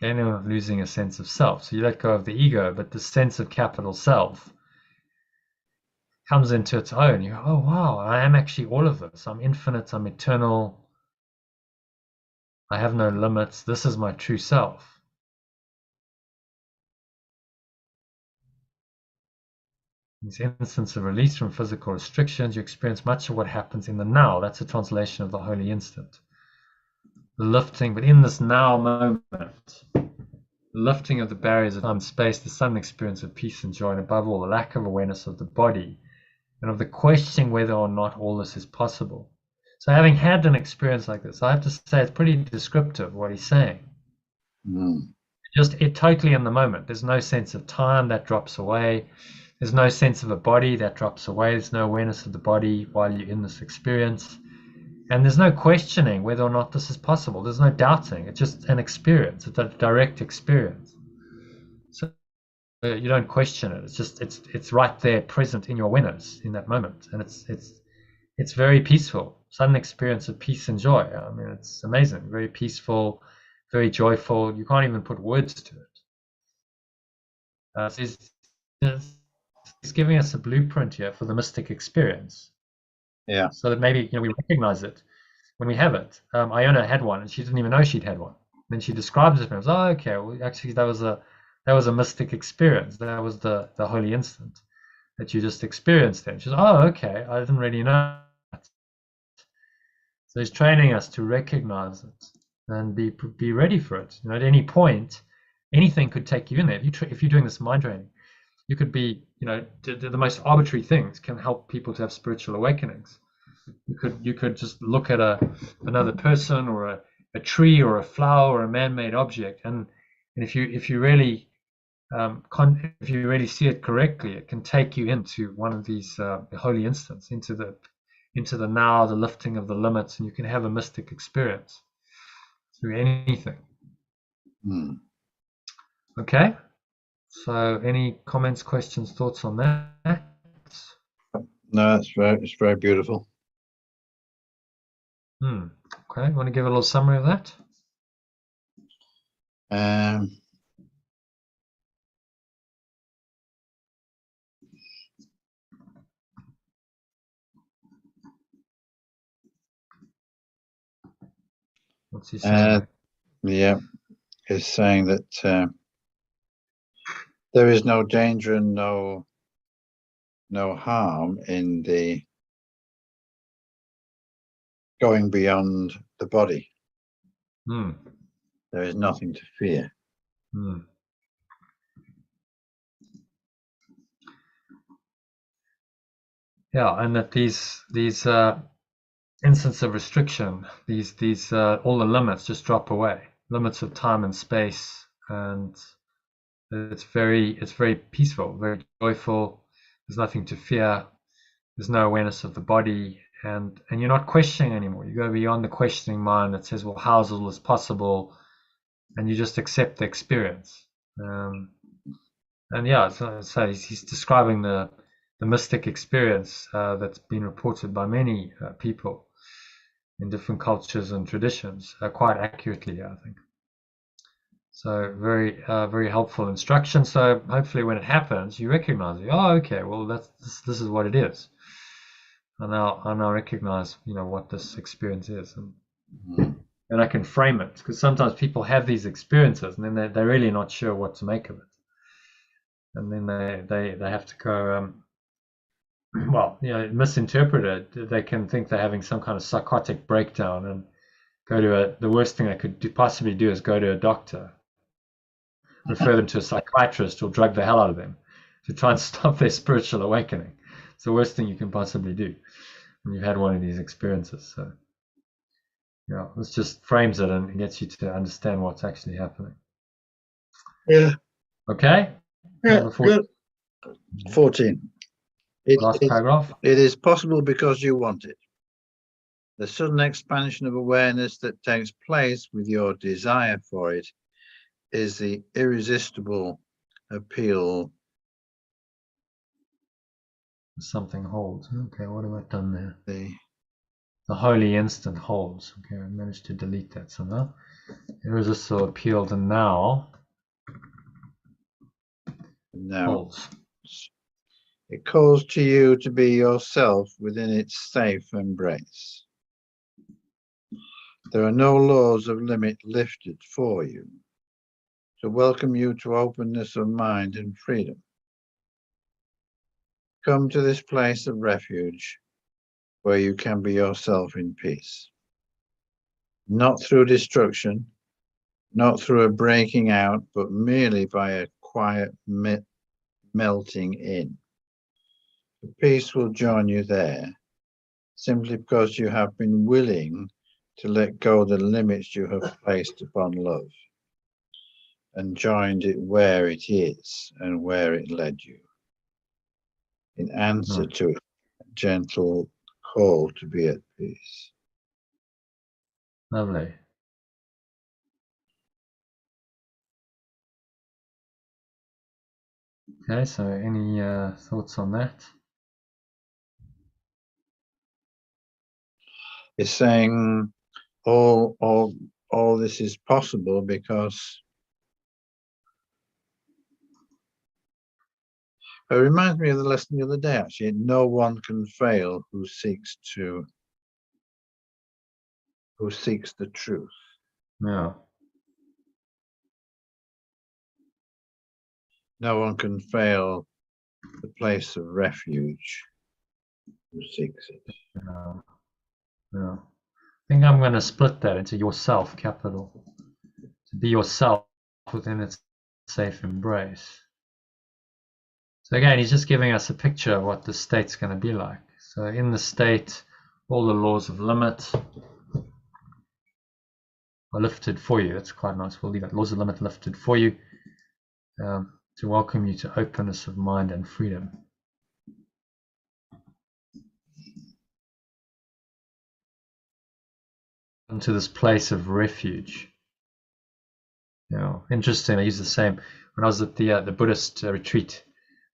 feeling of losing a sense of self. So you let go of the ego, but the sense of capital self comes into its own. You go, oh wow, I am actually all of this. I'm infinite, I'm eternal, I have no limits. This is my true self. This instance of release from physical restrictions, you experience much of what happens in the now. That's a translation of the holy instant. The lifting, but in this now moment, the lifting of the barriers of time and space, the sudden experience of peace and joy, and above all, the lack of awareness of the body and of the questioning whether or not all this is possible. So having had an experience like this, I have to say it's pretty descriptive what he's saying. Just totally in the moment. There's no sense of time, that drops away. There's no sense of a body, that drops away. There's no awareness of the body while you're in this experience. And there's no questioning whether or not this is possible. There's no doubting. It's just an experience. It's a direct experience. So you don't question it. It's just it's right there, present in your awareness in that moment, and it's very peaceful. Sudden experience of peace and joy. I mean, it's amazing. Very peaceful, very joyful. You can't even put words to it. So he's giving us a blueprint here for the mystic experience. Yeah. So that maybe we recognize it when we have it. Iona had one, and she didn't even know she'd had one. Then she describes it to me. I was, oh, okay. Well, actually, that was a mystic experience. That was the holy instant that you just experienced. Then she's, oh, okay. I didn't really know that. So he's training us to recognize it and be ready for it. At any point, anything could take you in there. If you're doing this mind training, you could be, the most arbitrary things can help people to have spiritual awakenings. You could just look at another person or a tree or a flower or a man-made object, and if you really see it correctly, it can take you into one of these holy instants, into the now, the lifting of the limits, and you can have a mystic experience through anything. Okay. So, any comments, questions, thoughts on that? No, it's very beautiful. Okay, you want to give a little summary of that? What's he saying? Yeah, he's saying that there is no danger and no harm in the going beyond the body. There is nothing to fear. Yeah, and that these instances of restriction, these all the limits just drop away. Limits of time and space, and it's very peaceful, very joyful. There's nothing to fear. There's no awareness of the body, and you're not questioning anymore. You go beyond the questioning mind that says, well, how is all this possible? And you just accept the experience. And yeah, so he's describing the mystic experience that's been reported by many people in different cultures and traditions quite accurately, I think. So very helpful instruction. So hopefully when it happens, you recognize it. Oh, okay, well this is what it is. I now recognize what this experience is, and I can frame it, because sometimes people have these experiences and then they're really not sure what to make of it, and then they have to go misinterpret it. They can think they're having some kind of psychotic breakdown and go to the worst thing they could possibly do is go to a doctor, refer them to a psychiatrist, or drug the hell out of them to try and stop their spiritual awakening. It's the worst thing you can possibly do when you've had one of these experiences. So this just frames it and gets you to understand what's actually happening. Yeah. Okay. Yeah. 14. Last paragraph. It is possible because you want it. The sudden expansion of awareness that takes place with your desire for it is the irresistible appeal. Something holds. Okay, what have I done there? the holy instant holds. Okay, I managed to delete that somehow. Irresistible appeal to now Now holds. it calls to you to be yourself within its safe embrace. There are no laws of limit lifted for you to welcome you to openness of mind and freedom. Come to this place of refuge where you can be yourself in peace. Not through destruction, not through a breaking out, but merely by a quiet melting in. The peace will join you there, simply because you have been willing to let go the limits you have placed upon love, and joined it where it is and where it led you, in answer to a gentle call to be at peace. Lovely. Okay, so any thoughts on that? It's saying all this is possible because it reminds me of the lesson the other day, actually. No one can fail who seeks the truth. Yeah. No one can fail the place of refuge who seeks it. Yeah. Yeah. I think I'm going to split that into yourself, capital. To be yourself within its safe embrace. So again, he's just giving us a picture of what the state's going to be like. So in the state, all the laws of limit are lifted for you. That's quite nice. We'll leave that. Laws of limit lifted for you to welcome you to openness of mind and freedom. Into this place of refuge. You know, interesting. I use the same when I was at the Buddhist retreat.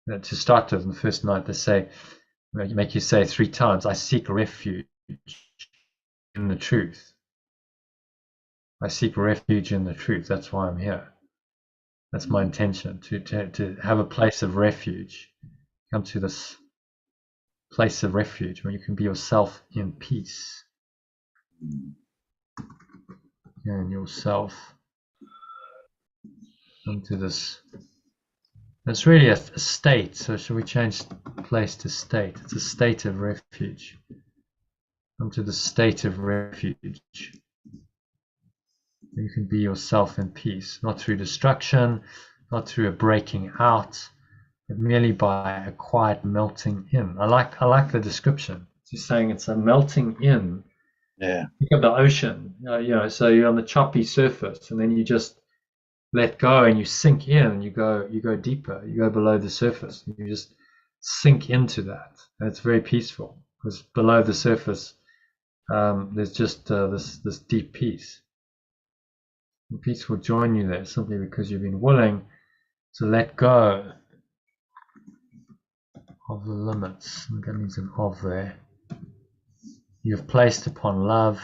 To start with, on the first night, they say, make you say 3 times, "I seek refuge in the truth. I seek refuge in the truth. That's why I'm here. That's my intention, to have a place of refuge. Come to this place of refuge where you can be yourself in peace. And yourself. Come to this. It's really a state. So should we change place to state? It's a state of refuge. Come to the state of refuge. You can be yourself in peace, not through destruction, not through a breaking out, but merely by a quiet melting in. I like the description. He's saying it's a melting in. Yeah. Think of the ocean, so you're on the choppy surface, and then you just let go and you sink in, and you go deeper, you go below the surface, and you just sink into that. And it's very peaceful because below the surface, there's just this deep peace. And peace will join you there simply because you've been willing to let go of the limits. I'm going to use an of there. You've placed upon love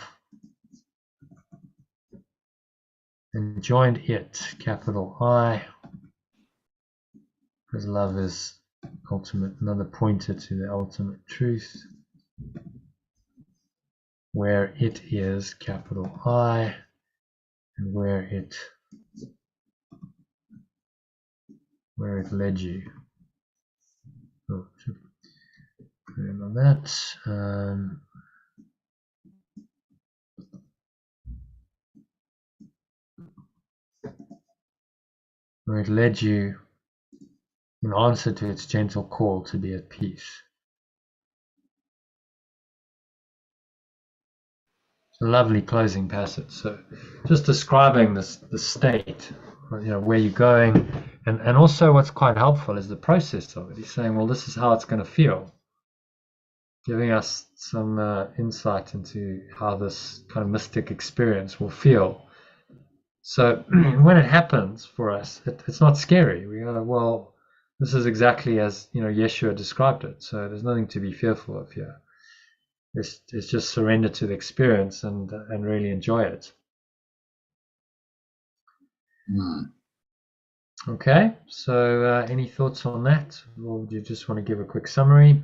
and joined it, capital I, because love is ultimate, another pointer to the ultimate truth, where it is, capital I, and where it led you. Oh, on that. Where it led you in answer to its gentle call to be at peace. It's a lovely closing passage. So just describing the state, where you're going, and also what's quite helpful is the process of it. He's saying, well, this is how it's going to feel, giving us some insight into how this kind of mystic experience will feel. So when it happens for us, it's not scary. We go, well, this is exactly as Yeshua described it. So there's nothing to be fearful of here. is just surrender to the experience and really enjoy it. Okay, so any thoughts on that, or do you just want to give a quick summary?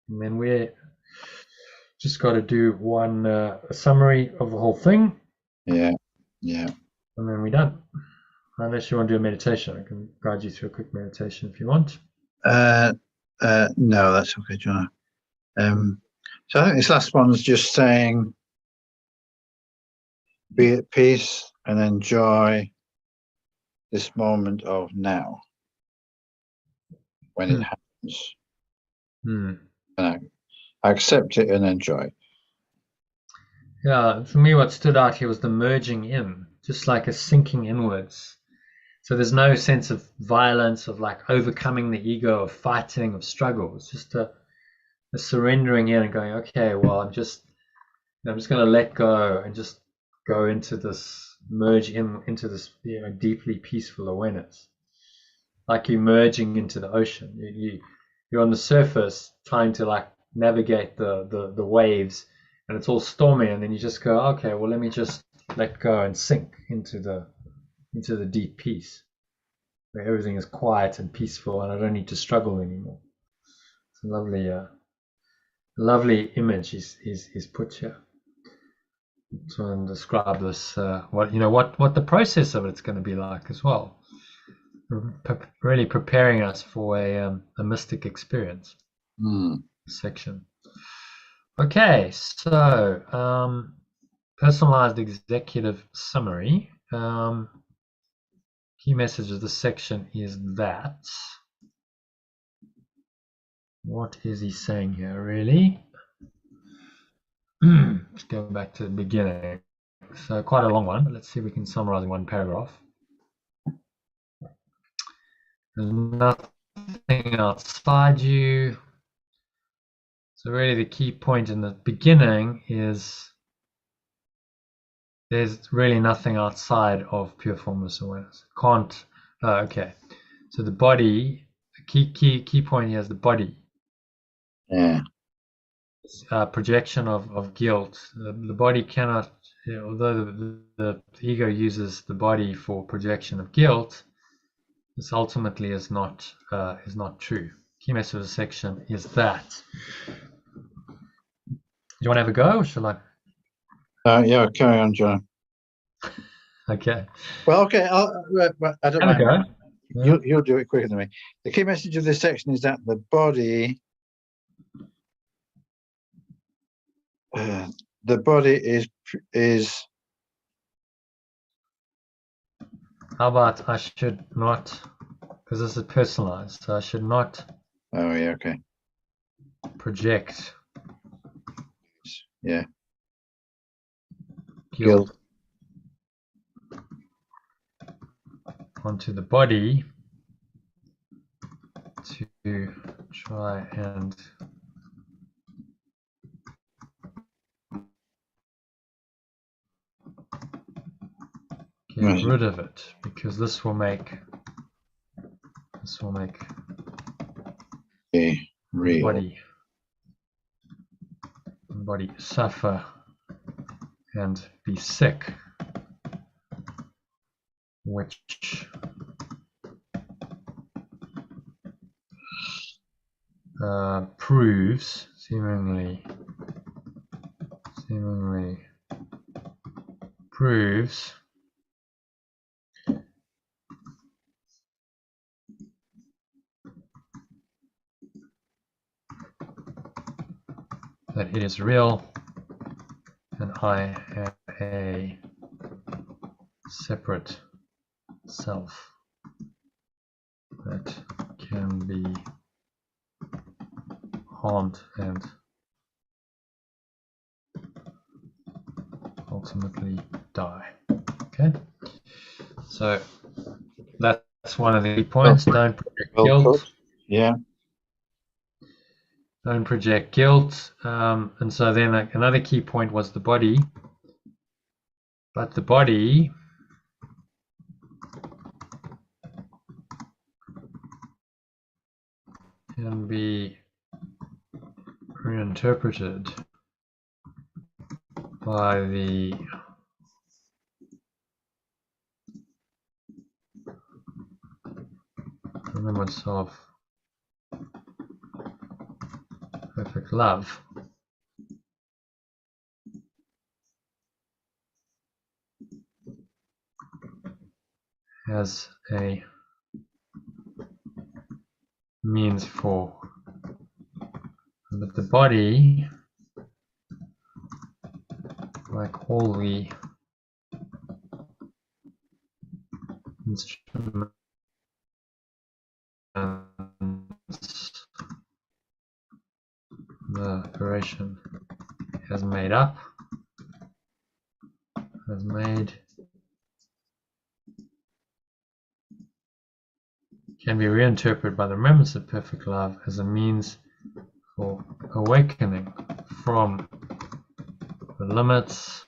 And then we just got to do one a summary of the whole thing. Yeah. And then we're done. Unless you want to do a meditation, I can guide you through a quick meditation if you want. No, that's okay, John. So I think this last one is just saying, be at peace and enjoy this moment of now when it happens. And I accept it and enjoy. Yeah, for me, what stood out here was the merging in, just like a sinking inwards. So there's no sense of violence, of like overcoming the ego, of fighting, of struggle. It's just a surrendering in and going, okay, well, I'm just going to let go and just go into this, merge into this, deeply peaceful awareness. Like you're merging into the ocean. You're on the surface trying to like navigate the waves, and it's all stormy, and then you just go, okay, well, let me just let go and sink into the deep peace, where everything is quiet and peaceful, and I don't need to struggle anymore. It's a lovely image he's put here to describe this. What the process of it's going to be like as well. Really preparing us for a mystic experience. Section. Okay, so personalized executive summary. Key message of this section is that. What is he saying here, really? Let's go back to the beginning. So quite a long one, but let's see if we can summarize in one paragraph. There's nothing outside you. So really the key point in the beginning is there's really nothing outside of pure formless awareness. Okay. So the body, the key point here is the body. Yeah. Projection of guilt. The body cannot, although the ego uses the body for projection of guilt, this ultimately is not true. Key message of the section is that. Do you want to have a go, or shall I? Yeah, carry on, John. Okay. Well, okay. I don't mind. Have a go. You'll do it quicker than me. The key message of this section is that the body is. How about I should not, because this is personalized, so I should not. Oh yeah, okay. Project. Yeah. Guilt onto the body to try and get rid of it, because this will make the body suffer and be sick, which proves seemingly proves that it is real and I am a separate self that can be harmed and ultimately die. Okay, so that's one of the points. Don't project guilt. Yeah. Don't project guilt. And so then another key point was the body. But the body can be reinterpreted by the remembrance of perfect love as a means for the body, like all the instruments the operation has made, can be reinterpreted by the remembrance of perfect love as a means for awakening from the limits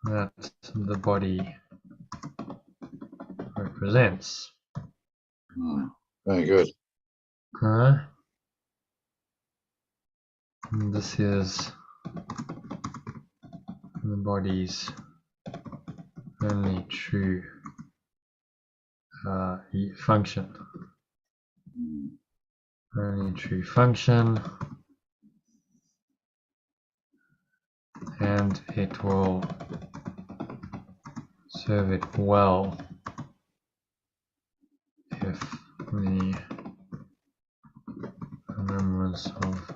that the body represents. Very good. Okay. And this is the body's only true function. Only true function, and it will serve it well if the remembrance of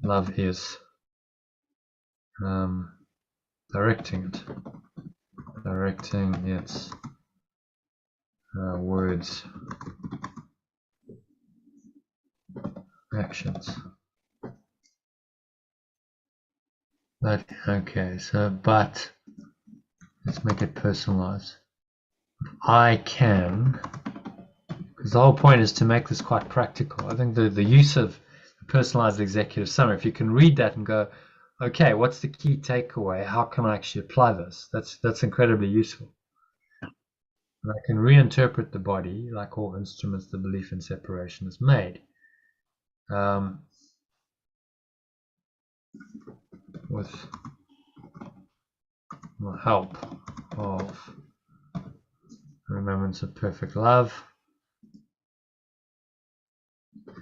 love is directing its words, actions. But okay, so but let's make it personalized. I can, because the whole point is to make this quite practical. I think the use of the personalized executive summary, if you can read that and go, okay, what's the key takeaway? How can I actually apply this? That's incredibly useful. And I can reinterpret the body, like all instruments, the belief in separation is made. With the help of remembrance of perfect love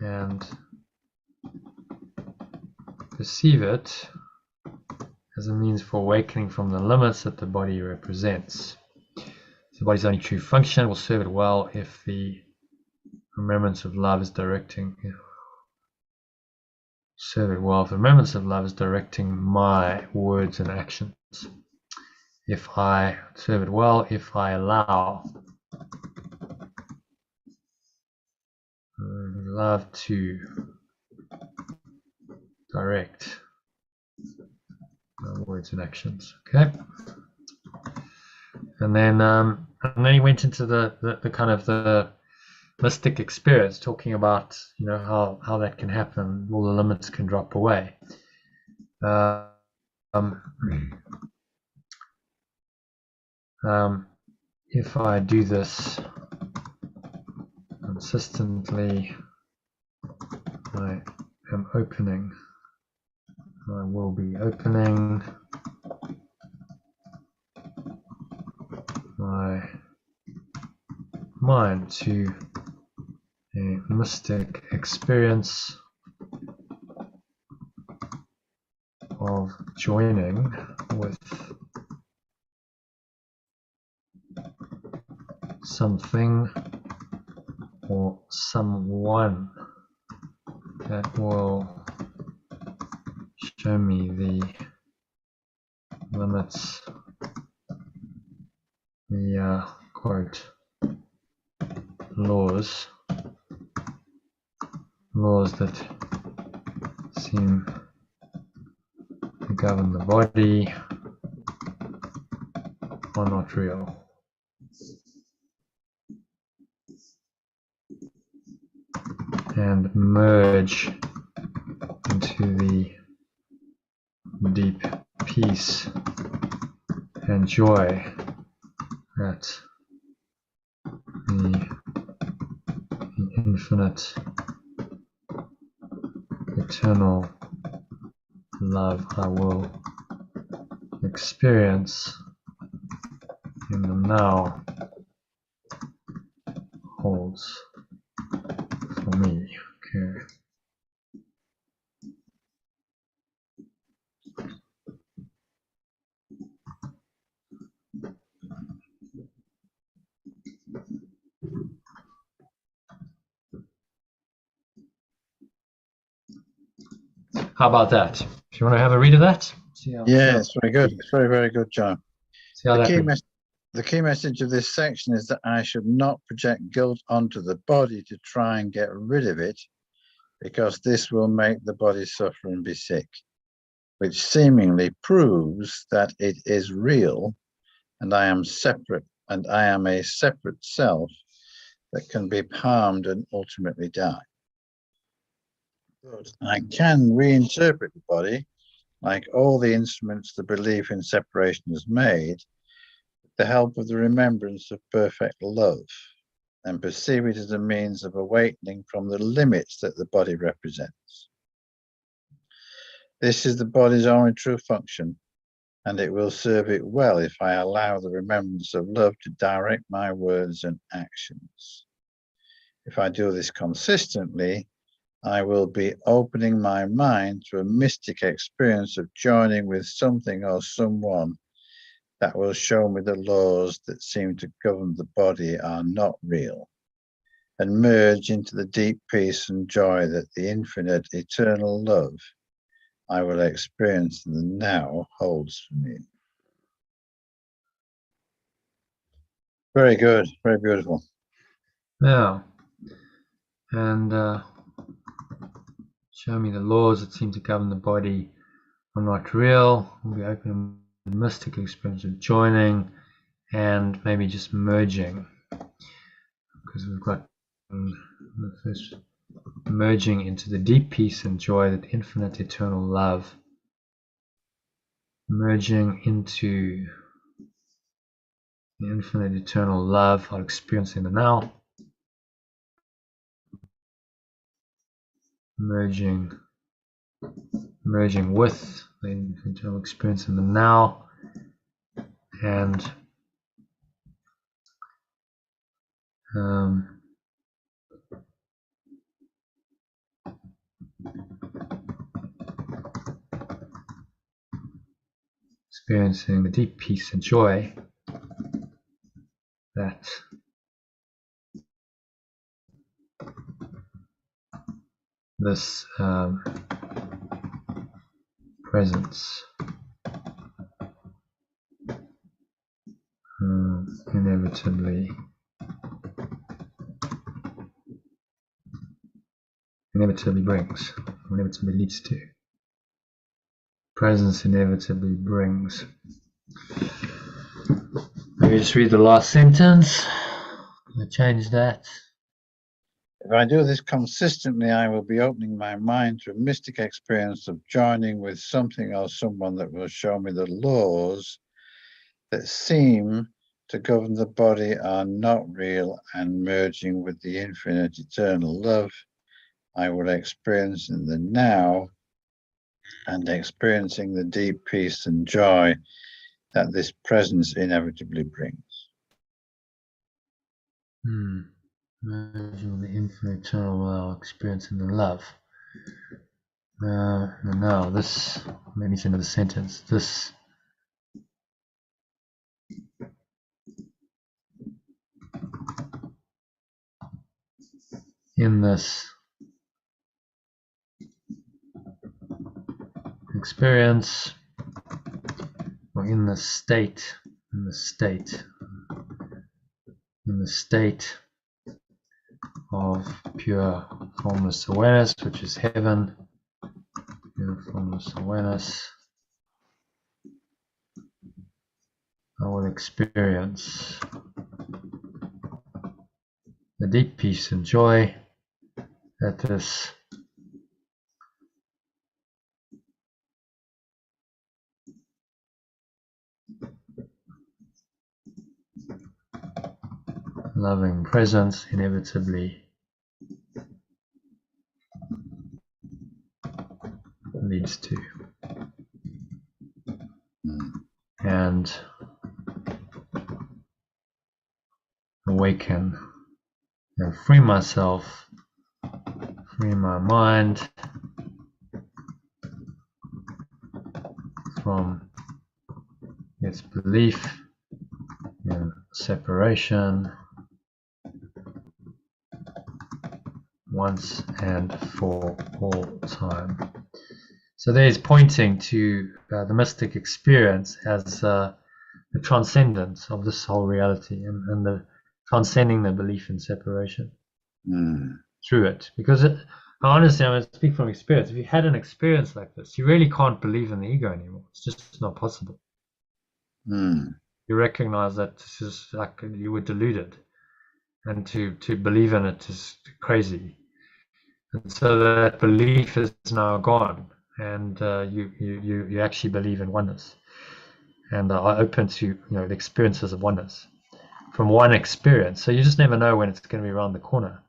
and perceive it as a means for awakening from the limits that the body represents. So the body's only true function will serve it well if the remembrance of love is directing. Serve it well if the remembrance of love is directing my words and actions. If I serve it well, if I allow love to direct words and actions. Okay. And then he went into the kind of the mystic experience, talking about how that can happen. All the limits can drop away. If I do this consistently, I am opening. I will be opening my mind to a mystic experience of joining with something or someone that will show me the limits, the quote, laws that seem to govern the body are not real. And merge into the deep peace and joy that the infinite, eternal love I will experience in the now holds for me. Okay. How about that? If you want to have a read of that, see how, Yeah, it's very good. It's very, very good, John. see how The that key, reads. the key message of this section is that I should not project guilt onto the body to try and get rid of it, because this will make the body suffer and be sick, which seemingly proves that it is real and I am separate, and I am a separate self that can be harmed and ultimately die. But I can reinterpret the body, like all the instruments the belief in separation has made, with the help of the remembrance of perfect love, and perceive it as a means of awakening from the limits that the body represents. This is the body's only true function, and it will serve it well if I allow the remembrance of love to direct my words and actions. If I do this consistently, I will be opening my mind to a mystic experience of joining with something or someone that will show me the laws that seem to govern the body are not real, and merge into the deep peace and joy that the infinite eternal love I will experience in the now holds for me. Very good, very beautiful. Yeah. And show me the laws that seem to govern the body are not real. We'll be open to the mystic experience of joining and maybe just merging, because we've got the first merging into the deep peace and joy that infinite eternal love, merging into the infinite eternal love I'll experience in the now, merging with the internal experience in the now, and experiencing the deep peace and joy that this presence inevitably brings, inevitably leads to. Presence inevitably brings. Maybe just read the last sentence. I change that. If I do this consistently, I will be opening my mind to a mystic experience of joining with something or someone that will show me the laws that seem to govern the body are not real, and merging with the infinite eternal love I will experience in the now, and experiencing the deep peace and joy that this presence inevitably brings. Merging with the infinite eternal love, experiencing the love. Now this, maybe it's another sentence. This in this experience, or in the state of pure formless awareness, which is heaven, pure formless awareness, I will experience the deep peace and joy that this loving presence inevitably leads to. And awaken and free myself, free my mind from its belief in separation once and for all time. So there's pointing to the mystic experience as the transcendence of this whole reality and the transcending the belief in separation through it. Because honestly, I speak from experience. If you had an experience like this, you really can't believe in the ego anymore. It's just not possible. You recognize that this is like you were deluded, and to believe in it is crazy. And so that belief is now gone, and you actually believe in oneness, and are open to the experiences of oneness from one experience. So you just never know when it's going to be around the corner.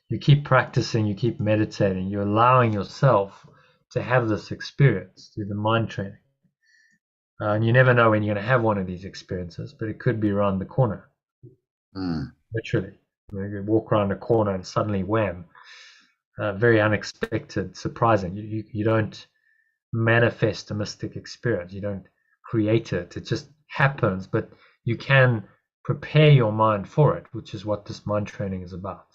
You keep practicing, you keep meditating, you're allowing yourself to have this experience through the mind training. And you never know when you're going to have one of these experiences, but it could be around the corner. Literally. You walk around a corner and suddenly wham, very unexpected, surprising. You don't manifest a mystic experience. You don't create it. It just happens, but you can prepare your mind for it, which is what this mind training is about.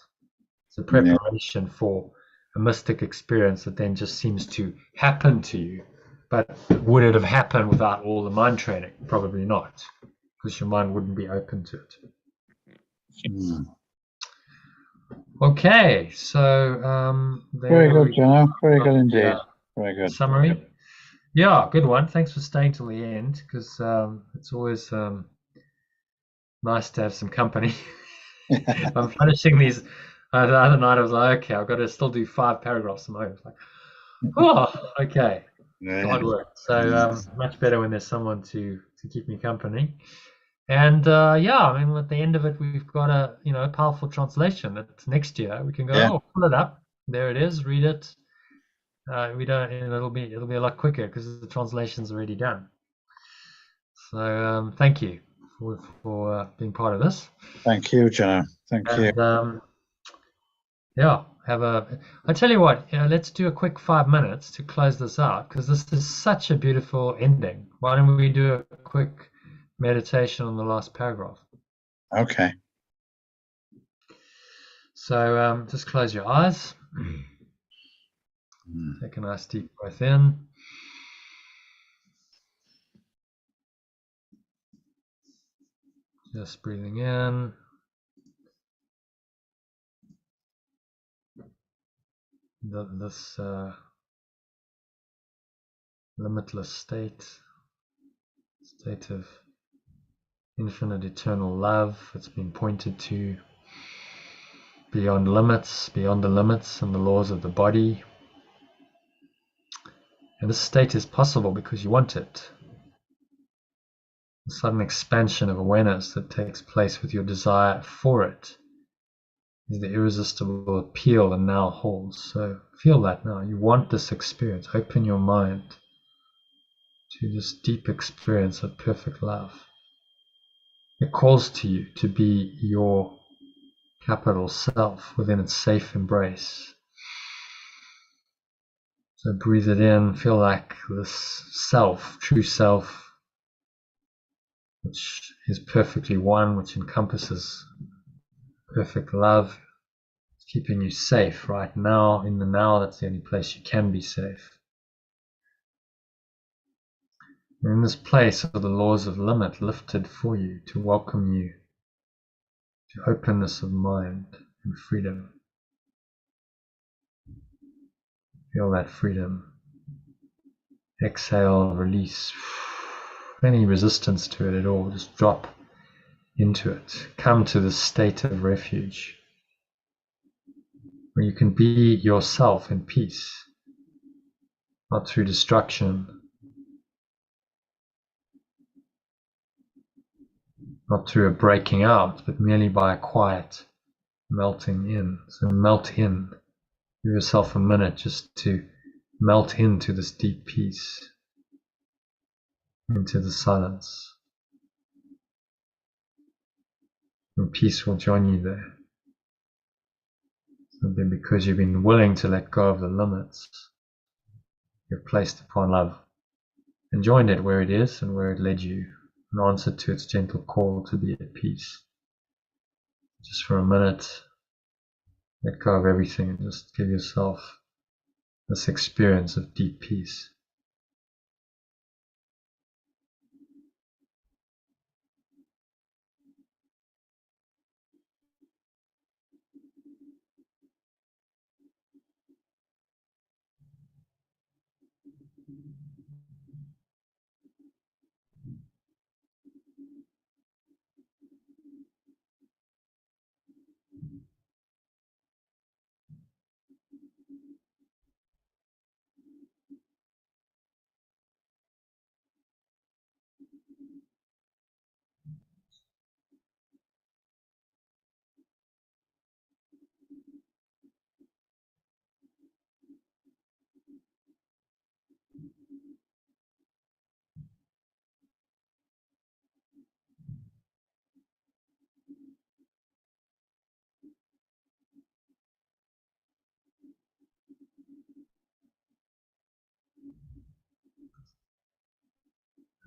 It's a preparation for a mystic experience that then just seems to happen to you. But would it have happened without all the mind training? Probably not, because your mind wouldn't be open to it. Okay, so very good, Jono. Very good indeed. Very good. Summary. Yeah, good one. Thanks for staying till the end, because it's always nice to have some company. I'm finishing these. The other night I was like, okay, I've got to still do 5 paragraphs a moment. Like, oh, okay. Hard work. So much better when there's someone to keep me company. And yeah, I mean, at the end of it, we've got a powerful translation. That next year we can go, pull it up. There it is. Read it. We don't. It'll be a lot quicker because the translation's already done. So thank you for being part of this. Thank you, Jono. Thank you. Yeah, I tell you what, let's do a quick 5 minutes to close this out, because this is such a beautiful ending. Why don't we do a quick meditation on the last paragraph? Okay. So just close your eyes. Take a nice deep breath in. Just breathing in. This limitless state of infinite eternal love that's been pointed to beyond the limits and the laws of the body. And this state is possible because you want it. The sudden expansion of awareness that takes place with your desire for it is the irresistible appeal that now holds. So feel that now. You want this experience. Open your mind to this deep experience of perfect love. It calls to you to be your capital self within its safe embrace. So breathe it in. Feel like this self, true self, which is perfectly one, which encompasses perfect love. It's keeping you safe right now. In the now, that's the only place you can be safe. And in this place are the laws of limit lifted for you to welcome you to openness of mind and freedom. Feel that freedom. Exhale, release any resistance to it at all. Just drop into it. Come to this state of refuge where you can be yourself in peace, not through destruction, not through a breaking out, but merely by a quiet melting in. So melt in. Give yourself a minute just to melt into this deep peace, into the silence. And peace will join you there. And then because you've been willing to let go of the limits you've placed upon love, and joined it where it is and where it led you, and answered to its gentle call to be at peace. Just for a minute, let go of everything and just give yourself this experience of deep peace.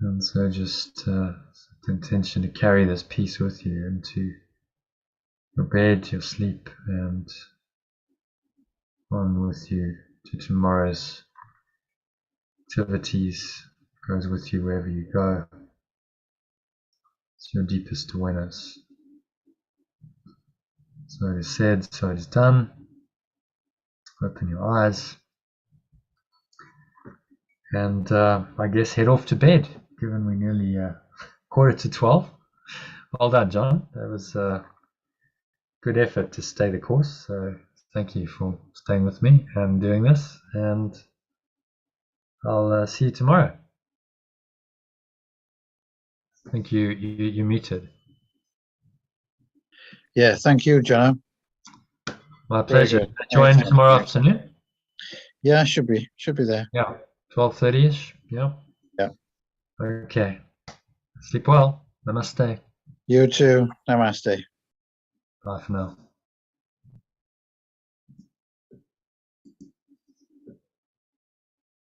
And so just the intention to carry this peace with you into your bed, your sleep, and on with you to tomorrow's activities, goes with you wherever you go. It's your deepest awareness. So it is said, so it is done. Open your eyes. And I guess head off to bed, given we're nearly 11:45. Well done, John. That was a good effort to stay the course. So thank you for staying with me and doing this. And I'll see you tomorrow. I think you muted. Yeah, thank you, John. My pleasure. Join tomorrow afternoon. Yeah, should be there. Yeah, 12:30ish. Yeah. Yeah. Okay. Sleep well. Namaste. You too. Namaste. Bye for now.